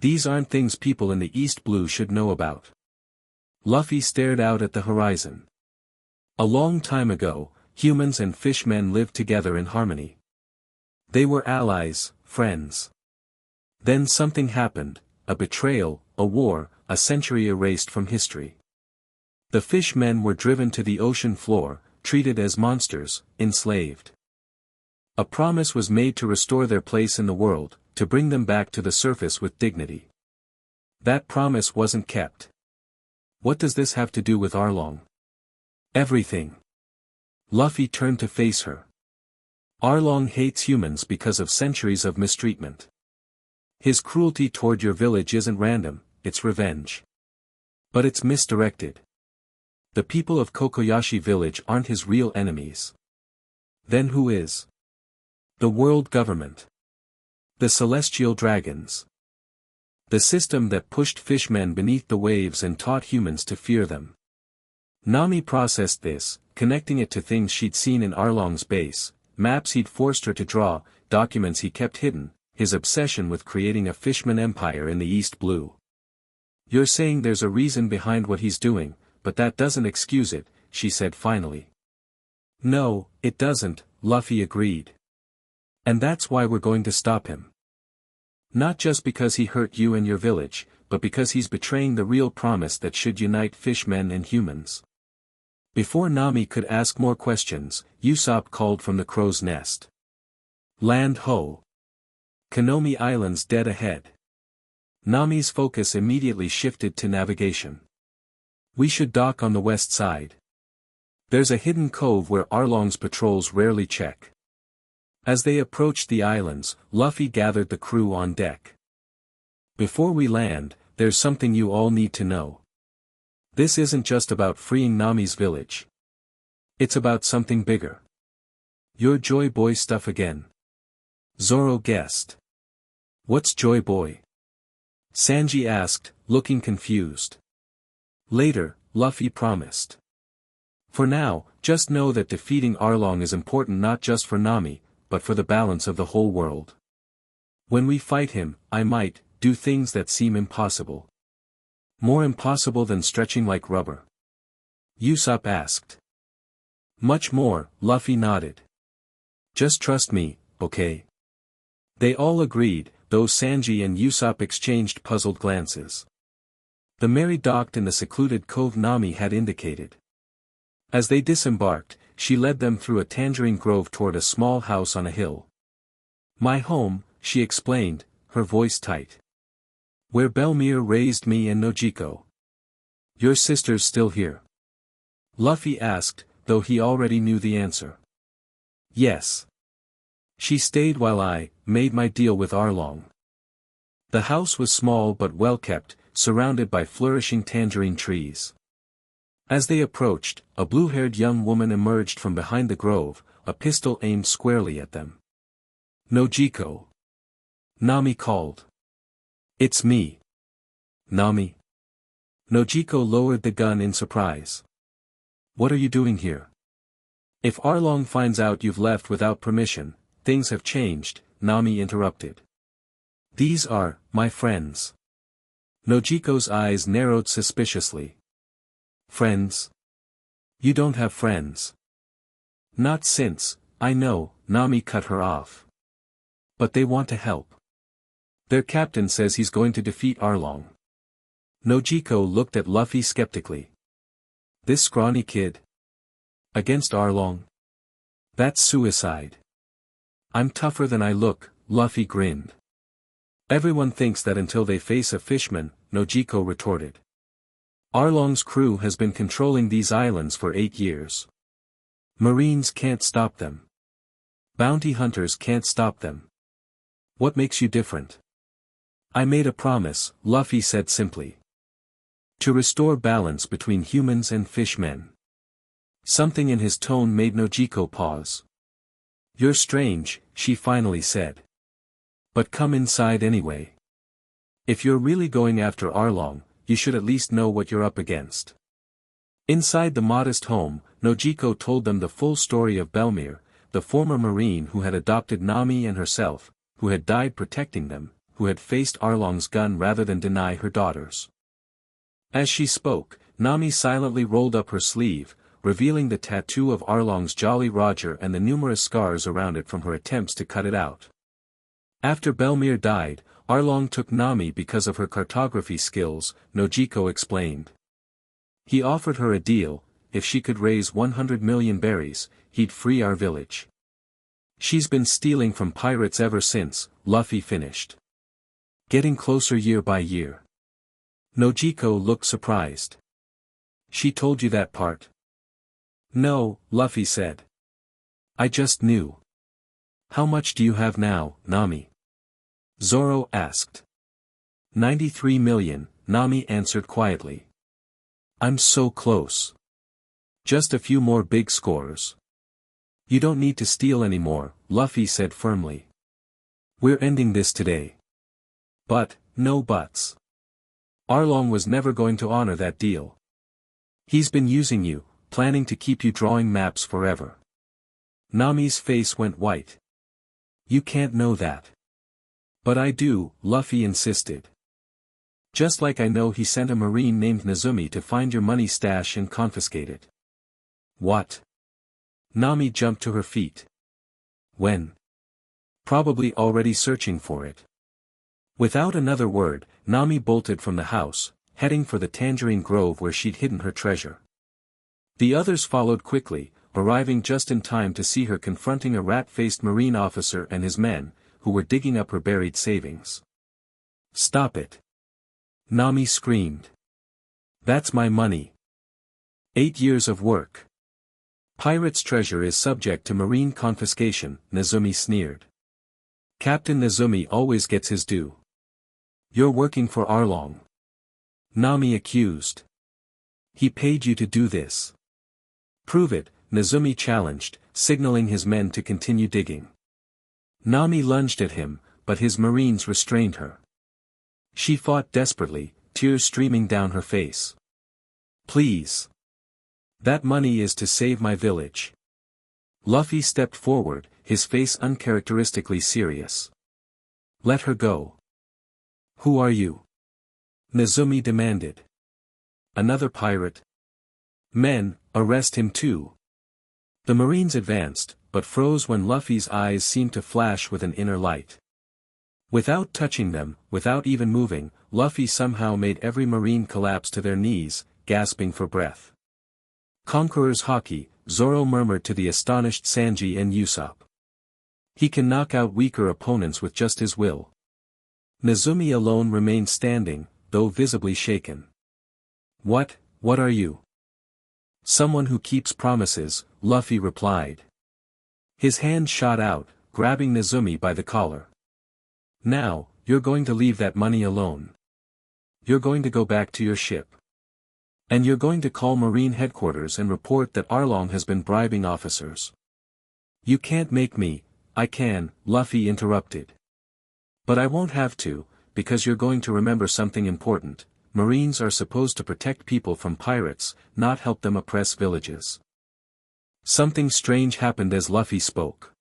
These aren't things people in the East Blue should know about. Luffy stared out at the horizon. A long time ago, humans and fishmen lived together in harmony. They were allies, friends. Then something happened, a betrayal, a war, a century erased from history. The fishmen were driven to the ocean floor, treated as monsters, enslaved. A promise was made to restore their place in the world, to bring them back to the surface with dignity. That promise wasn't kept. What does this have to do with Arlong? Everything. Luffy turned to face her. Arlong hates humans because of centuries of mistreatment. His cruelty toward your village isn't random, it's revenge. But it's misdirected. The people of Kokoyashi village aren't his real enemies. Then who is? The world government. The celestial dragons. The system that pushed fishmen beneath the waves and taught humans to fear them. Nami processed this, connecting it to things she'd seen in Arlong's base, maps he'd forced her to draw, documents he kept hidden, his obsession with creating a fishman empire in the East Blue. You're saying there's a reason behind what he's doing, but that doesn't excuse it, she said finally. No, it doesn't, Luffy agreed. And that's why we're going to stop him. Not just because he hurt you and your village, but because he's betraying the real promise that should unite fishmen and humans. Before Nami could ask more questions, Usopp called from the crow's nest. Land ho! Konomi Island's dead ahead. Nami's focus immediately shifted to navigation. We should dock on the west side. There's a hidden cove where Arlong's patrols rarely check. As they approached the islands, Luffy gathered the crew on deck. Before we land, there's something you all need to know. This isn't just about freeing Nami's village. It's about something bigger. Your Joy Boy stuff again. Zoro guessed. What's Joy Boy? Sanji asked, looking confused. Later, Luffy promised. For now, just know that defeating Arlong is important not just for Nami, but for the balance of the whole world. When we fight him, I might do things that seem impossible. More impossible than stretching like rubber. Usopp asked. Much more, Luffy nodded. Just trust me, okay? They all agreed, though Sanji and Usopp exchanged puzzled glances. The Mary docked in the secluded cove Nami had indicated. As they disembarked, she led them through a tangerine grove toward a small house on a hill. My home, she explained, her voice tight. Where Belmere raised me and Nojiko. Your sister's still here? Luffy asked, though he already knew the answer. Yes. She stayed while I made my deal with Arlong. The house was small but well kept, surrounded by flourishing tangerine trees. As they approached, a blue-haired young woman emerged from behind the grove, a pistol aimed squarely at them. Nojiko. Nami called. It's me. Nami. Nojiko lowered the gun in surprise. What are you doing here? If Arlong finds out you've left without permission, things have changed, Nami interrupted. These are my friends. Nojiko's eyes narrowed suspiciously. Friends? You don't have friends. Not since, I know, Nami cut her off. But they want to help. Their captain says he's going to defeat Arlong. Nojiko looked at Luffy skeptically. This scrawny kid? Against Arlong? That's suicide. I'm tougher than I look, Luffy grinned. Everyone thinks that until they face a fishman, Nojiko retorted. Arlong's crew has been controlling these islands for 8 years. Marines can't stop them. Bounty hunters can't stop them. What makes you different? I made a promise, Luffy said simply. To restore balance between humans and fishmen. Something in his tone made Nojiko pause. You're strange, she finally said. But come inside anyway. If you're really going after Arlong, you should at least know what you're up against. Inside the modest home, Nojiko told them the full story of Belmere, the former Marine who had adopted Nami and herself, who had died protecting them, who had faced Arlong's gun rather than deny her daughters. As she spoke, Nami silently rolled up her sleeve, revealing the tattoo of Arlong's Jolly Roger and the numerous scars around it from her attempts to cut it out. After Belmere died, Arlong took Nami because of her cartography skills, Nojiko explained. He offered her a deal, if she could raise 100 million berries, he'd free our village. She's been stealing from pirates ever since, Luffy finished. Getting closer year by year. Nojiko looked surprised. She told you that part? No, Luffy said. I just knew. How much do you have now, Nami? Zoro asked. 93 million, Nami answered quietly. I'm so close. Just a few more big scores. You don't need to steal anymore, Luffy said firmly. We're ending this today. But, no buts. Arlong was never going to honor that deal. He's been using you, planning to keep you drawing maps forever. Nami's face went white. You can't know that. But I do, Luffy insisted. Just like I know he sent a marine named Nezumi to find your money stash and confiscate it. What? Nami jumped to her feet. When? Probably already searching for it. Without another word, Nami bolted from the house, heading for the tangerine grove where she'd hidden her treasure. The others followed quickly, arriving just in time to see her confronting a rat-faced marine officer and his men, who were digging up her buried savings. "Stop it!" Nami screamed. "That's my money. 8 years of work. Pirate's treasure is subject to marine confiscation," Nezumi sneered. "Captain Nezumi always gets his due. You're working for Arlong," Nami accused. "He paid you to do this." "Prove it," Nezumi challenged, signaling his men to continue digging. Nami lunged at him, but his marines restrained her. She fought desperately, tears streaming down her face. "Please. That money is to save my village." Luffy stepped forward, his face uncharacteristically serious. "Let her go." "Who are you?" Nezumi demanded. "Another pirate." "Men, arrest him too." The marines advanced, but froze when Luffy's eyes seemed to flash with an inner light. Without touching them, without even moving, Luffy somehow made every marine collapse to their knees, gasping for breath. "Conqueror's haki," Zoro murmured to the astonished Sanji and Usopp. "He can knock out weaker opponents with just his will." Nezumi alone remained standing, though visibly shaken. What are you?" "Someone who keeps promises," Luffy replied. His hand shot out, grabbing Nezumi by the collar. "Now, you're going to leave that money alone. You're going to go back to your ship. And you're going to call Marine headquarters and report that Arlong has been bribing officers." "You can't make me." "I can," Luffy interrupted. "But I won't have to, because you're going to remember something important. Marines are supposed to protect people from pirates, not help them oppress villages." Something strange happened as Luffy spoke.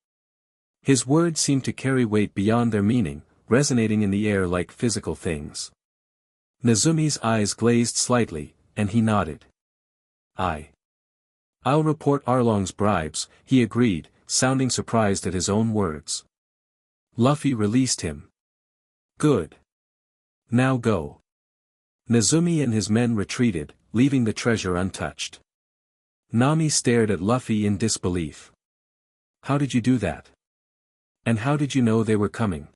His words seemed to carry weight beyond their meaning, resonating in the air like physical things. Nezumi's eyes glazed slightly, and he nodded. I'll report Arlong's bribes," he agreed, sounding surprised at his own words. Luffy released him. "Good. Now go." Nezumi and his men retreated, leaving the treasure untouched. Nami stared at Luffy in disbelief. "How did you do that? And how did you know they were coming?"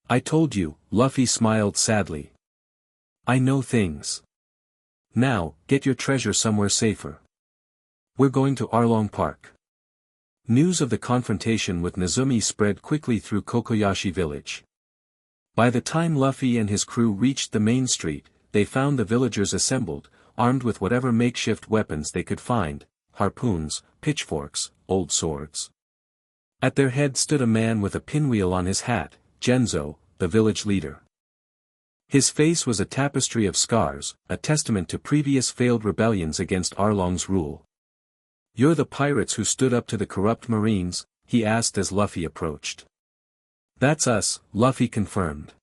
"I told you," Luffy smiled sadly. "I know things. Now, get your treasure somewhere safer. We're going to Arlong Park." News of the confrontation with Nezumi spread quickly through Kokoyashi village. By the time Luffy and his crew reached the main street, they found the villagers assembled, armed with whatever makeshift weapons they could find, harpoons, pitchforks, old swords. At their head stood a man with a pinwheel on his hat, Genzo, the village leader. His face was a tapestry of scars, a testament to previous failed rebellions against Arlong's rule. "You're the pirates who stood up to the corrupt marines?" he asked as Luffy approached. "That's us," Luffy confirmed.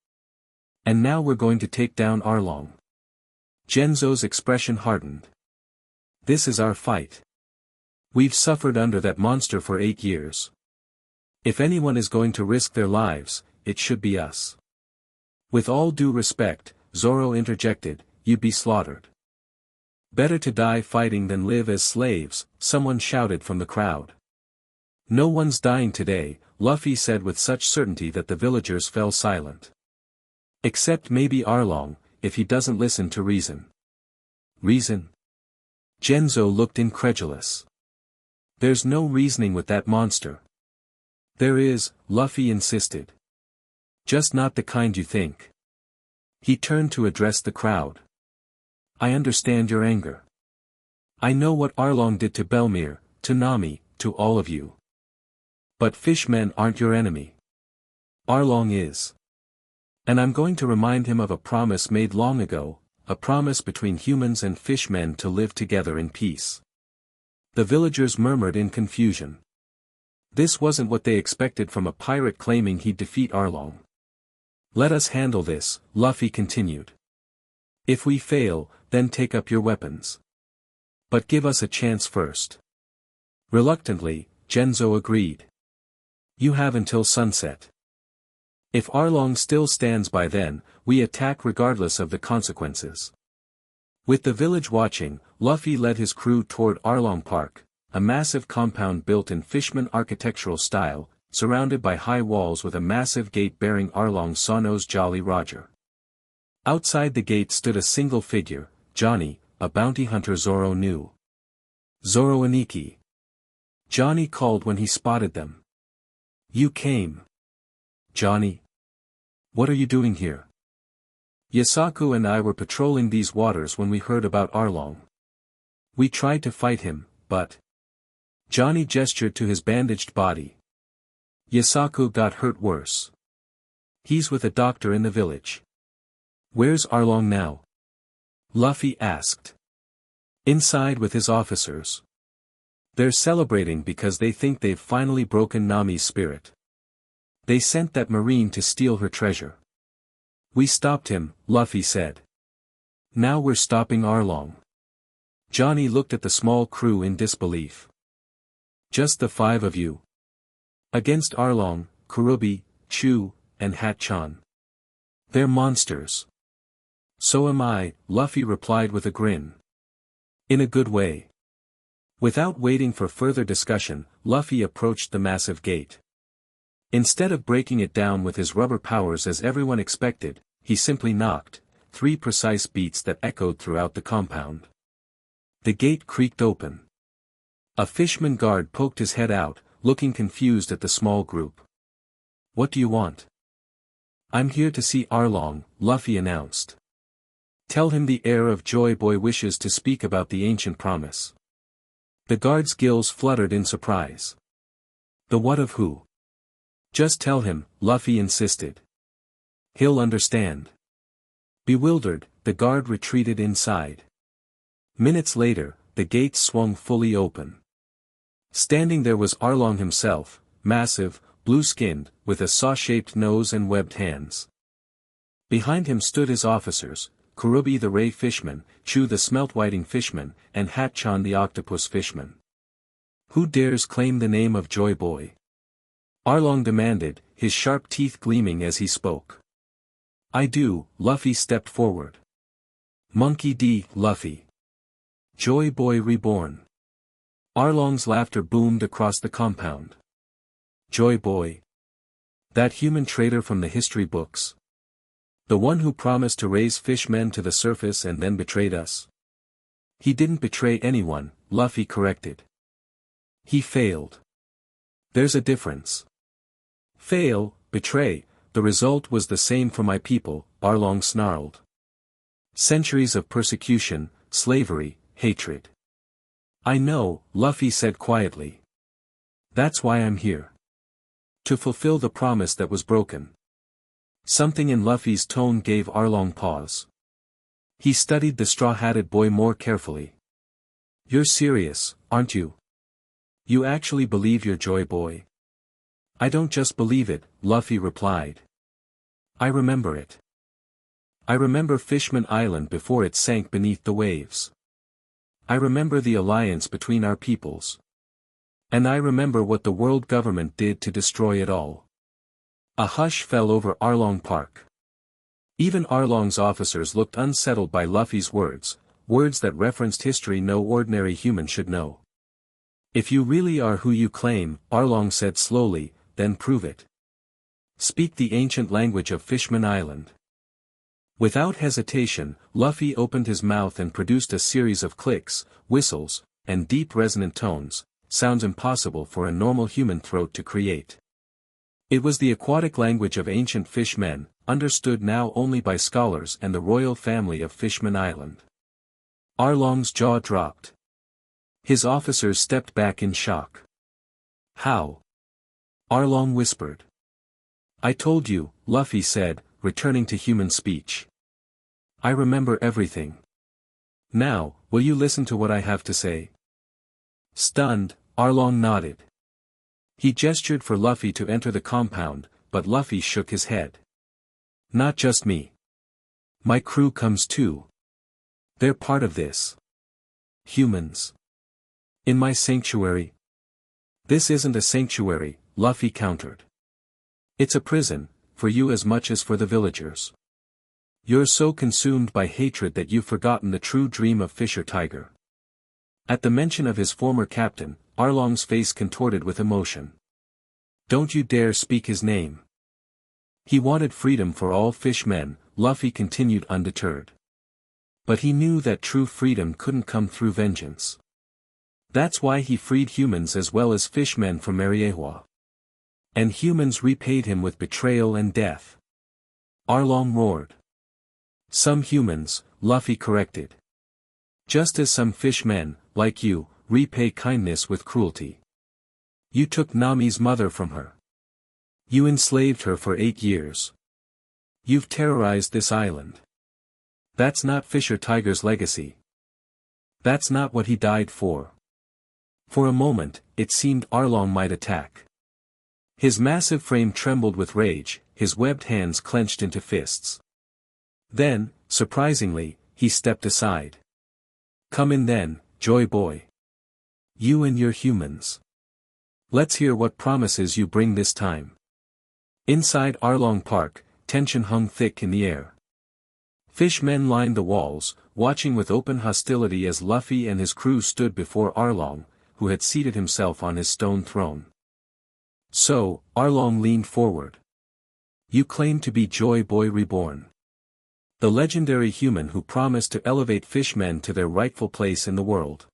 "And now we're going to take down Arlong." Genzo's expression hardened. "This is our fight. We've suffered under that monster for 8 years. If anyone is going to risk their lives, it should be us." "With all due respect," Zoro interjected, "you'd be slaughtered." "Better to die fighting than live as slaves," someone shouted from the crowd. "No one's dying today," Luffy said with such certainty that the villagers fell silent. "Except maybe Arlong, if he doesn't listen to reason." "Reason?" Genzo looked incredulous. "There's no reasoning with that monster." "There is," Luffy insisted. "Just not the kind you think." He turned to address the crowd. "I understand your anger. I know what Arlong did to Belmere, to Nami, to all of you. But fishmen aren't your enemy. Arlong is. And I'm going to remind him of a promise made long ago, a promise between humans and fishmen to live together in peace." The villagers murmured in confusion. This wasn't what they expected from a pirate claiming he'd defeat Arlong. "Let us handle this," Luffy continued. "If we fail, then take up your weapons. But give us a chance first." Reluctantly, Genzo agreed. "You have until sunset. If Arlong still stands by then, we attack regardless of the consequences." With the village watching, Luffy led his crew toward Arlong Park, a massive compound built in Fishman architectural style, surrounded by high walls with a massive gate bearing Arlong Sano's Jolly Roger. Outside the gate stood a single figure, Johnny, a bounty hunter Zoro knew. Zoro Aniki. Johnny called when he spotted them. You came. Johnny. What are you doing here? Yasaku and I were patrolling these waters when we heard about Arlong. We tried to fight him, but... Johnny gestured to his bandaged body. Yasaku got hurt worse. He's with a doctor in the village. Where's Arlong now? Luffy asked. Inside with his officers. They're celebrating because they think they've finally broken Nami's spirit. They sent that marine to steal her treasure. We stopped him, Luffy said. Now we're stopping Arlong. Johnny looked at the small crew in disbelief. Just the 5 of you? Against Arlong, Kurubi, Chu, and Hat-chan. They're monsters. So am I, Luffy replied with a grin. In a good way. Without waiting for further discussion, Luffy approached the massive gate. Instead of breaking it down with his rubber powers as everyone expected, he simply knocked, 3 precise beats that echoed throughout the compound. The gate creaked open. A fishman guard poked his head out, looking confused at the small group. What do you want? I'm here to see Arlong, Luffy announced. Tell him the heir of Joy Boy wishes to speak about the ancient promise. The guard's gills fluttered in surprise. The what of who? Just tell him, Luffy insisted. He'll understand. Bewildered, the guard retreated inside. Minutes later, the gates swung fully open. Standing there was Arlong himself, massive, blue-skinned, with a saw-shaped nose and webbed hands. Behind him stood his officers, Kurubi the ray fishman, Chu the smelt-whiting fishman, and Hat-chan the octopus fishman. Who dares claim the name of Joy Boy? Arlong demanded, his sharp teeth gleaming as he spoke. I do, Luffy stepped forward. Monkey D. Luffy. Joy Boy reborn. Arlong's laughter boomed across the compound. Joy Boy. That human traitor from the history books. The one who promised to raise fishmen to the surface and then betrayed us. He didn't betray anyone, Luffy corrected. He failed. There's a difference. Fail, betray, the result was the same for my people, Arlong snarled. Centuries of persecution, slavery, hatred. I know, Luffy said quietly. That's why I'm here. To fulfill the promise that was broken. Something in Luffy's tone gave Arlong pause. He studied the straw-hatted boy more carefully. You're serious, aren't you? You actually believe you're Joy Boy? I don't just believe it, Luffy replied. I remember it. I remember Fishman Island before it sank beneath the waves. I remember the alliance between our peoples. And I remember what the world government did to destroy it all. A hush fell over Arlong Park. Even Arlong's officers looked unsettled by Luffy's words, words that referenced history no ordinary human should know. If you really are who you claim, Arlong said slowly, then prove it. Speak the ancient language of Fishman Island. Without hesitation, Luffy opened his mouth and produced a series of clicks, whistles, and deep resonant tones, sounds impossible for a normal human throat to create. It was the aquatic language of ancient fishmen, understood now only by scholars and the royal family of Fishman Island. Arlong's jaw dropped. His officers stepped back in shock. How? Arlong whispered. I told you, Luffy said, returning to human speech. I remember everything. Now, will you listen to what I have to say? Stunned, Arlong nodded. He gestured for Luffy to enter the compound, but Luffy shook his head. Not just me. My crew comes too. They're part of this. Humans. In my sanctuary. This isn't a sanctuary, Luffy countered. It's a prison, for you as much as for the villagers. You're so consumed by hatred that you've forgotten the true dream of Fisher Tiger. At the mention of his former captain, Arlong's face contorted with emotion. Don't you dare speak his name. He wanted freedom for all fishmen, Luffy continued undeterred. But he knew that true freedom couldn't come through vengeance. That's why he freed humans as well as fishmen from Mariehua. And humans repaid him with betrayal and death. Arlong roared. Some humans, Luffy corrected. Just as some fishmen, like you, repay kindness with cruelty. You took Nami's mother from her. You enslaved her for 8 years. You've terrorized this island. That's not Fisher Tiger's legacy. That's not what he died for. For a moment, it seemed Arlong might attack. His massive frame trembled with rage, his webbed hands clenched into fists. Then, surprisingly, he stepped aside. Come in then, Joy Boy. You and your humans. Let's hear what promises you bring this time. Inside Arlong Park, tension hung thick in the air. Fishmen lined the walls, watching with open hostility as Luffy and his crew stood before Arlong, who had seated himself on his stone throne. So, Arlong leaned forward. You claim to be Joy Boy Reborn. The legendary human who promised to elevate fishmen to their rightful place in the world.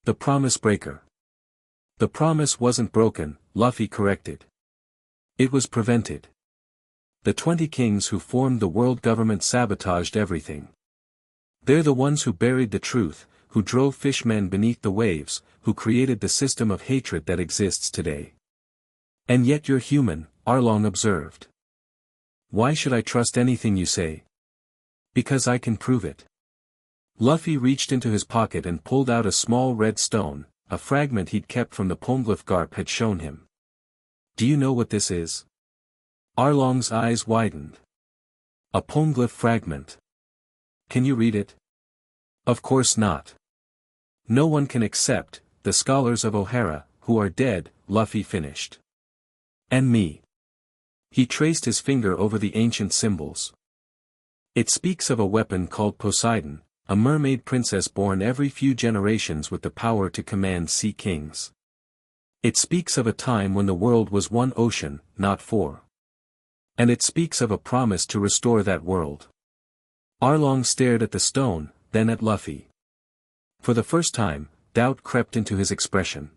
The promise breaker. The promise wasn't broken, Luffy corrected. It was prevented. The 20 kings who formed the world government sabotaged everything. They're the ones who buried the truth, who drove fishmen beneath the waves, who created the system of hatred that exists today. And yet you're human, Arlong observed. Why should I trust anything you say? Because I can prove it. Luffy reached into his pocket and pulled out a small red stone, a fragment he'd kept from the poneglyph Garp had shown him. Do you know what this is? Arlong's eyes widened. A poneglyph fragment. Can you read it? Of course not. No one can except the scholars of O'Hara, who are dead, Luffy finished. And me. He traced his finger over the ancient symbols. It speaks of a weapon called Poseidon, a mermaid princess born every few generations with the power to command sea kings. It speaks of a time when the world was one ocean, not 4. And it speaks of a promise to restore that world. Arlong stared at the stone, then at Luffy. For the first time, doubt crept into his expression.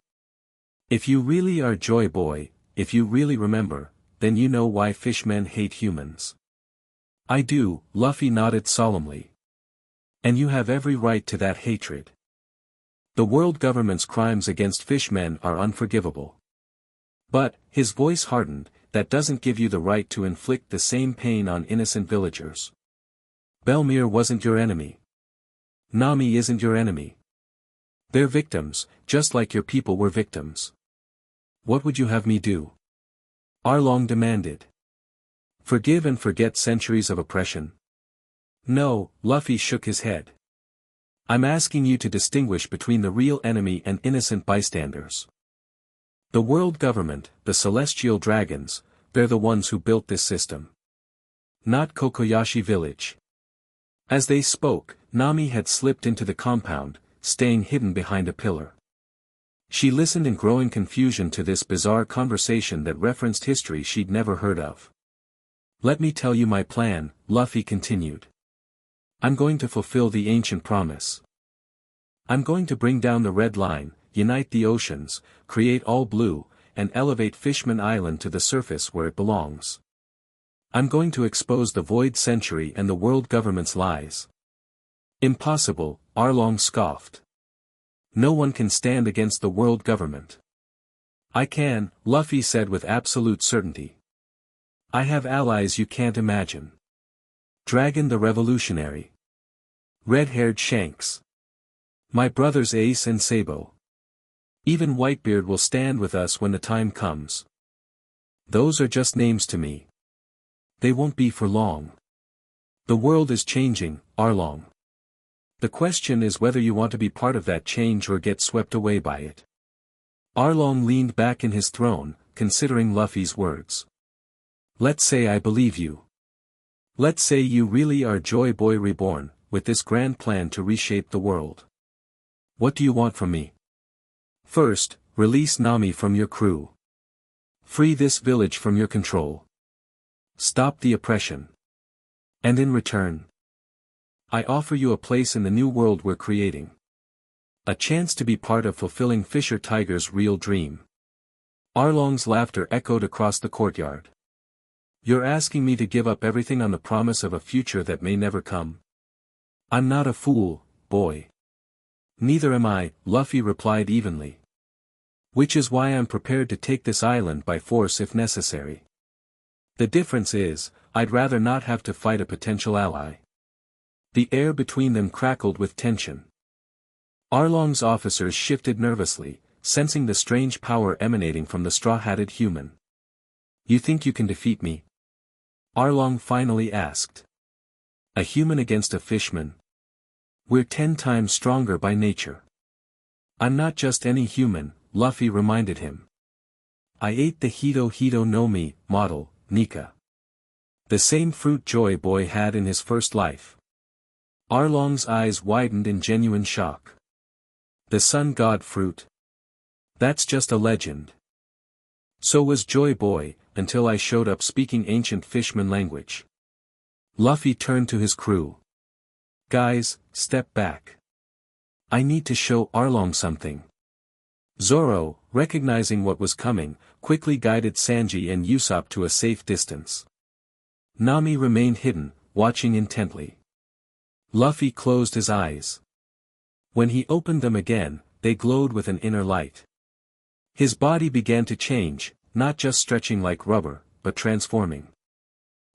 If you really are Joy Boy, if you really remember, then you know why fishmen hate humans. I do, Luffy nodded solemnly. And you have every right to that hatred. The world government's crimes against fishmen are unforgivable. But, his voice hardened, that doesn't give you the right to inflict the same pain on innocent villagers. Belmere wasn't your enemy. Nami isn't your enemy. They're victims, just like your people were victims. What would you have me do? Arlong demanded. Forgive and forget centuries of oppression? No, Luffy shook his head. I'm asking you to distinguish between the real enemy and innocent bystanders. The world government, the celestial dragons, they're the ones who built this system. Not Kokoyashi village. As they spoke, Nami had slipped into the compound, staying hidden behind a pillar. She listened in growing confusion to this bizarre conversation that referenced history she'd never heard of. Let me tell you my plan, Luffy continued. I'm going to fulfill the ancient promise. I'm going to bring down the red line, unite the oceans, create all blue, and elevate Fishman Island to the surface where it belongs. I'm going to expose the void century and the world government's lies. Impossible, Arlong scoffed. No one can stand against the world government. I can, Luffy said with absolute certainty. I have allies you can't imagine. Dragon the Revolutionary. Red-haired Shanks. My brothers Ace and Sabo. Even Whitebeard will stand with us when the time comes. Those are just names to me. They won't be for long. The world is changing, Arlong. The question is whether you want to be part of that change or get swept away by it. Arlong leaned back in his throne, considering Luffy's words. Let's say I believe you. Let's say you really are Joy Boy Reborn, with this grand plan to reshape the world. What do you want from me? First, release Nami from your crew. Free this village from your control. Stop the oppression. And in return, I offer you a place in the new world we're creating. A chance to be part of fulfilling Fisher Tiger's real dream. Arlong's laughter echoed across the courtyard. You're asking me to give up everything on the promise of a future that may never come? I'm not a fool, boy. Neither am I, Luffy replied evenly. Which is why I'm prepared to take this island by force if necessary. The difference is, I'd rather not have to fight a potential ally. The air between them crackled with tension. Arlong's officers shifted nervously, sensing the strange power emanating from the straw-hatted human. You think you can defeat me? Arlong finally asked. A human against a fishman? We're 10 times stronger by nature. I'm not just any human, Luffy reminded him. I ate the Hito Hito no Mi model, Nika. The same fruit Joy Boy had in his first life. Arlong's eyes widened in genuine shock. The sun god fruit? That's just a legend. So was Joy Boy, until I showed up speaking ancient fishman language. Luffy turned to his crew. Guys, step back. I need to show Arlong something. Zoro, recognizing what was coming, quickly guided Sanji and Usopp to a safe distance. Nami remained hidden, watching intently. Luffy closed his eyes. When he opened them again, they glowed with an inner light. His body began to change, not just stretching like rubber, but transforming.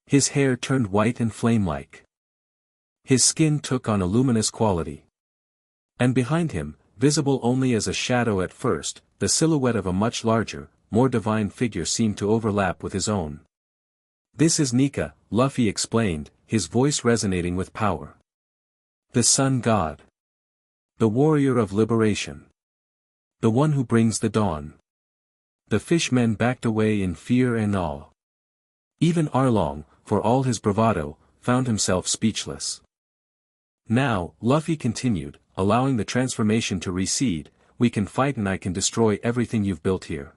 His hair turned white and flame-like. His skin took on a luminous quality. And behind him, visible only as a shadow at first, the silhouette of a much larger, more divine figure seemed to overlap with his own. This is Nika, Luffy explained, his voice resonating with power. The sun god. The warrior of liberation. The one who brings the dawn. The fishmen backed away in fear and awe. Even Arlong, for all his bravado, found himself speechless. Now, Luffy continued, allowing the transformation to recede, we can fight and I can destroy everything you've built here.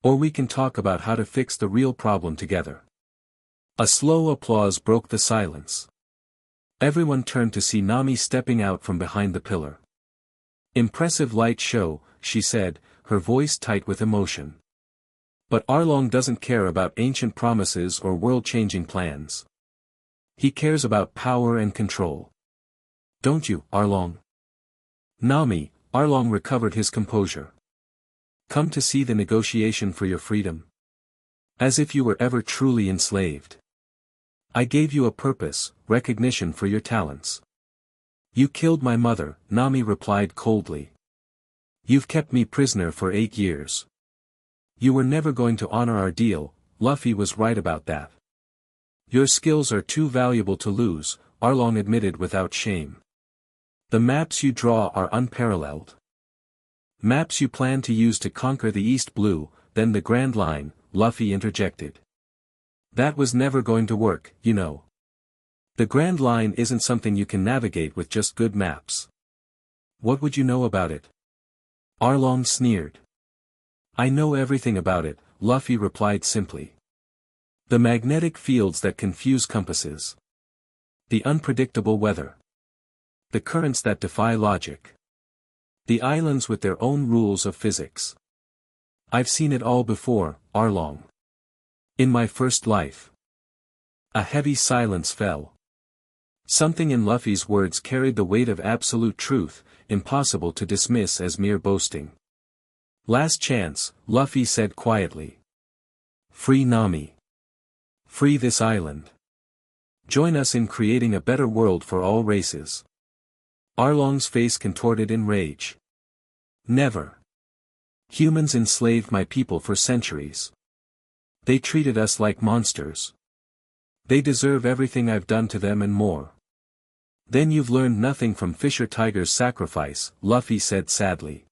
Or we can talk about how to fix the real problem together. A slow applause broke the silence. Everyone turned to see Nami stepping out from behind the pillar. Impressive light show, she said, her voice tight with emotion. But Arlong doesn't care about ancient promises or world-changing plans. He cares about power and control. Don't you, Arlong? Nami, Arlong recovered his composure. Come to see the negotiation for your freedom? As if you were ever truly enslaved. I gave you a purpose, recognition for your talents. You killed my mother, Nami replied coldly. You've kept me prisoner for 8 years. You were never going to honor our deal, Luffy was right about that. Your skills are too valuable to lose, Arlong admitted without shame. The maps you draw are unparalleled. Maps you plan to use to conquer the East Blue, then the Grand Line, Luffy interjected. That was never going to work, you know. The Grand Line isn't something you can navigate with just good maps. What would you know about it? Arlong sneered. I know everything about it, Luffy replied simply. The magnetic fields that confuse compasses. The unpredictable weather. The currents that defy logic. The islands with their own rules of physics. I've seen it all before, Arlong. In my first life. A heavy silence fell. Something in Luffy's words carried the weight of absolute truth, impossible to dismiss as mere boasting. Last chance, Luffy said quietly. Free Nami. Free this island. Join us in creating a better world for all races. Arlong's face contorted in rage. Never. Humans enslaved my people for centuries. They treated us like monsters. They deserve everything I've done to them and more. Then you've learned nothing from Fisher Tiger's sacrifice, Luffy said sadly.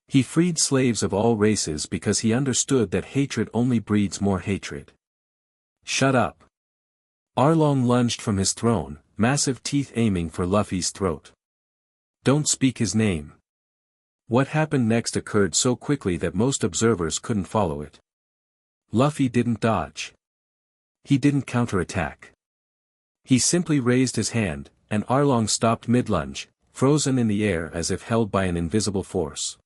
He freed slaves of all races because he understood that hatred only breeds more hatred. Shut up. Arlong lunged from his throne, massive teeth aiming for Luffy's throat. Don't speak his name. What happened next occurred so quickly that most observers couldn't follow it. Luffy didn't dodge. He didn't counterattack. He simply raised his hand, and Arlong stopped mid-lunge, frozen in the air as if held by an invisible force.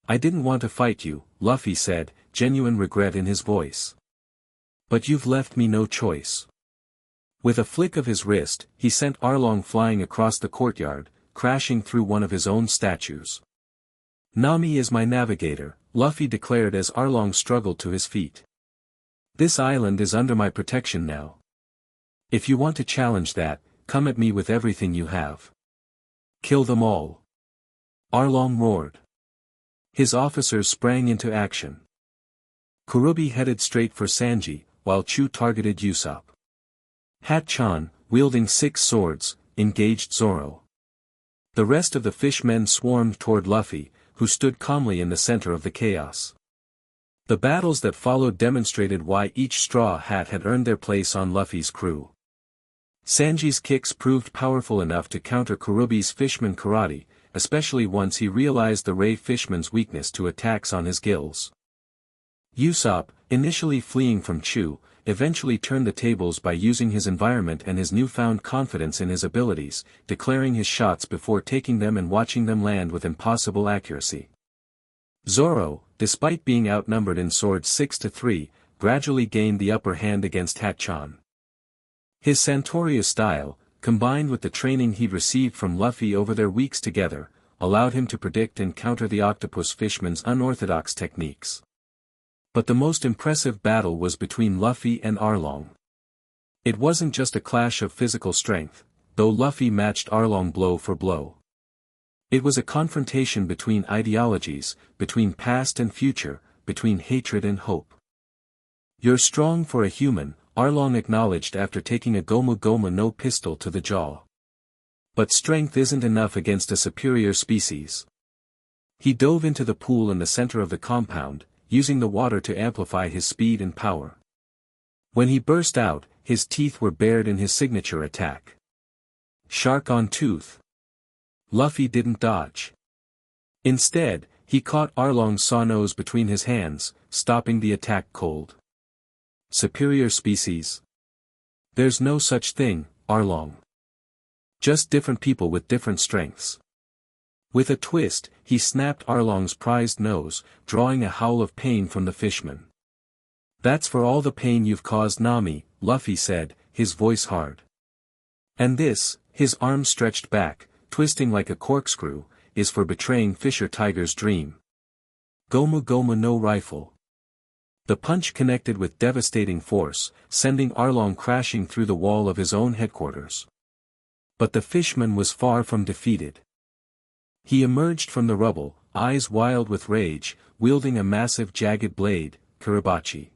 I didn't want to fight you, Luffy said, genuine regret in his voice. But you've left me no choice. With a flick of his wrist, he sent Arlong flying across the courtyard, crashing through one of his own statues. Nami is my navigator, Luffy declared as Arlong struggled to his feet. This island is under my protection now. If you want to challenge that, come at me with everything you have. Kill them all. Arlong roared. His officers sprang into action. Kurubi headed straight for Sanji, while Chu targeted Usopp. Hat-chan, wielding 6 swords, engaged Zoro. The rest of the fishmen swarmed toward Luffy, who stood calmly in the center of the chaos. The battles that followed demonstrated why each Straw Hat had earned their place on Luffy's crew. Sanji's kicks proved powerful enough to counter Kurubi's fishman karate, especially once he realized the Ray fishman's weakness to attacks on his gills. Usopp, initially fleeing from Chu, eventually turned the tables by using his environment and his newfound confidence in his abilities, declaring his shots before taking them and watching them land with impossible accuracy. Zoro, despite being outnumbered in swords 6-3, gradually gained the upper hand against Hat-chan. His Santoria style, combined with the training he'd received from Luffy over their weeks together, allowed him to predict and counter the octopus fishman's unorthodox techniques. But the most impressive battle was between Luffy and Arlong. It wasn't just a clash of physical strength, though Luffy matched Arlong blow for blow. It was a confrontation between ideologies, between past and future, between hatred and hope. You're strong for a human, Arlong acknowledged after taking a Gomu Gomu no pistol to the jaw. But strength isn't enough against a superior species. He dove into the pool in the center of the compound, using the water to amplify his speed and power. When he burst out, his teeth were bared in his signature attack. Shark on tooth. Luffy didn't dodge. Instead, he caught Arlong's saw nose between his hands, stopping the attack cold. Superior species? There's no such thing, Arlong. Just different people with different strengths. With a twist, he snapped Arlong's prized nose, drawing a howl of pain from the fishman. That's for all the pain you've caused Nami, Luffy said, his voice hard. And this, his arm stretched back, twisting like a corkscrew, is for betraying Fisher Tiger's dream. Gomu Gomu no rifle. The punch connected with devastating force, sending Arlong crashing through the wall of his own headquarters. But the fishman was far from defeated. He emerged from the rubble, eyes wild with rage, wielding a massive jagged blade, Kiribachi.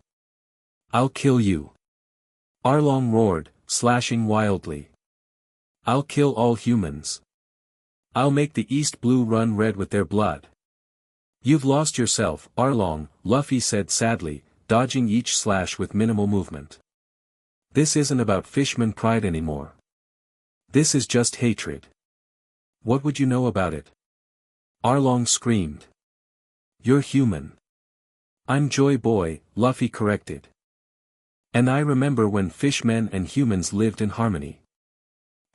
I'll kill you. Arlong roared, slashing wildly. I'll kill all humans. I'll make the East Blue run red with their blood. You've lost yourself, Arlong, Luffy said sadly, dodging each slash with minimal movement. This isn't about fishman pride anymore. This is just hatred. What would you know about it? Arlong screamed. You're human. I'm Joy Boy, Luffy corrected. And I remember when fishmen and humans lived in harmony.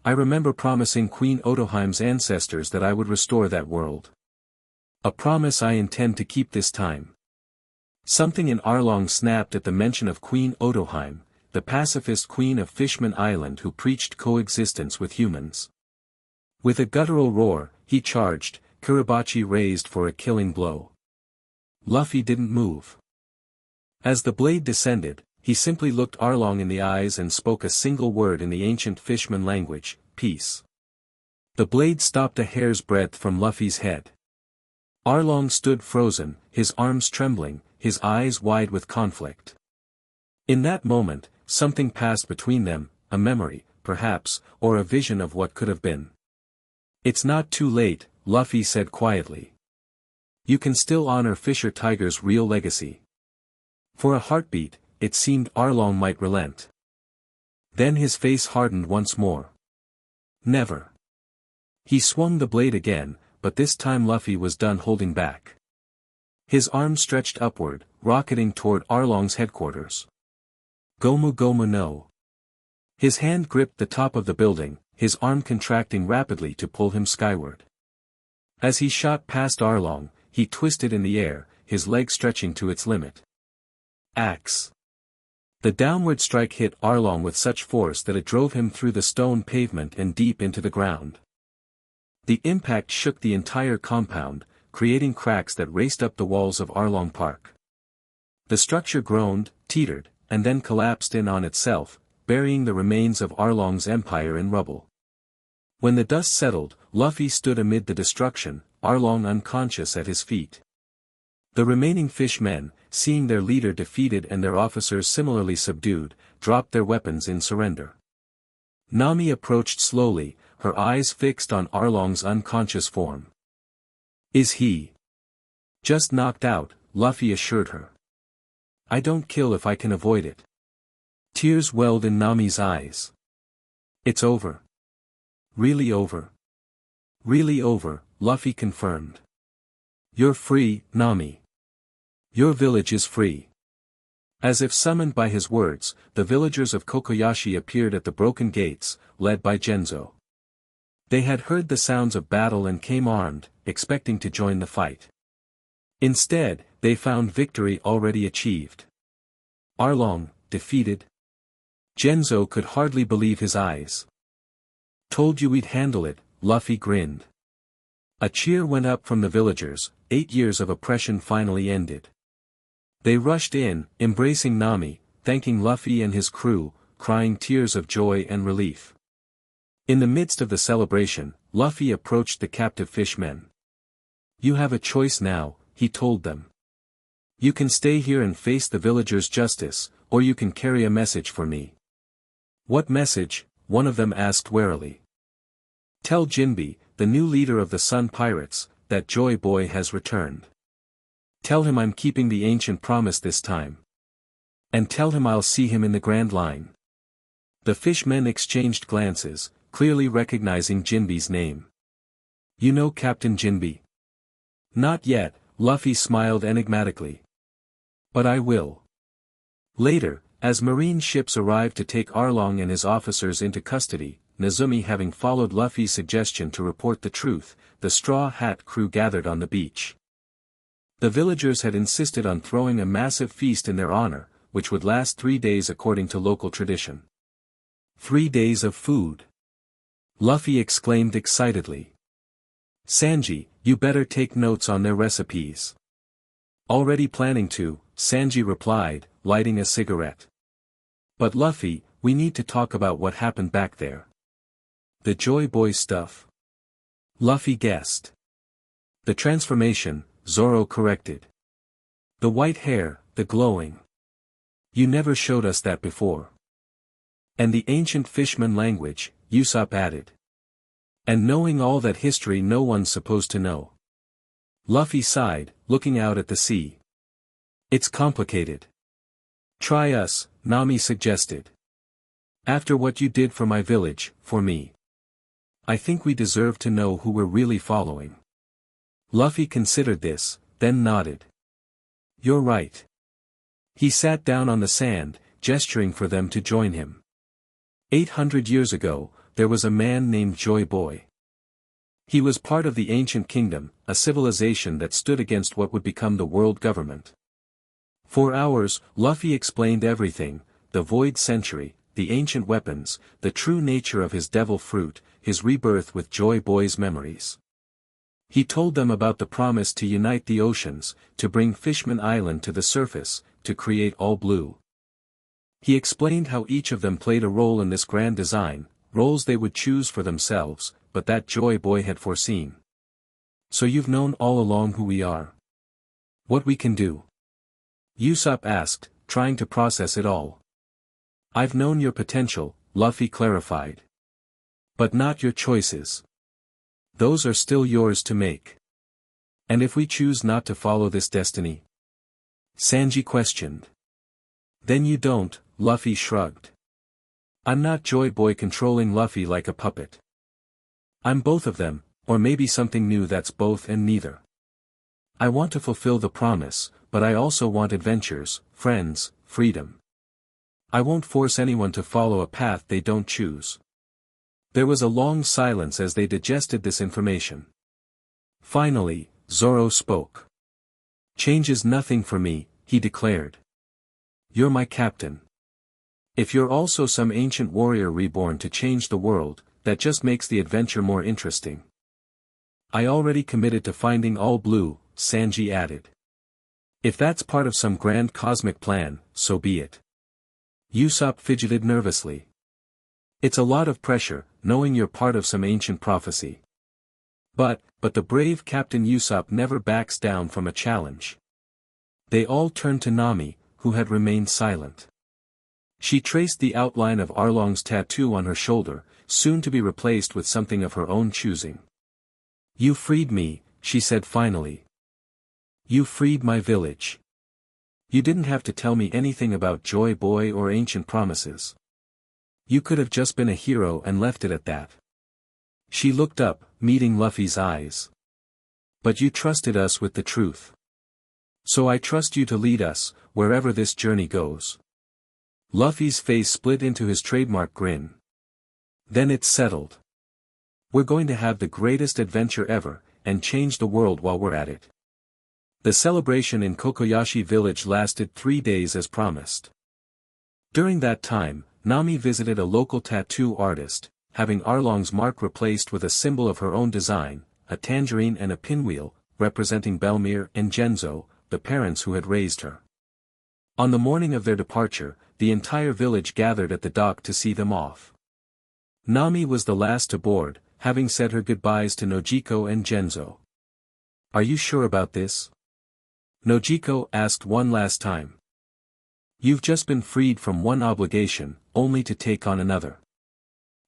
I remember promising Queen Otoheim's ancestors that I would restore that world. A promise I intend to keep this time. Something in Arlong snapped at the mention of Queen Otoheim, the pacifist queen of Fishman Island who preached coexistence with humans. With a guttural roar, he charged, Kiribachi raised for a killing blow. Luffy didn't move. As the blade descended, he simply looked Arlong in the eyes and spoke a single word in the ancient Fishman language, peace. The blade stopped a hair's breadth from Luffy's head. Arlong stood frozen, his arms trembling, his eyes wide with conflict. In that moment, something passed between them, a memory, perhaps, or a vision of what could have been. It's not too late, Luffy said quietly. You can still honor Fisher Tiger's real legacy. For a heartbeat, it seemed Arlong might relent. Then his face hardened once more. Never. He swung the blade again, but this time Luffy was done holding back. His arm stretched upward, rocketing toward Arlong's headquarters. Gomu Gomu no. His hand gripped the top of the building, his arm contracting rapidly to pull him skyward. As he shot past Arlong, he twisted in the air, his leg stretching to its limit. Axe. The downward strike hit Arlong with such force that it drove him through the stone pavement and deep into the ground. The impact shook the entire compound, creating cracks that raced up the walls of Arlong Park. The structure groaned, teetered, and then collapsed in on itself, burying the remains of Arlong's empire in rubble. When the dust settled, Luffy stood amid the destruction, Arlong unconscious at his feet. The remaining fishmen, seeing their leader defeated and their officers similarly subdued, dropped their weapons in surrender. Nami approached slowly, her eyes fixed on Arlong's unconscious form. "Is he just knocked out?" Luffy assured her. "I don't kill if I can avoid it." Tears welled in Nami's eyes. "It's over." "Really over?" "Really over," Luffy confirmed. "You're free, Nami. Your village is free." As if summoned by his words, the villagers of Kokoyashi appeared at the broken gates, led by Genzo. They had heard the sounds of battle and came armed, expecting to join the fight. Instead, they found victory already achieved. Arlong, defeated? Genzo could hardly believe his eyes. "Told you we'd handle it," Luffy grinned. A cheer went up from the villagers, 8 years of oppression finally ended. They rushed in, embracing Nami, thanking Luffy and his crew, crying tears of joy and relief. In the midst of the celebration, Luffy approached the captive fishmen. "You have a choice now," he told them. "You can stay here and face the villagers' justice, or you can carry a message for me." "What message?" one of them asked warily. "Tell Jinbe, the new leader of the Sun Pirates, that Joy Boy has returned. Tell him I'm keeping the ancient promise this time. And tell him I'll see him in the Grand Line." The fishmen exchanged glances, clearly recognizing Jinbe's name. "You know Captain Jinbe?" "Not yet," Luffy smiled enigmatically. "But I will." Later, as marine ships arrived to take Arlong and his officers into custody, Nezumi having followed Luffy's suggestion to report the truth, the Straw Hat crew gathered on the beach. The villagers had insisted on throwing a massive feast in their honor, which would last 3 days according to local tradition. 3 days of food. Luffy exclaimed excitedly. "Sanji, you better take notes on their recipes." "Already planning to," Sanji replied, lighting a cigarette. "But Luffy, we need to talk about what happened back there." "The Joy Boy stuff?" Luffy guessed. "The transformation," Zoro corrected. "The white hair, the glowing. You never showed us that before." "And the ancient fishman language," Usopp added. "And knowing all that history no one's supposed to know." Luffy sighed, looking out at the sea. "It's complicated." "Try us," Nami suggested. "After what you did for my village, for me. I think we deserve to know who we're really following." Luffy considered this, then nodded. "You're right." He sat down on the sand, gesturing for them to join him. 800 years ago, there was a man named Joy Boy. He was part of the ancient kingdom, a civilization that stood against what would become the world government. For hours, Luffy explained everything, the void century, the ancient weapons, the true nature of his devil fruit, his rebirth with Joy Boy's memories. He told them about the promise to unite the oceans, to bring Fishman Island to the surface, to create all blue. He explained how each of them played a role in this grand design, roles they would choose for themselves, but that Joy Boy had foreseen. "So you've known all along who we are? What we can do?" Usopp asked, trying to process it all. "I've known your potential," Luffy clarified. "But not your choices. Those are still yours to make." "And if we choose not to follow this destiny?" Sanji questioned. "Then you don't," Luffy shrugged. "I'm not Joy Boy controlling Luffy like a puppet. I'm both of them, or maybe something new that's both and neither. I want to fulfill the promise, but I also want adventures, friends, freedom. I won't force anyone to follow a path they don't choose. There was a long silence as they digested this information. Finally, Zoro spoke. Change is nothing for me, he declared. You're my captain. If you're also some ancient warrior reborn to change the world, that just makes the adventure more interesting. I already committed to finding all blue, Sanji added. If that's part of some grand cosmic plan, so be it. Usopp fidgeted nervously. It's a lot of pressure, knowing you're part of some ancient prophecy. But the brave Captain Usopp never backs down from a challenge. They all turned to Nami, who had remained silent. She traced the outline of Arlong's tattoo on her shoulder, soon to be replaced with something of her own choosing. You freed me, she said finally. You freed my village. You didn't have to tell me anything about Joy Boy or ancient promises. You could have just been a hero and left it at that. She looked up, meeting Luffy's eyes. But you trusted us with the truth. So I trust you to lead us, wherever this journey goes. Luffy's face split into his trademark grin. Then it's settled. We're going to have the greatest adventure ever, and change the world while we're at it. The celebration in Kokoyashi village lasted 3 days as promised. During that time, Nami visited a local tattoo artist, having Arlong's mark replaced with a symbol of her own design, a tangerine and a pinwheel, representing Belmir and Genzo, the parents who had raised her. On the morning of their departure, the entire village gathered at the dock to see them off. Nami was the last to board, having said her goodbyes to Nojiko and Genzo. Are you sure about this? Nojiko asked one last time. You've just been freed from one obligation, only to take on another.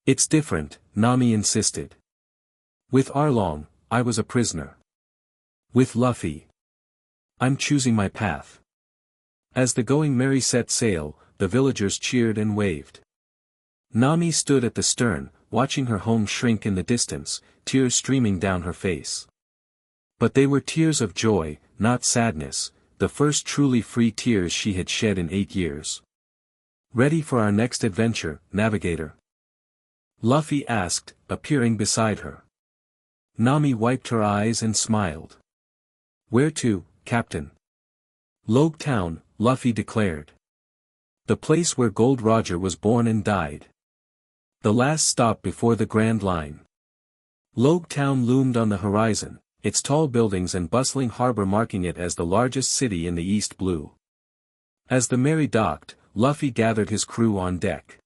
It's different, Nami insisted. With Arlong, I was a prisoner. With Luffy, I'm choosing my path. As the Going Merry set sail, the villagers cheered and waved. Nami stood at the stern, watching her home shrink in the distance, tears streaming down her face. But they were tears of joy, not sadness, the first truly free tears she had shed in 8 years. Ready for our next adventure, navigator? Luffy asked, appearing beside her. Nami wiped her eyes and smiled. Where to, Captain? Logue Town, Luffy declared. The place where Gold Roger was born and died. The last stop before the Grand Line. Logue Town loomed on the horizon, its tall buildings and bustling harbor marking it as the largest city in the East Blue. As the Merry docked, Luffy gathered his crew on deck.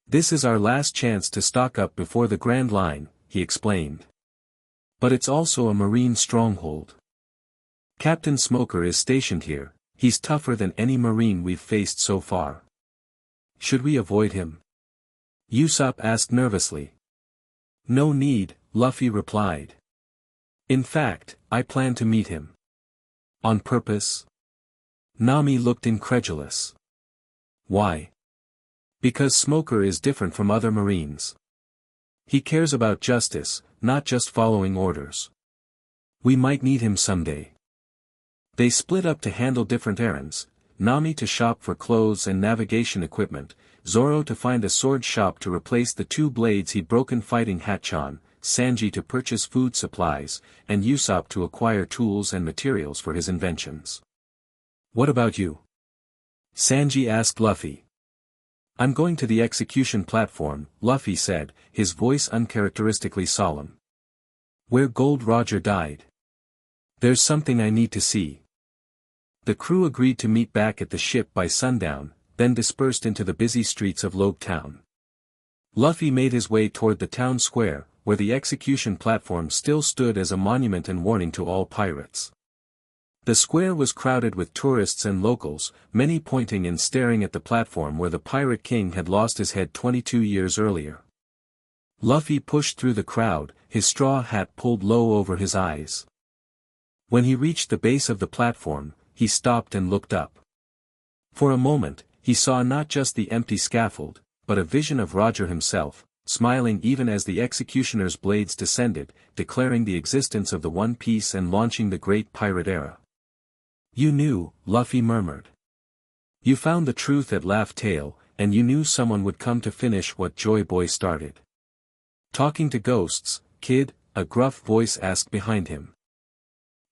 This is our last chance to stock up before the Grand Line, he explained. But it's also a marine stronghold. Captain Smoker is stationed here, he's tougher than any marine we've faced so far. Should we avoid him? Usopp asked nervously. No need, Luffy replied. In fact, I plan to meet him. On purpose? Nami looked incredulous. Why? Because Smoker is different from other marines. He cares about justice, not just following orders. We might need him someday. They split up to handle different errands, Nami to shop for clothes and navigation equipment, Zoro to find a sword shop to replace the 2 blades he'd broken fighting Hachan, Sanji to purchase food supplies, and Usopp to acquire tools and materials for his inventions. What about you? Sanji asked Luffy. I'm going to the execution platform, Luffy said, his voice uncharacteristically solemn. Where Gold Roger died. There's something I need to see. The crew agreed to meet back at the ship by sundown, then dispersed into the busy streets of Logue Town. Luffy made his way toward the town square, where the execution platform still stood as a monument and warning to all pirates. The square was crowded with tourists and locals, many pointing and staring at the platform where the Pirate King had lost his head 22 years earlier. Luffy pushed through the crowd, his straw hat pulled low over his eyes. When he reached the base of the platform, he stopped and looked up. For a moment, he saw not just the empty scaffold, but a vision of Roger himself, smiling even as the executioner's blades descended, declaring the existence of the One Piece and launching the great pirate era. "You knew," Luffy murmured. "You found the truth at Laugh Tale, and you knew someone would come to finish what Joy Boy started." "Talking to ghosts, kid?" a gruff voice asked behind him.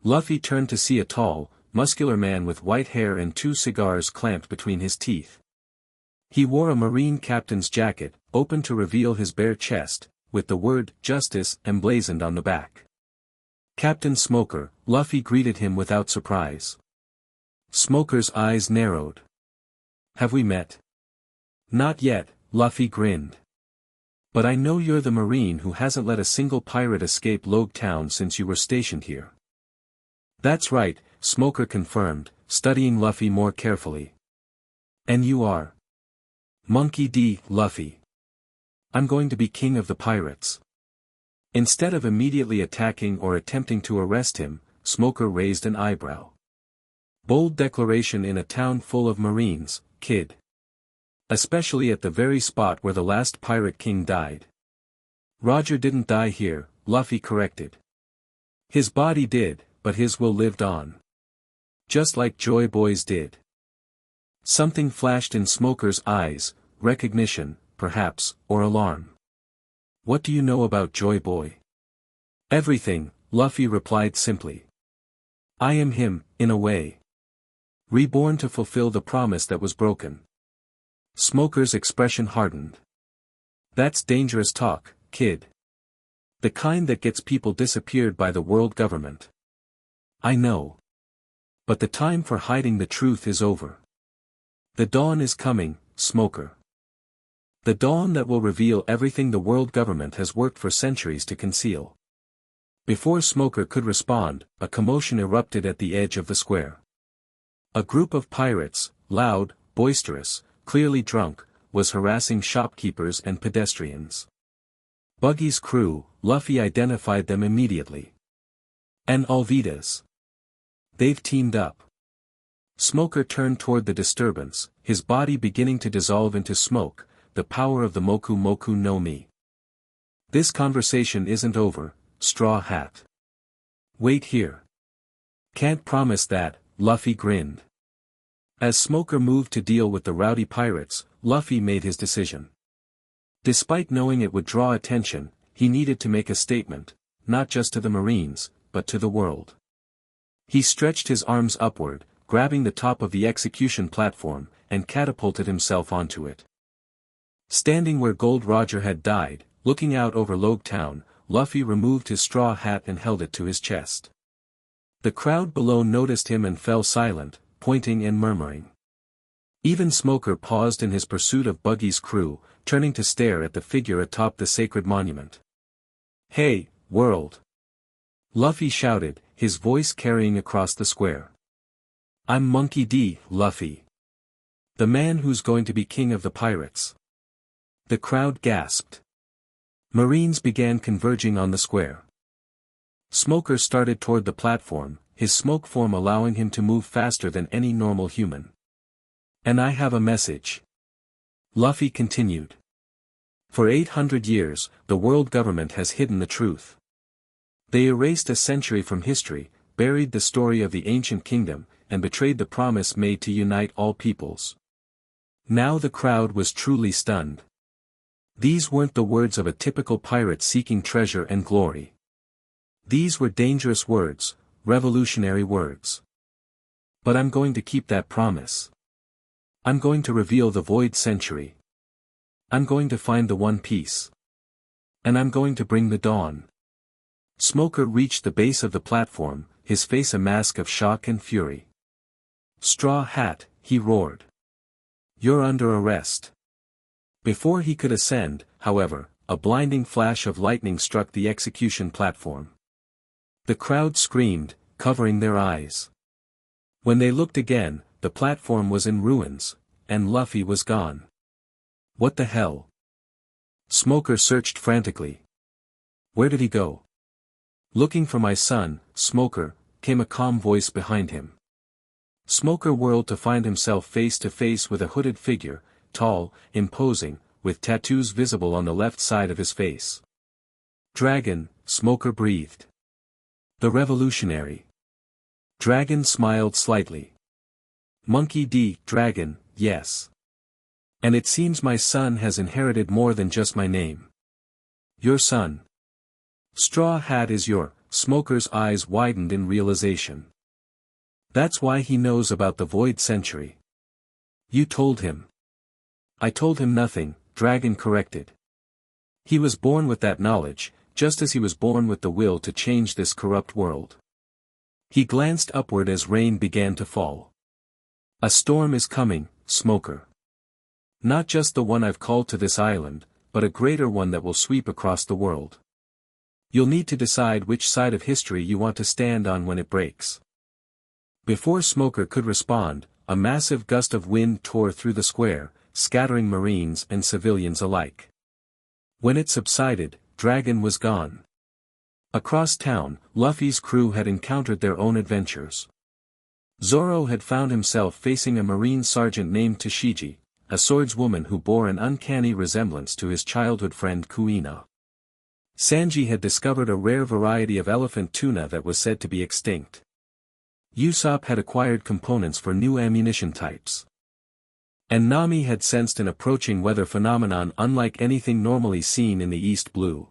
Luffy turned to see a tall, muscular man with white hair and 2 cigars clamped between his teeth. He wore a Marine captain's jacket, open to reveal his bare chest, with the word "Justice" emblazoned on the back. "Captain Smoker," Luffy greeted him without surprise. Smoker's eyes narrowed. "Have we met?" "Not yet," Luffy grinned. "But I know you're the Marine who hasn't let a single pirate escape Logue Town since you were stationed here." "That's right," Smoker confirmed, studying Luffy more carefully. "And you are?" "Monkey D. Luffy. I'm going to be king of the pirates." Instead of immediately attacking or attempting to arrest him, Smoker raised an eyebrow. "Bold declaration in a town full of Marines, kid. Especially at the very spot where the last pirate king died." "Roger didn't die here," Luffy corrected. "His body did, but his will lived on. Just like Joy Boy's did." Something flashed in Smoker's eyes, recognition, perhaps, or alarm. "What do you know about Joy Boy?" "Everything," Luffy replied simply. "I am him, in a way. Reborn to fulfill the promise that was broken." Smoker's expression hardened. "That's dangerous talk, kid. The kind that gets people disappeared by the world government." "I know. But the time for hiding the truth is over. The dawn is coming, Smoker. The dawn that will reveal everything the world government has worked for centuries to conceal." Before Smoker could respond, a commotion erupted at the edge of the square. A group of pirates, loud, boisterous, clearly drunk, was harassing shopkeepers and pedestrians. Buggy's crew, Luffy identified them immediately. "And Alvida's. They've teamed up." Smoker turned toward the disturbance, his body beginning to dissolve into smoke, the power of the Moku Moku no Mi. "This conversation isn't over, Straw Hat. Wait here." "Can't promise that," Luffy grinned. As Smoker moved to deal with the rowdy pirates, Luffy made his decision. Despite knowing it would draw attention, he needed to make a statement, not just to the Marines, but to the world. He stretched his arms upward, grabbing the top of the execution platform, and catapulted himself onto it. Standing where Gold Roger had died, looking out over Logue Town, Luffy removed his straw hat and held it to his chest. The crowd below noticed him and fell silent, pointing and murmuring. Even Smoker paused in his pursuit of Buggy's crew, turning to stare at the figure atop the sacred monument. "Hey, world!" Luffy shouted, his voice carrying across the square. "I'm Monkey D. Luffy. The man who's going to be king of the pirates." The crowd gasped. Marines began converging on the square. Smoker started toward the platform, his smoke form allowing him to move faster than any normal human. "And I have a message," Luffy continued. "For 800 years, the world government has hidden the truth. They erased a century from history, buried the story of the ancient kingdom, and betrayed the promise made to unite all peoples." Now the crowd was truly stunned. These weren't the words of a typical pirate seeking treasure and glory. These were dangerous words, revolutionary words. "But I'm going to keep that promise. I'm going to reveal the void century. I'm going to find the One Piece. And I'm going to bring the dawn." Smoker reached the base of the platform, his face a mask of shock and fury. "Straw Hat," he roared. "You're under arrest." Before he could ascend, however, a blinding flash of lightning struck the execution platform. The crowd screamed, covering their eyes. When they looked again, the platform was in ruins, and Luffy was gone. "What the hell?" Smoker searched frantically. "Where did he go?" "Looking for my son, Smoker," came a calm voice behind him. Smoker whirled to find himself face to face with a hooded figure, tall, imposing, with tattoos visible on the left side of his face. Dragon, Smoker breathed. The revolutionary. Dragon smiled slightly. Monkey D. Dragon, yes. And it seems my son has inherited more than just my name. Your son. Straw Hat is your. Smoker's eyes widened in realization. That's why he knows about the Void Century. You told him. I told him nothing, Dragon corrected. He was born with that knowledge, just as he was born with the will to change this corrupt world. He glanced upward as rain began to fall. A storm is coming, Smoker. Not just the one I've called to this island, but a greater one that will sweep across the world. You'll need to decide which side of history you want to stand on when it breaks. Before Smoker could respond, a massive gust of wind tore through the square, scattering Marines and civilians alike. When it subsided, Dragon was gone. Across town, Luffy's crew had encountered their own adventures. Zoro had found himself facing a Marine sergeant named Tashigi, a swordswoman who bore an uncanny resemblance to his childhood friend Kuina. Sanji had discovered a rare variety of elephant tuna that was said to be extinct. Usopp had acquired components for new ammunition types. And Nami had sensed an approaching weather phenomenon unlike anything normally seen in the East Blue.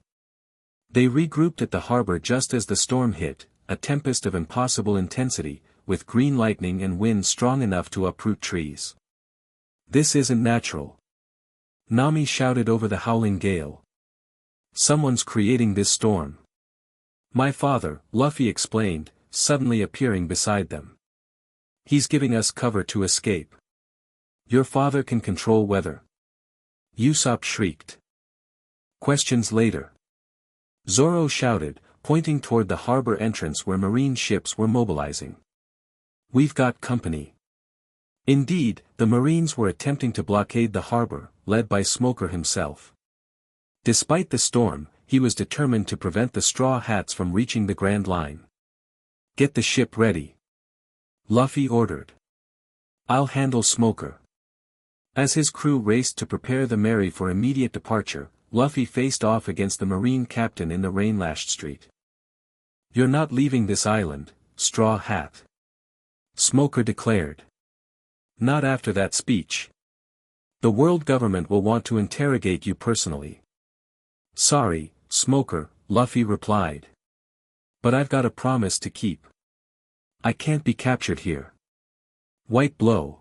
They regrouped at the harbor just as the storm hit, a tempest of impossible intensity, with green lightning and wind strong enough to uproot trees. This isn't natural. Nami shouted over the howling gale. Someone's creating this storm. My father, Luffy explained, suddenly appearing beside them. He's giving us cover to escape. Your father can control weather. Usopp shrieked. Questions later. Zoro shouted, pointing toward the harbor entrance where Marine ships were mobilizing. We've got company. Indeed, the Marines were attempting to blockade the harbor, led by Smoker himself. Despite the storm, he was determined to prevent the Straw Hats from reaching the Grand Line. Get the ship ready. Luffy ordered. I'll handle Smoker. As his crew raced to prepare the Mary for immediate departure, Luffy faced off against the Marine captain in the rain-lashed street. You're not leaving this island, Straw Hat. Smoker declared. Not after that speech. The world government will want to interrogate you personally. Sorry, Smoker, Luffy replied. But I've got a promise to keep. I can't be captured here. White blow.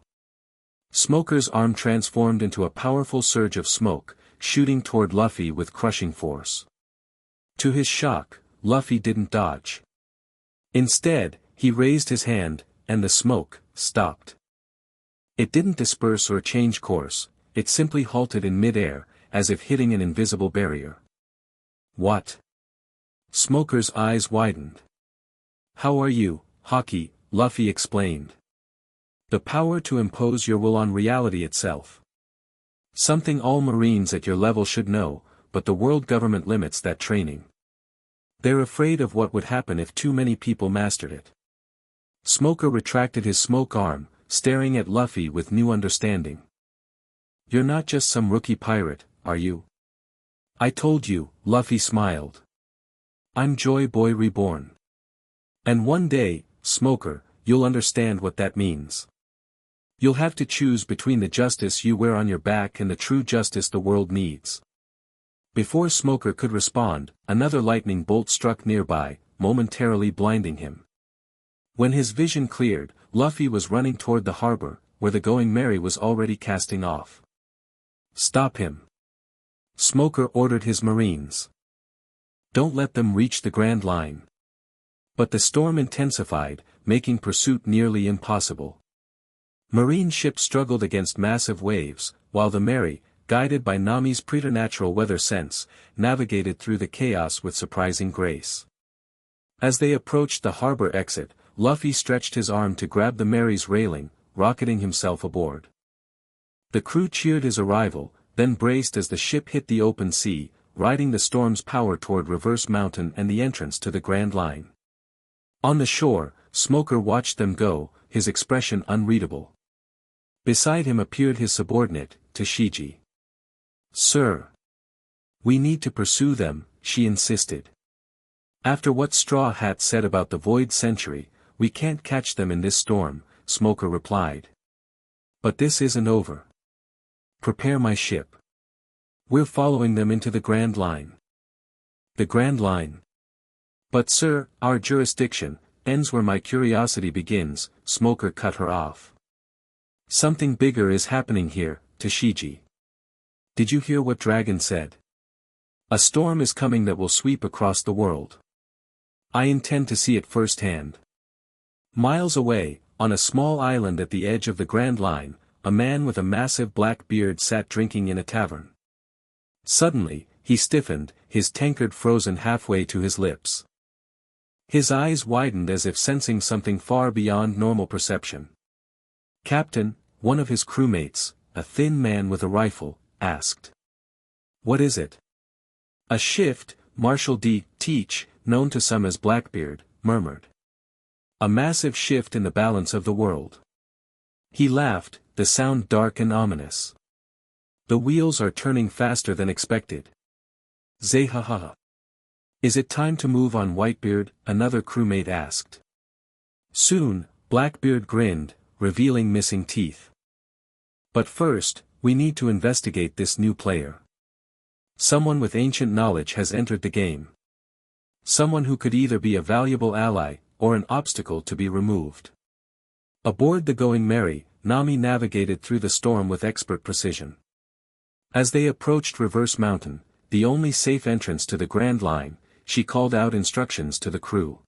Smoker's arm transformed into a powerful surge of smoke, shooting toward Luffy with crushing force. To his shock, Luffy didn't dodge. Instead, he raised his hand, and the smoke stopped. It didn't disperse or change course, it simply halted in mid-air, as if hitting an invisible barrier. What? Smoker's eyes widened. How are you, Haki? Luffy explained. The power to impose your will on reality itself. Something all Marines at your level should know, but the world government limits that training. They're afraid of what would happen if too many people mastered it. Smoker retracted his smoke arm, staring at Luffy with new understanding. You're not just some rookie pirate, are you? I told you, Luffy smiled. I'm Joy Boy reborn. And one day, Smoker, you'll understand what that means. You'll have to choose between the justice you wear on your back and the true justice the world needs. Before Smoker could respond, another lightning bolt struck nearby, momentarily blinding him. When his vision cleared, Luffy was running toward the harbor, where the Going Merry was already casting off. Stop him. Smoker ordered his Marines. Don't let them reach the Grand Line. But the storm intensified, making pursuit nearly impossible. Marine ships struggled against massive waves, while the Mary, guided by Nami's preternatural weather sense, navigated through the chaos with surprising grace. As they approached the harbor exit, Luffy stretched his arm to grab the Mary's railing, rocketing himself aboard. The crew cheered his arrival, then braced as the ship hit the open sea, riding the storm's power toward Reverse Mountain and the entrance to the Grand Line. On the shore, Smoker watched them go, his expression unreadable. Beside him appeared his subordinate, Tashigi. Sir. We need to pursue them, she insisted. After what Straw Hat said about the Void Century, we can't catch them in this storm, Smoker replied. But this isn't over. Prepare my ship. We're following them into the Grand Line. The Grand Line. But sir, our jurisdiction ends where my curiosity begins, Smoker cut her off. Something bigger is happening here, Tashigi. Did you hear what Dragon said? A storm is coming that will sweep across the world. I intend to see it firsthand. Miles away, on a small island at the edge of the Grand Line, a man with a massive black beard sat drinking in a tavern. Suddenly, he stiffened, his tankard frozen halfway to his lips. His eyes widened as if sensing something far beyond normal perception. Captain, one of his crewmates, a thin man with a rifle, asked. What is it? A shift, Marshal D. Teach, known to some as Blackbeard, murmured. A massive shift in the balance of the world. He laughed, the sound dark and ominous. The wheels are turning faster than expected. Zehaha. Is it time to move on, Whitebeard? Another crewmate asked. Soon, Blackbeard grinned, revealing missing teeth. But first, we need to investigate this new player. Someone with ancient knowledge has entered the game. Someone who could either be a valuable ally, or an obstacle to be removed. Aboard the Going Merry, Nami navigated through the storm with expert precision. As they approached Reverse Mountain, the only safe entrance to the Grand Line, she called out instructions to the crew.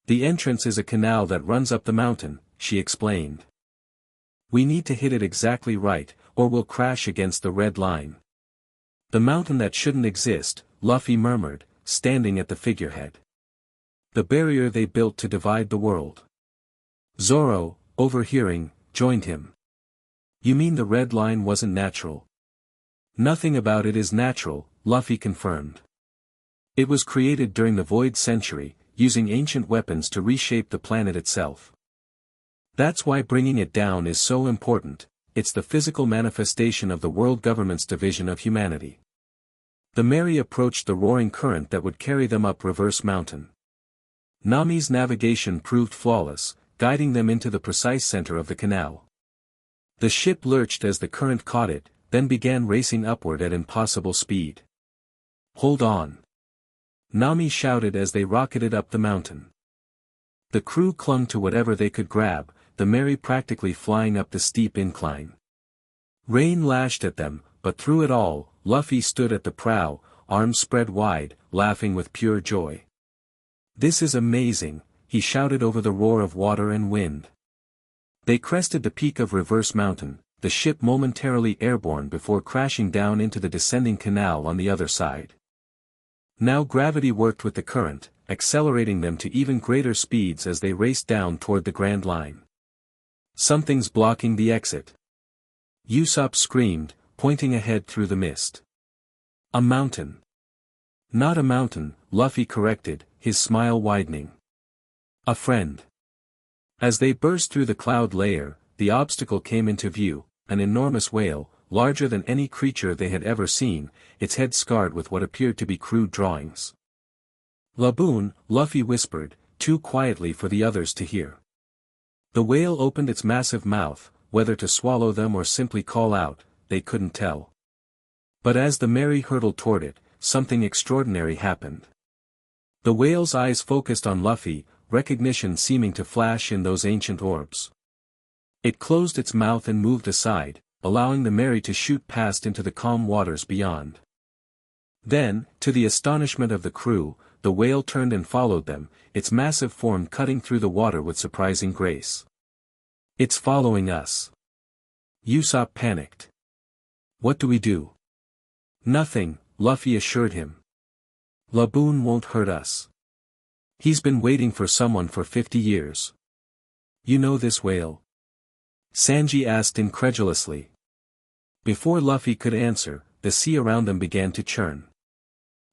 The entrance is a canal that runs up the mountain, she explained. We need to hit it exactly right, or we'll crash against the red line. The mountain that shouldn't exist, Luffy murmured, standing at the figurehead. The barrier they built to divide the world. Zoro, overhearing, joined him. You mean the red line wasn't natural? Nothing about it is natural, Luffy confirmed. It was created during the Void Century, using ancient weapons to reshape the planet itself. That's why bringing it down is so important, it's the physical manifestation of the world government's division of humanity. The Merry approached the roaring current that would carry them up Reverse Mountain. Nami's navigation proved flawless, guiding them into the precise center of the canal. The ship lurched as the current caught it, then began racing upward at impossible speed. Hold on! Nami shouted as they rocketed up the mountain. The crew clung to whatever they could grab, the Merry practically flying up the steep incline. Rain lashed at them, but through it all, Luffy stood at the prow, arms spread wide, laughing with pure joy. This is amazing, he shouted over the roar of water and wind. They crested the peak of Reverse Mountain, the ship momentarily airborne before crashing down into the descending canal on the other side. Now gravity worked with the current, accelerating them to even greater speeds as they raced down toward the Grand Line. Something's blocking the exit. Usopp screamed, pointing ahead through the mist. A mountain. Not a mountain, Luffy corrected, his smile widening. A friend. As they burst through the cloud layer, the obstacle came into view, an enormous whale, larger than any creature they had ever seen, its head scarred with what appeared to be crude drawings. Laboon, Luffy whispered, too quietly for the others to hear. The whale opened its massive mouth, whether to swallow them or simply call out, they couldn't tell. But as the Merry hurtled toward it, something extraordinary happened. The whale's eyes focused on Luffy, recognition seeming to flash in those ancient orbs. It closed its mouth and moved aside, allowing the Merry to shoot past into the calm waters beyond. Then, to the astonishment of the crew, the whale turned and followed them, its massive form cutting through the water with surprising grace. It's following us. Usopp panicked. What do we do? Nothing, Luffy assured him. Laboon won't hurt us. He's been waiting for someone for 50 years. You know this whale? Sanji asked incredulously. Before Luffy could answer, the sea around them began to churn.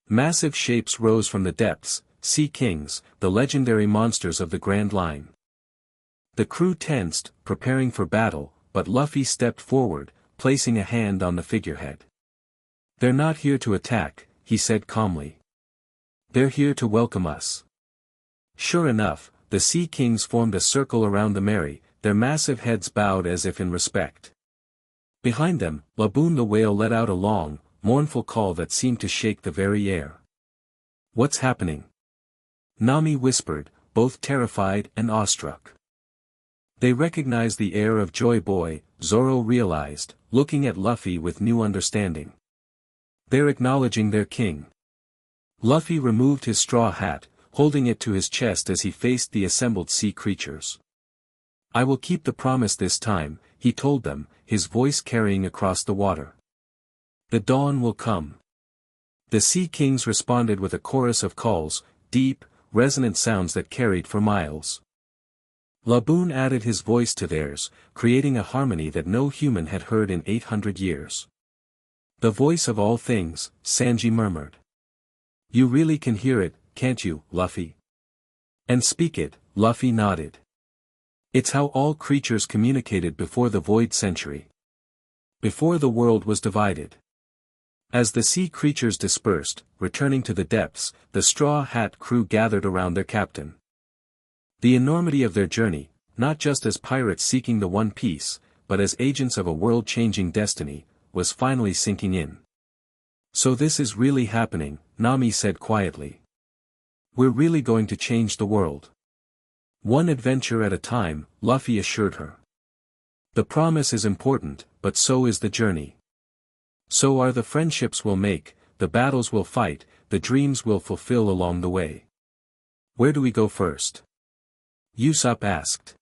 Massive shapes rose from the depths, sea kings, the legendary monsters of the Grand Line. The crew tensed, preparing for battle, but Luffy stepped forward, placing a hand on the figurehead. They're not here to attack, he said calmly. They're here to welcome us. Sure enough, the Sea Kings formed a circle around the Mary, their massive heads bowed as if in respect. Behind them, Laboon the whale let out a long, mournful call that seemed to shake the very air. What's happening? Nami whispered, both terrified and awestruck. They recognized the air of Joy Boy, Zoro realized, looking at Luffy with new understanding. They're acknowledging their king. Luffy removed his straw hat, holding it to his chest as he faced the assembled sea creatures. I will keep the promise this time, he told them, his voice carrying across the water. The dawn will come. The Sea Kings responded with a chorus of calls, deep, resonant sounds that carried for miles. Laboon added his voice to theirs, creating a harmony that no human had heard in 800 years. The voice of all things, Sanji murmured. You really can hear it, can't you, Luffy? And speak it, Luffy nodded. It's how all creatures communicated before the Void Century. Before the world was divided. As the sea creatures dispersed, returning to the depths, the Straw Hat crew gathered around their captain. The enormity of their journey, not just as pirates seeking the One Piece, but as agents of a world-changing destiny, was finally sinking in. So this is really happening, Nami said quietly. We're really going to change the world. One adventure at a time, Luffy assured her. The promise is important, but so is the journey. So are the friendships we'll make, the battles we'll fight, the dreams we'll fulfill along the way. Where do we go first? Usopp asked.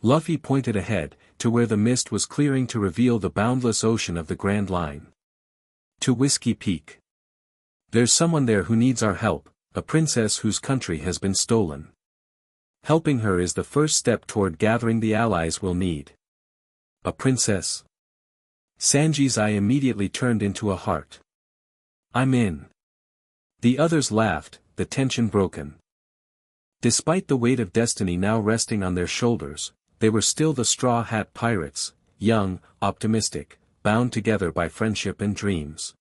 Luffy pointed ahead, to where the mist was clearing to reveal the boundless ocean of the Grand Line. To Whiskey Peak. There's someone there who needs our help, a princess whose country has been stolen. Helping her is the first step toward gathering the allies we'll need. A princess? Sanji's eye immediately turned into a heart. I'm in. The others laughed, the tension broken. Despite the weight of destiny now resting on their shoulders, they were still the Straw Hat Pirates, young, optimistic, bound together by friendship and dreams.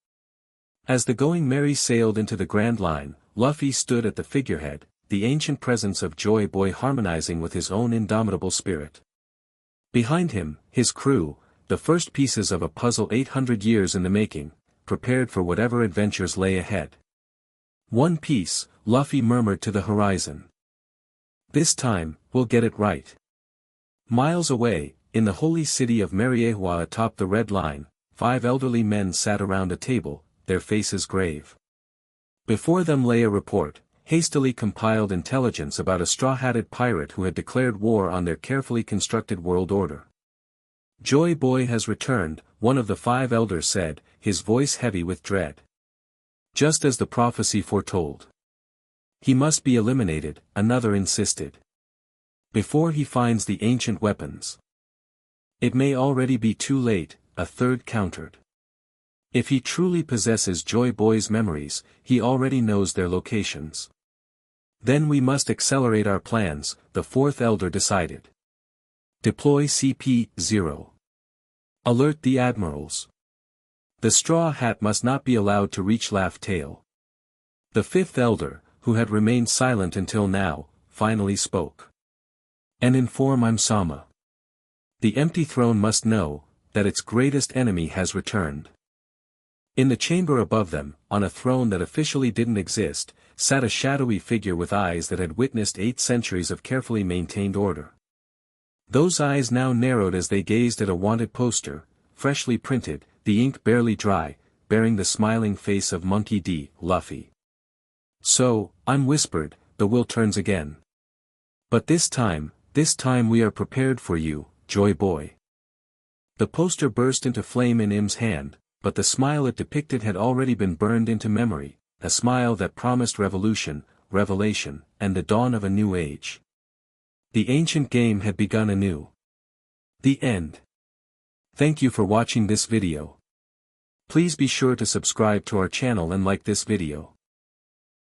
As the Going Merry sailed into the Grand Line, Luffy stood at the figurehead, the ancient presence of Joy Boy harmonizing with his own indomitable spirit. Behind him, his crew, the first pieces of a puzzle 800 years in the making, prepared for whatever adventures lay ahead. One Piece, Luffy murmured to the horizon. This time, we'll get it right. Miles away, in the holy city of Mariehua atop the Red Line, 5 elderly men sat around a table, their faces grave. Before them lay a report, hastily compiled intelligence about a straw-hatted pirate who had declared war on their carefully constructed world order. Joy Boy has returned, one of the 5 elders said, his voice heavy with dread. Just as the prophecy foretold. He must be eliminated, another insisted. Before he finds the ancient weapons. It may already be too late, a third countered. If he truly possesses Joy Boy's memories, he already knows their locations. Then we must accelerate our plans, the 4th elder decided. Deploy CP-0. Alert the admirals. The Straw Hat must not be allowed to reach Laugh Tale. The 5th elder, who had remained silent until now, finally spoke. And inform Imsama. The empty throne must know, that its greatest enemy has returned. In the chamber above them, on a throne that officially didn't exist, sat a shadowy figure with eyes that had witnessed 8 centuries of carefully maintained order. Those eyes now narrowed as they gazed at a wanted poster, freshly printed, the ink barely dry, bearing the smiling face of Monkey D. Luffy. So, I'm whispered, the will turns again. But this time we are prepared for you, Joy Boy. The poster burst into flame in Im's hand, but the smile it depicted had already been burned into memory, a smile that promised revolution, revelation, and the dawn of a new age. The ancient game had begun anew. The end. Thank you for watching this video. Please be sure to subscribe to our channel and like this video.